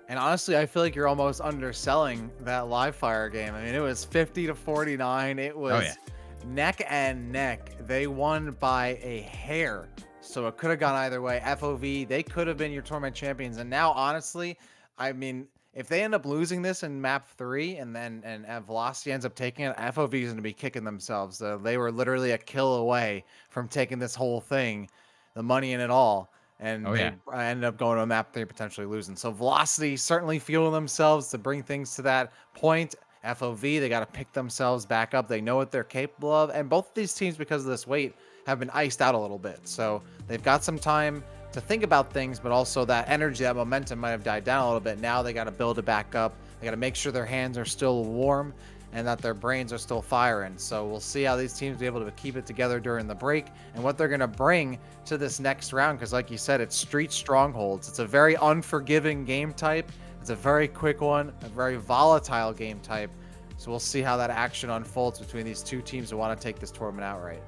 And honestly, I feel like you're almost underselling that live fire game. I mean, it was 50 to 49. It Oh, yeah. was neck and neck. They won by a hair. So it could have gone either way. FOV, they could have been your tournament champions. And now, honestly, I mean, if they end up losing this in map 3 and Velocity ends up taking it, FOV is going to be kicking themselves. They were literally a kill away from taking this whole thing, the money in it all. and Oh, they yeah. ended up going to a map they potentially losing. So Velocity certainly fueling themselves to bring things to that point. FOV, they got to pick themselves back up. They know what they're capable of, and both of these teams, because of this weight, have been iced out a little bit. So they've got some time to think about things, but also that energy, that momentum might have died down a little bit. Now they got to build it back up. They got to make sure their hands are still warm and that their brains are still firing. So we'll see how these teams be able to keep it together during the break and what they're going to bring to this next round. Because like you said, it's Street Strongholds. It's a very unforgiving game type. It's a very quick one, a very volatile game type. So we'll see how that action unfolds between these two teams who want to take this tournament outright.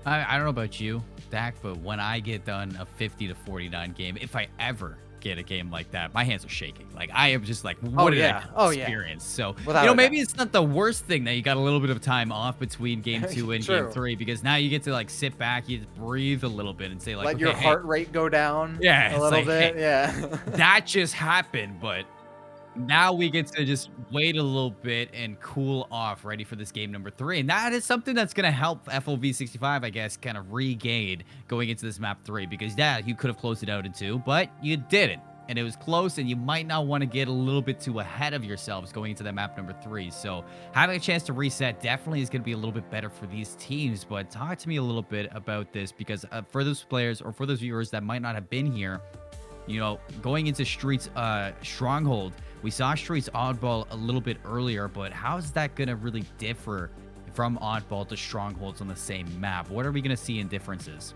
I don't know about you, Dak, but when I get done a 50 to 49 game, if I ever get a game like that, my hands are shaking. Like, I am just like, what did I experience? So, Without a maybe doubt. it's not the worst thing that you got a little bit of time off between game 2 and game True. 3, because now you get to like sit back, you just breathe a little bit and say like, Let okay, your hey, heart rate go down yeah, a it's little like, hey, bit. Yeah. that just happened, but now we get to just wait a little bit and cool off, ready for this game number 3. And that is something that's going to help FOV 65, I guess, kind of regain going into this map 3. Because, yeah, you could have closed it out in 2, but you didn't. And it was close, and you might not want to get a little bit too ahead of yourselves going into that map number 3. So having a chance to reset definitely is going to be a little bit better for these teams. But talk to me a little bit about this, because for those players or for those viewers that might not have been here, going into Streets Stronghold, we saw Streets Oddball a little bit earlier, but how's that going to really differ from Oddball to Strongholds on the same map? What are we going to see in differences?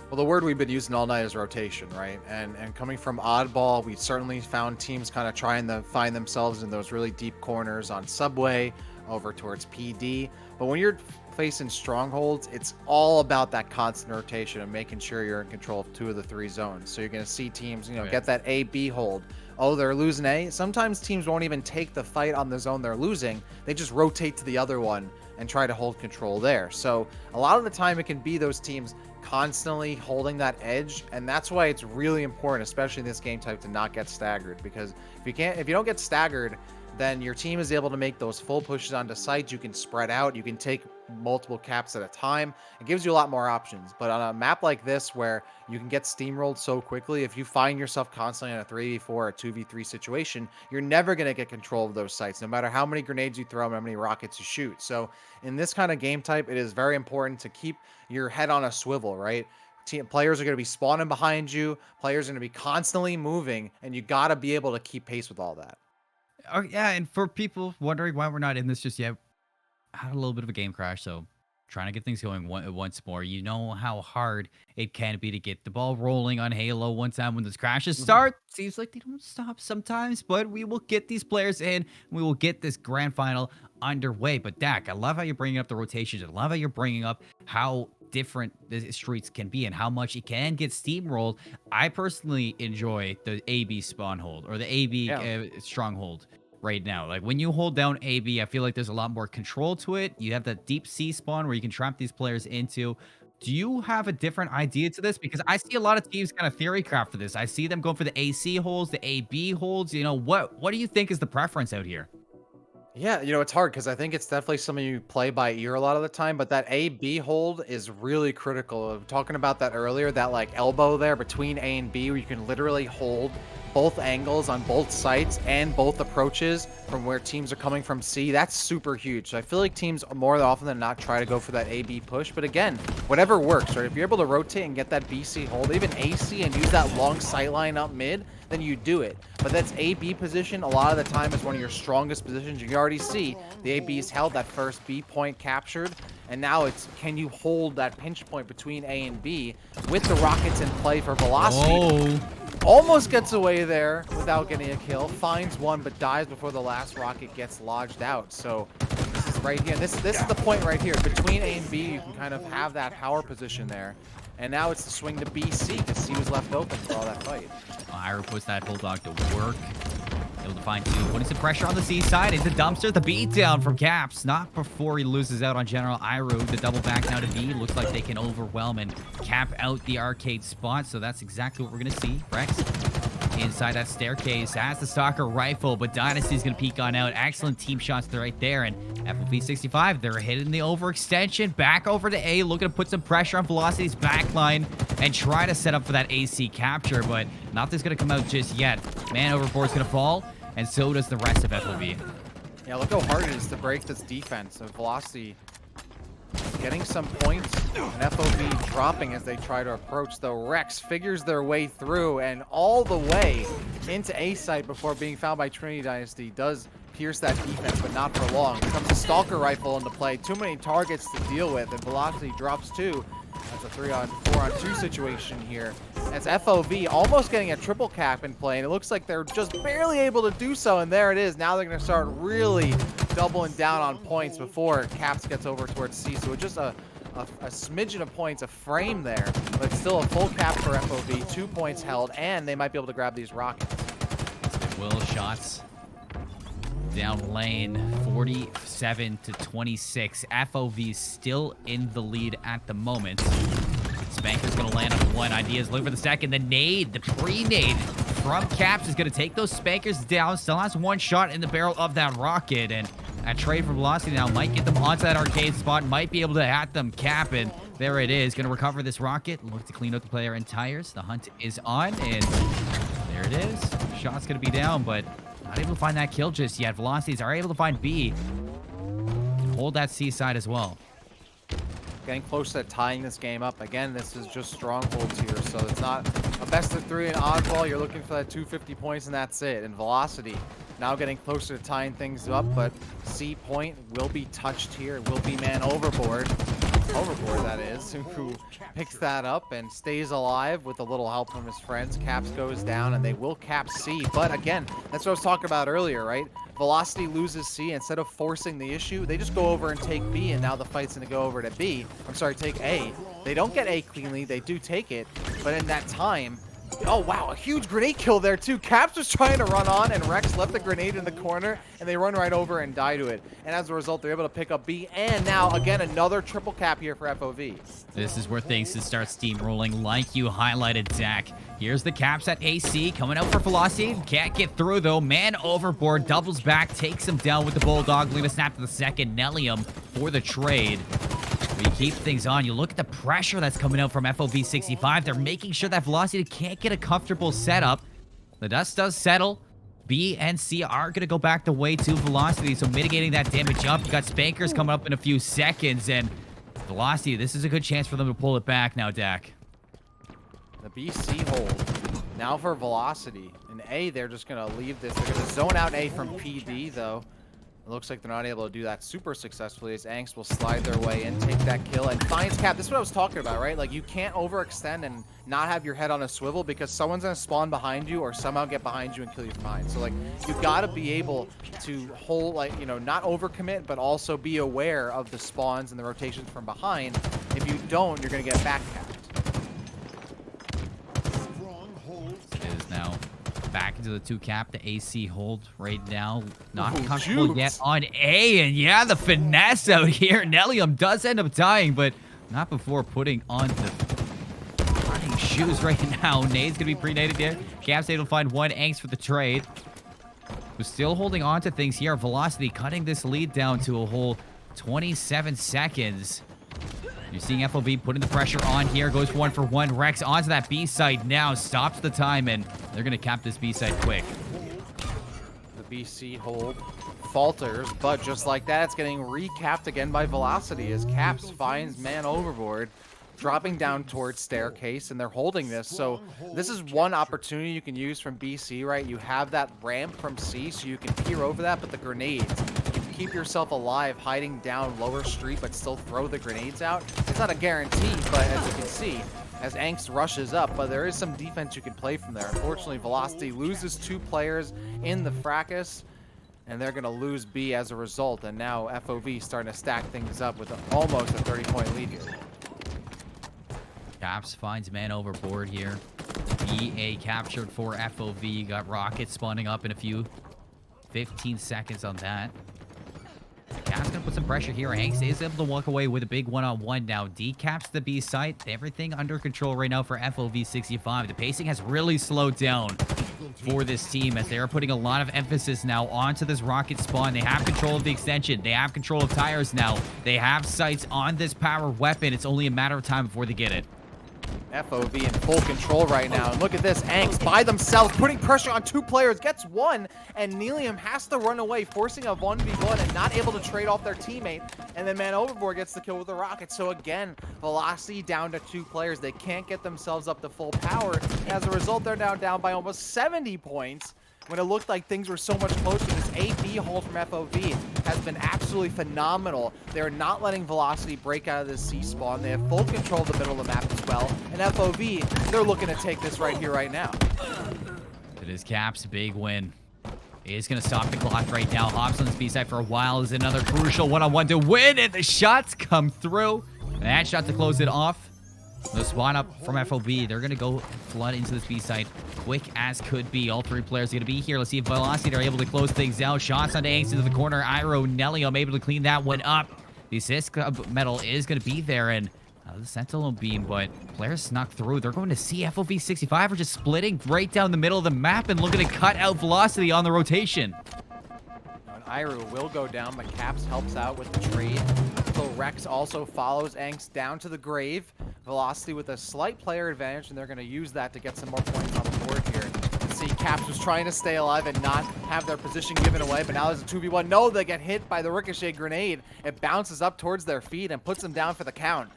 Well, the word we've been using all night is rotation, right? And coming from Oddball, we certainly found teams kind of trying to find themselves in those really deep corners on Subway over towards PD. But when you're facing Strongholds, it's all about that constant rotation and making sure you're in control of 2 of the 3 zones. So you're going to see teams, get that A-B hold. Oh, they're losing A. Sometimes teams won't even take the fight on the zone they're losing. They just rotate to the other one and try to hold control there. So a lot of the time it can be those teams constantly holding that edge, and that's why it's really important, especially in this game type, to not get staggered. Because if you don't get staggered, then your team is able to make those full pushes onto sites. You can spread out, you can take multiple caps at a time. It gives you a lot more options. But on a map like this, where you can get steamrolled so quickly, if you find yourself constantly in a 3v4 or 2v3 situation, you're never going to get control of those sites, no matter how many grenades you throw, how many rockets you shoot. So in this kind of game type, it is very important to keep your head on a swivel, right? Players are going to be spawning behind you. Players are going to be constantly moving, and you got to be able to keep pace with all that. Oh, yeah, and for people wondering why we're not in this just yet, I had a little bit of a game crash, so trying to get things going once more. You know how hard it can be to get the ball rolling on Halo one time when those crashes start. Seems like they don't stop sometimes, but we will get these players in. We will get this grand final underway. But Dak, I love how you're bringing up the rotations. I love how you're bringing up how different the streets can be and how much it can get steamrolled. I personally enjoy the AB spawn hold or the AB stronghold right now. Like when you hold down AB, I feel like there's a lot more control to it. You have that deep sea spawn where you can trap these players into. Do you have a different idea to this? Because I see a lot of teams kind of theory craft for this. I see them going for the AC holds, the AB holds. What do you think is the preference out here? Yeah, it's hard because I think it's definitely something you play by ear a lot of the time, but that A-B hold is really critical. Talking about that earlier, that like elbow there between A and B where you can literally hold both angles on both sites and both approaches from where teams are coming from C, that's super huge. So I feel like teams more often than not try to go for that A-B push, but again, whatever works, right? If you're able to rotate and get that BC hold, even AC, and use that long sight line up mid, then you do it. But that's A-B position a lot of the time is one of your strongest positions. You already see the AB's held that first B point captured, and now it's can you hold that pinch point between A and B with the rockets in play for velocity. Oh, Almost gets away there without getting a kill, finds one but dies before the last rocket gets lodged out. So this is right here. This is the point right here. Between A and B, you can kind of have that power position there. And now it's the swing to BC because C was left open for all that fight. Ira puts that bulldog to work. Able to find 2, putting some pressure on the C side. Into dumpster, the beat down from Caps. Not before he loses out on General Iru. The double back now to B. Looks like they can overwhelm and cap out the arcade spot. So that's exactly what we're going to see. Rex inside that staircase has the Stalker rifle, but Dynasty's going to peek on out. Excellent team shots right there. And FOV 65, they're hitting the overextension. Back over to A, looking to put some pressure on Velocity's backline and try to set up for that AC capture, but nothing's going to come out just yet. Man overboard's going to fall, and so does the rest of FOV. Yeah, look how hard it is to break this defense. And Velocity getting some points, and FOV dropping as they try to approach. The Rex figures their way through and all the way into A site before being found by Trinity Dynasty. Does pierce that defense, but not for long. Here comes a Stalker Rifle into play. Too many targets to deal with, and Velocity drops 2. That's a 4-on-2 situation here. As FOV almost getting a triple cap in play, and it looks like they're just barely able to do so, and there it is. Now they're going to start really doubling down on points before Caps gets over towards C. So just a smidgen of points, a frame there, but still a full cap for FOV, 2 points held, and they might be able to grab these rockets. Will shots down lane, 47 to 26. FOV still in the lead at the moment. Spanker's gonna land on one. Ideas looking for the second. The nade, the pre-nade from Caps is gonna take those Spankers down. Still has one shot in the barrel of that rocket, and that trade for Velocity now might get them onto that arcade spot. Might be able to hat them Cap, and there it is. Gonna recover this rocket. Look to clean up the player and tires. The hunt is on, and there it is. Shot's gonna be down, but not able to find that kill just yet. Velocities are able to find B and hold that C side as well. Getting close to tying this game up. Again, this is just strongholds here, so it's not a best of 3 in oddball. You're looking for that 250 points, and that's it. And Velocity now getting closer to tying things up, but C point will be touched here. Will be man overboard. Overboard, that is, who picks that up and stays alive with a little help from his friends. Caps goes down, and they will cap C. But again, that's what I was talking about earlier, right? Velocity loses C. Instead of forcing the issue, they just go over and take B, and now the fight's going to go over to B. I'm sorry, take A. They don't get A cleanly. They do take it, but in that time, oh, wow, a huge grenade kill there, too. Caps was trying to run on, and Rex left the grenade in the corner, and they run right over and die to it. And as a result, they're able to pick up B, and now, again, another triple cap here for FOV. This is where things can start steamrolling like you highlighted, Zach. Here's the Caps at AC, coming out for Velocity. Can't get through, though. Man overboard, doubles back, takes him down with the Bulldog. Leave a snap to the second. Nellium for the trade. We keep things on. You look at the pressure that's coming out from FOV 65. They're making sure that Velocity can't get a comfortable setup. The dust does settle. B and C are going to go back the way to Velocity, so mitigating that damage up. You got Spankers coming up in a few seconds, and Velocity, this is a good chance for them to pull it back now, Dak. The BC hold. Now for Velocity. In A, they're just going to leave this. They're going to zone out A from PD, though. It looks like they're not able to do that super successfully, as Angst will slide their way in, take that kill, and finds Cap. This is what I was talking about, right? Like, you can't overextend and not have your head on a swivel, because someone's going to spawn behind you or somehow get behind you and kill you from behind. So, like, you've got to be able to hold, like, you know, not overcommit, but also be aware of the spawns and the rotations from behind. If you don't, you're going to get backcapped. It is now back into the 2 cap. The AC hold right now. Not comfortable yet on A. And yeah, the finesse out here. Nellium does end up dying, but not before putting on the running shoes right now. Nade's going to be pre-nated there. Cap's able to find one. Angst for the trade. Who's still holding on to things here. Velocity cutting this lead down to a whole 27 seconds. You're seeing FOV putting the pressure on here. Goes for 1-for-1. Rex onto that B side now. Stops the time, and they're going to cap this B side quick. The BC hold falters, but just like that, it's getting recapped again by Velocity as Caps finds man overboard, dropping down towards staircase, and they're holding this. So this is one opportunity you can use from BC, right? You have that ramp from C, so you can peer over that, but the grenades, keep yourself alive hiding down lower street but still throw the grenades out. It's not a guarantee, but as you can see, as Angst rushes up, but there is some defense you can play from there. Unfortunately, Velocity loses 2 players in the fracas, and they're going to lose B as a result, and now FOV starting to stack things up with almost a 30-point lead here. Caps finds man overboard here. BA captured for FOV. You got rockets spawning up in a few. 15 seconds on that. Cap's going to put some pressure here. Hanks is able to walk away with a big one-on-one now. Decaps the B site. Everything under control right now for FOV 65. The pacing has really slowed down. for this team, as they are putting a lot of emphasis now onto this rocket spawn. They have control of the extension. They have control of tires now. They have sights on this power weapon. It's only a matter of time before they get it. FOV in full control right now. And look at this, Angst by themselves, putting pressure on 2 players, gets 1, and Nelium has to run away, forcing a 1v1 and not able to trade off their teammate. And then Man Overboard gets the kill with the rocket. So again, Velocity down to 2 players. They can't get themselves up to full power. As a result, they're now down by almost 70 points. When it looked like things were so much closer, this AB hold from FOV has been absolutely phenomenal. They're not letting Velocity break out of this C spawn. They have full control of the middle of the map as well. And FOV, they're looking to take this right here, right now. It is Cap's big win. He is going to stop the clock right now. Hops on this B-side for a while is another crucial one-on-one to win, and the shots come through. That shot to close it off. The spawn up from FOV. They're going to go flood into this B-site quick as could be. All 3 players are going to be here. Let's see if Velocity are able to close things out. Shots onto Angst into the corner. Iro, Nelium able to clean that one up. The assist medal is going to be there, and the Sentinel beam, but players snuck through. They're going to see FOV 65 are just splitting right down the middle of the map and looking to cut out Velocity on the rotation. Iru will go down, but Caps helps out with the trade. So Rex also follows Angst down to the grave. Velocity with a slight player advantage, and they're going to use that to get some more points on the board here. You see, Caps was trying to stay alive and not have their position given away, but now there's a 2v1. No, they get hit by the ricochet grenade. It bounces up towards their feet and puts them down for the count.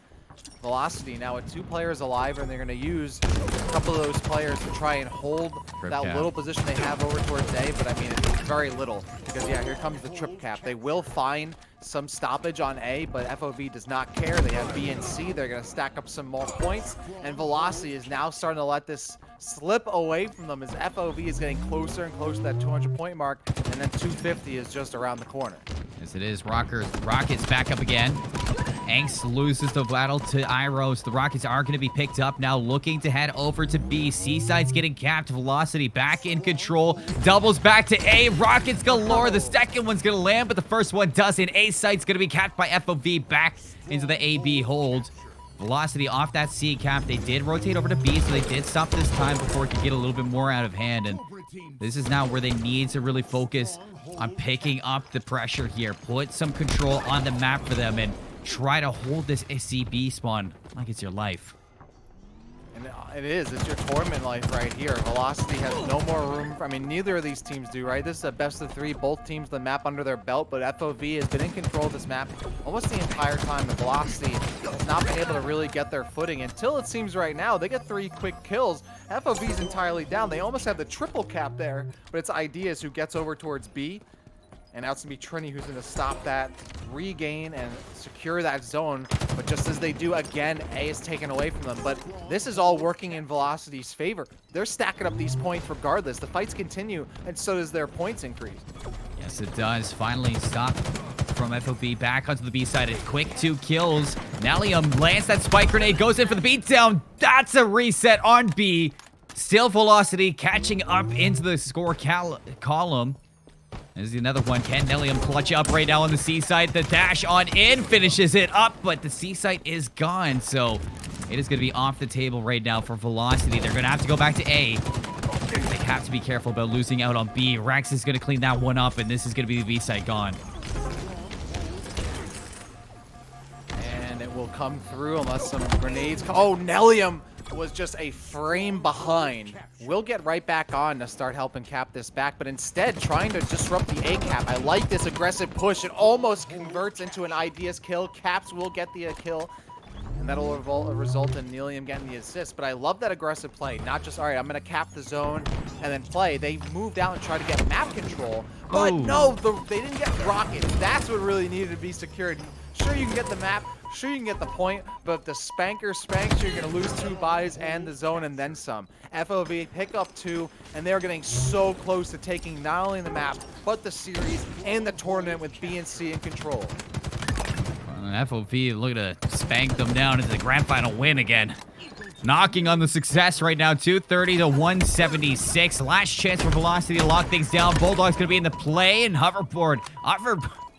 Velocity now with 2 players alive, and they're going to use a couple of those players to try and hold that little position they have over towards A, but I mean, it's very little because, yeah, here comes the trip cap. They will find some stoppage on A, but FOV does not care. They have B and C. They're going to stack up some more points, and Velocity is now starting to let this slip away from them as FOV is getting closer and closer to that 200-point mark, and then 250 is just around the corner. Yes, it is. Rockets back up again. Angst loses the battle to Iros. The Rockets are going to be picked up now, looking to head over to B. C-side's getting capped. Velocity back in control. Doubles back to A. Rockets galore. The second one's going to land, but the first one doesn't. A-side's going to be capped by FOV back into the AB hold. Velocity off that C cap. They did rotate over to B, so they did stop this time before it could get a little bit more out of hand. And this is now where they need to really focus on picking up the pressure here. Put some control on the map for them and try to hold this SCB spawn like it's your life. And it is. It's your tournament life right here. Velocity has no more room. I mean, neither of these teams do, right? This is a best of 3. Both teams the map under their belt, but FOV has been in control of this map almost the entire time. The Velocity has not been able to really get their footing until it seems right now. They get 3 quick kills. FOV's entirely down. They almost have the triple cap there, but it's Ideas who gets over towards B. And now it's going to be Trini who's going to stop that, regain, and secure that zone. But just as they do, again, A is taken away from them. But this is all working in Velocity's favor. They're stacking up these points regardless. The fights continue, and so does their points increase. Yes, it does. Finally stop from FOV back onto the B side. A quick 2 kills. Nelium lands that spike grenade, goes in for the beatdown. That's a reset on B. Still Velocity catching up into the score column. There's another one. Can Nelium clutch up right now on the C side? The dash on in finishes it up, but the C site is gone, so it is going to be off the table right now for Velocity. They're going to have to go back to A. They have to be careful about losing out on B. Rex is going to clean that one up, and this is going to be the B site gone. And it will come through unless some grenades come. Oh, Nelium was just a frame behind. We'll get right back on to start helping cap this back, but instead trying to disrupt the A cap. I like this aggressive push. It almost converts into an Ideas kill. Caps will get the kill, and that'll result in Nelium getting the assist. But I love that aggressive play. Not just, all right, I'm going to cap the zone and then play. They moved out and tried to get map control. But no, they didn't get rockets. That's what really needed to be secured. Sure, you can get the map. Sure, you can get the point, but if the spanker spanks, you're going to lose 2 buys and the zone and then some. FOV pick up 2, and they're getting so close to taking not only the map, but the series and the tournament with B and C in control. FOV looking to spank them down into the grand final win again. Knocking on the success right now, 230 to 176. Last chance for Velocity to lock things down. Bulldog's going to be in the play, and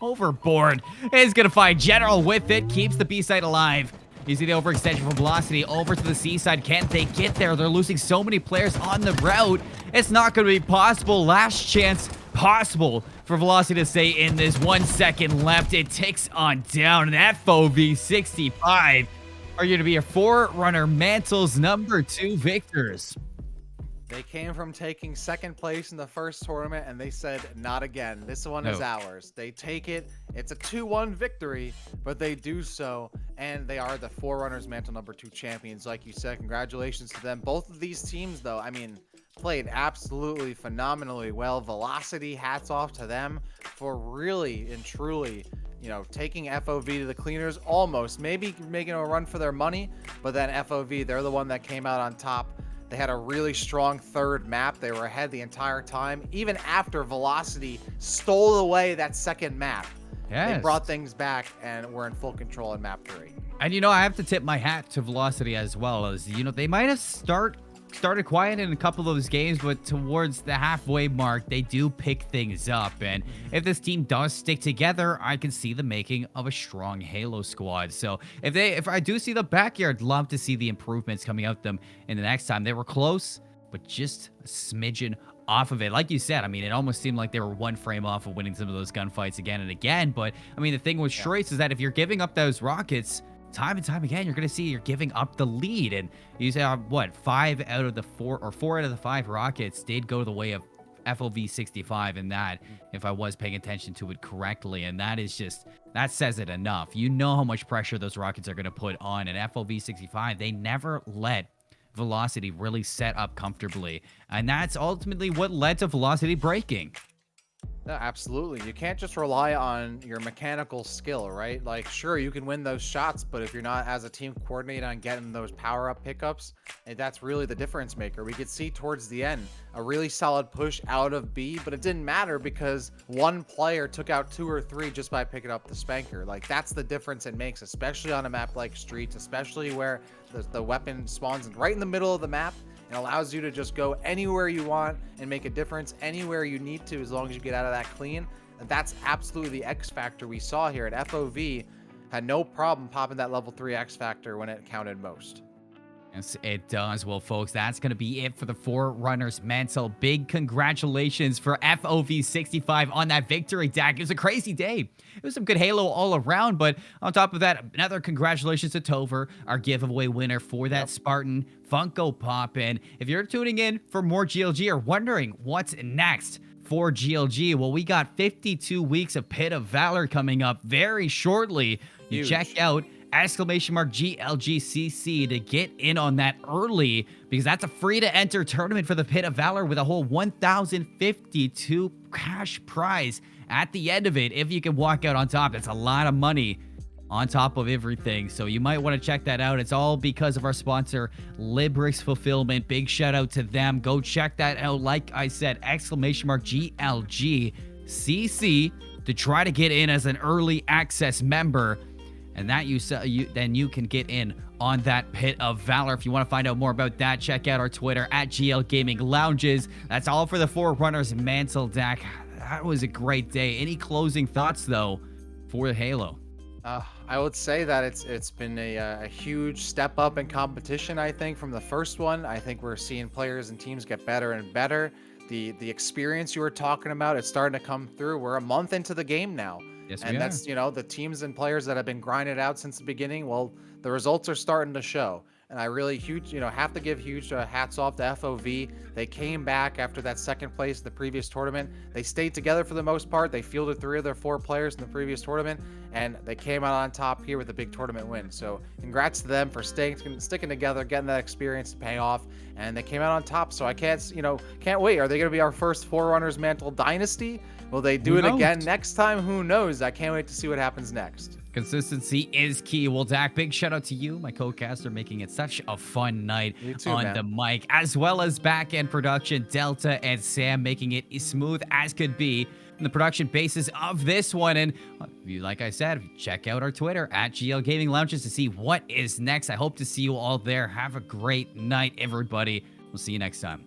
Overboard is going to find General with it. Keeps the B site alive. You see the overextension from Velocity over to the seaside. Can't they get there? They're losing so many players on the route. It's not going to be possible. Last chance possible for Velocity to stay in this. 1 second left. It ticks on down. And FOV 65 are going to be a Forerunner Mantle's number 2 victors. They came from taking second place in the first tournament and they said, not again. This one is ours. They take it. It's a 2-1 victory, but they do so. And they are the Forerunners Mantle number 2 champions. Like you said, congratulations to them. Both of these teams, though, I mean, played absolutely phenomenally well. Velocity, hats off to them for really and truly, you know, taking FOV to the cleaners, almost maybe making a run for their money, but then FOV, they're the one that came out on top. They had a really strong third map. They were ahead the entire time, even after Velocity stole away that second map. Yes. They brought things back and were in full control in map 3. And, you know, I have to tip my hat to Velocity as well. As, you know, they might have started quiet in a couple of those games, but towards the halfway mark, they do pick things up. And if this team does stick together, I can see the making of a strong Halo squad. So if I do see the backyard, love to see the improvements coming out them in the next time. They were close, but just a smidgen off of it. Like you said, I mean, it almost seemed like they were one frame off of winning some of those gunfights again and again. But I mean, the thing with Straits is that if you're giving up those rockets, time and time again, you're going to see you're giving up the lead. And you say, what, 4 out of the 5 rockets did go the way of FOV 65 in that, if I was paying attention to it correctly. And that is just, that says it enough. You know how much pressure those rockets are going to put on. And FOV 65, they never let Velocity really set up comfortably. And that's ultimately what led to Velocity breaking. No, absolutely. You can't just rely on your mechanical skill, right? Like, sure, you can win those shots, but if you're not as a team coordinated on getting those power-up pickups, that's really the difference maker. We could see towards the end a really solid push out of B, but it didn't matter because one player took out 2 or 3 just by picking up the spanker. Like, that's the difference it makes, especially on a map like Streets, especially where the weapon spawns right in the middle of the map. It allows you to just go anywhere you want and make a difference anywhere you need to, as long as you get out of that clean. And that's absolutely the X factor we saw here at FOV. Had no problem popping that level 3 X factor when it counted most. Yes, it does. Well, folks, that's going to be it for the Forerunners Mantle. Big congratulations for FOV 65 on that victory, Dak. It was a crazy day. It was some good Halo all around, but on top of that, another congratulations to Tover, our giveaway winner for that Spartan Funko Pop. And if you're tuning in for more GLG or wondering what's next for GLG, well, we got 52 weeks of Pit of Valor coming up very shortly. You check out !GLGCC to get in on that early, because that's a free to enter tournament for the Pit of Valor with a whole 1,052 cash prize at the end of it. If you can walk out on top, that's a lot of money on top of everything. So you might want to check that out. It's all because of our sponsor, Librix Fulfillment. Big shout out to them. Go check that out. Like I said, !GLGCC to try to get in as an early access member. And that then you can get in on that Pit of Valor. If you want to find out more about that, check out our Twitter at GL Gaming Lounges. That's all for the Forerunners Mantle, Dak. That was a great day. Any closing thoughts, though, for Halo? I would say that it's been a huge step up in competition, I think, from the first one. I think we're seeing players and teams get better and better. The experience you were talking about, it's starting to come through. We're a month into the game now. Yes, And that's, you know, the teams and players that have been grinding out since the beginning. Well, the results are starting to show. And I really have to give huge hats off to FOV. They came back after that second place in the previous tournament. They stayed together for the most part. They fielded 3 of their 4 players in the previous tournament, and they came out on top here with a big tournament win. So congrats to them for sticking together, getting that experience to pay off, and they came out on top. So I can't wait. Are they going to be our first Forerunners Mantle dynasty? Will they do it again next time? Who knows? I can't wait to see what happens next. Consistency is key. Well, Dak, big shout out to you, my co-caster, making it such a fun night on the mic, as well as back-end production, Delta and Sam, making it as smooth as could be in the production basis of this one. And like I said, check out our Twitter at GL Gaming Lounges to see what is next. I hope to see you all there. Have a great night, everybody. We'll see you next time.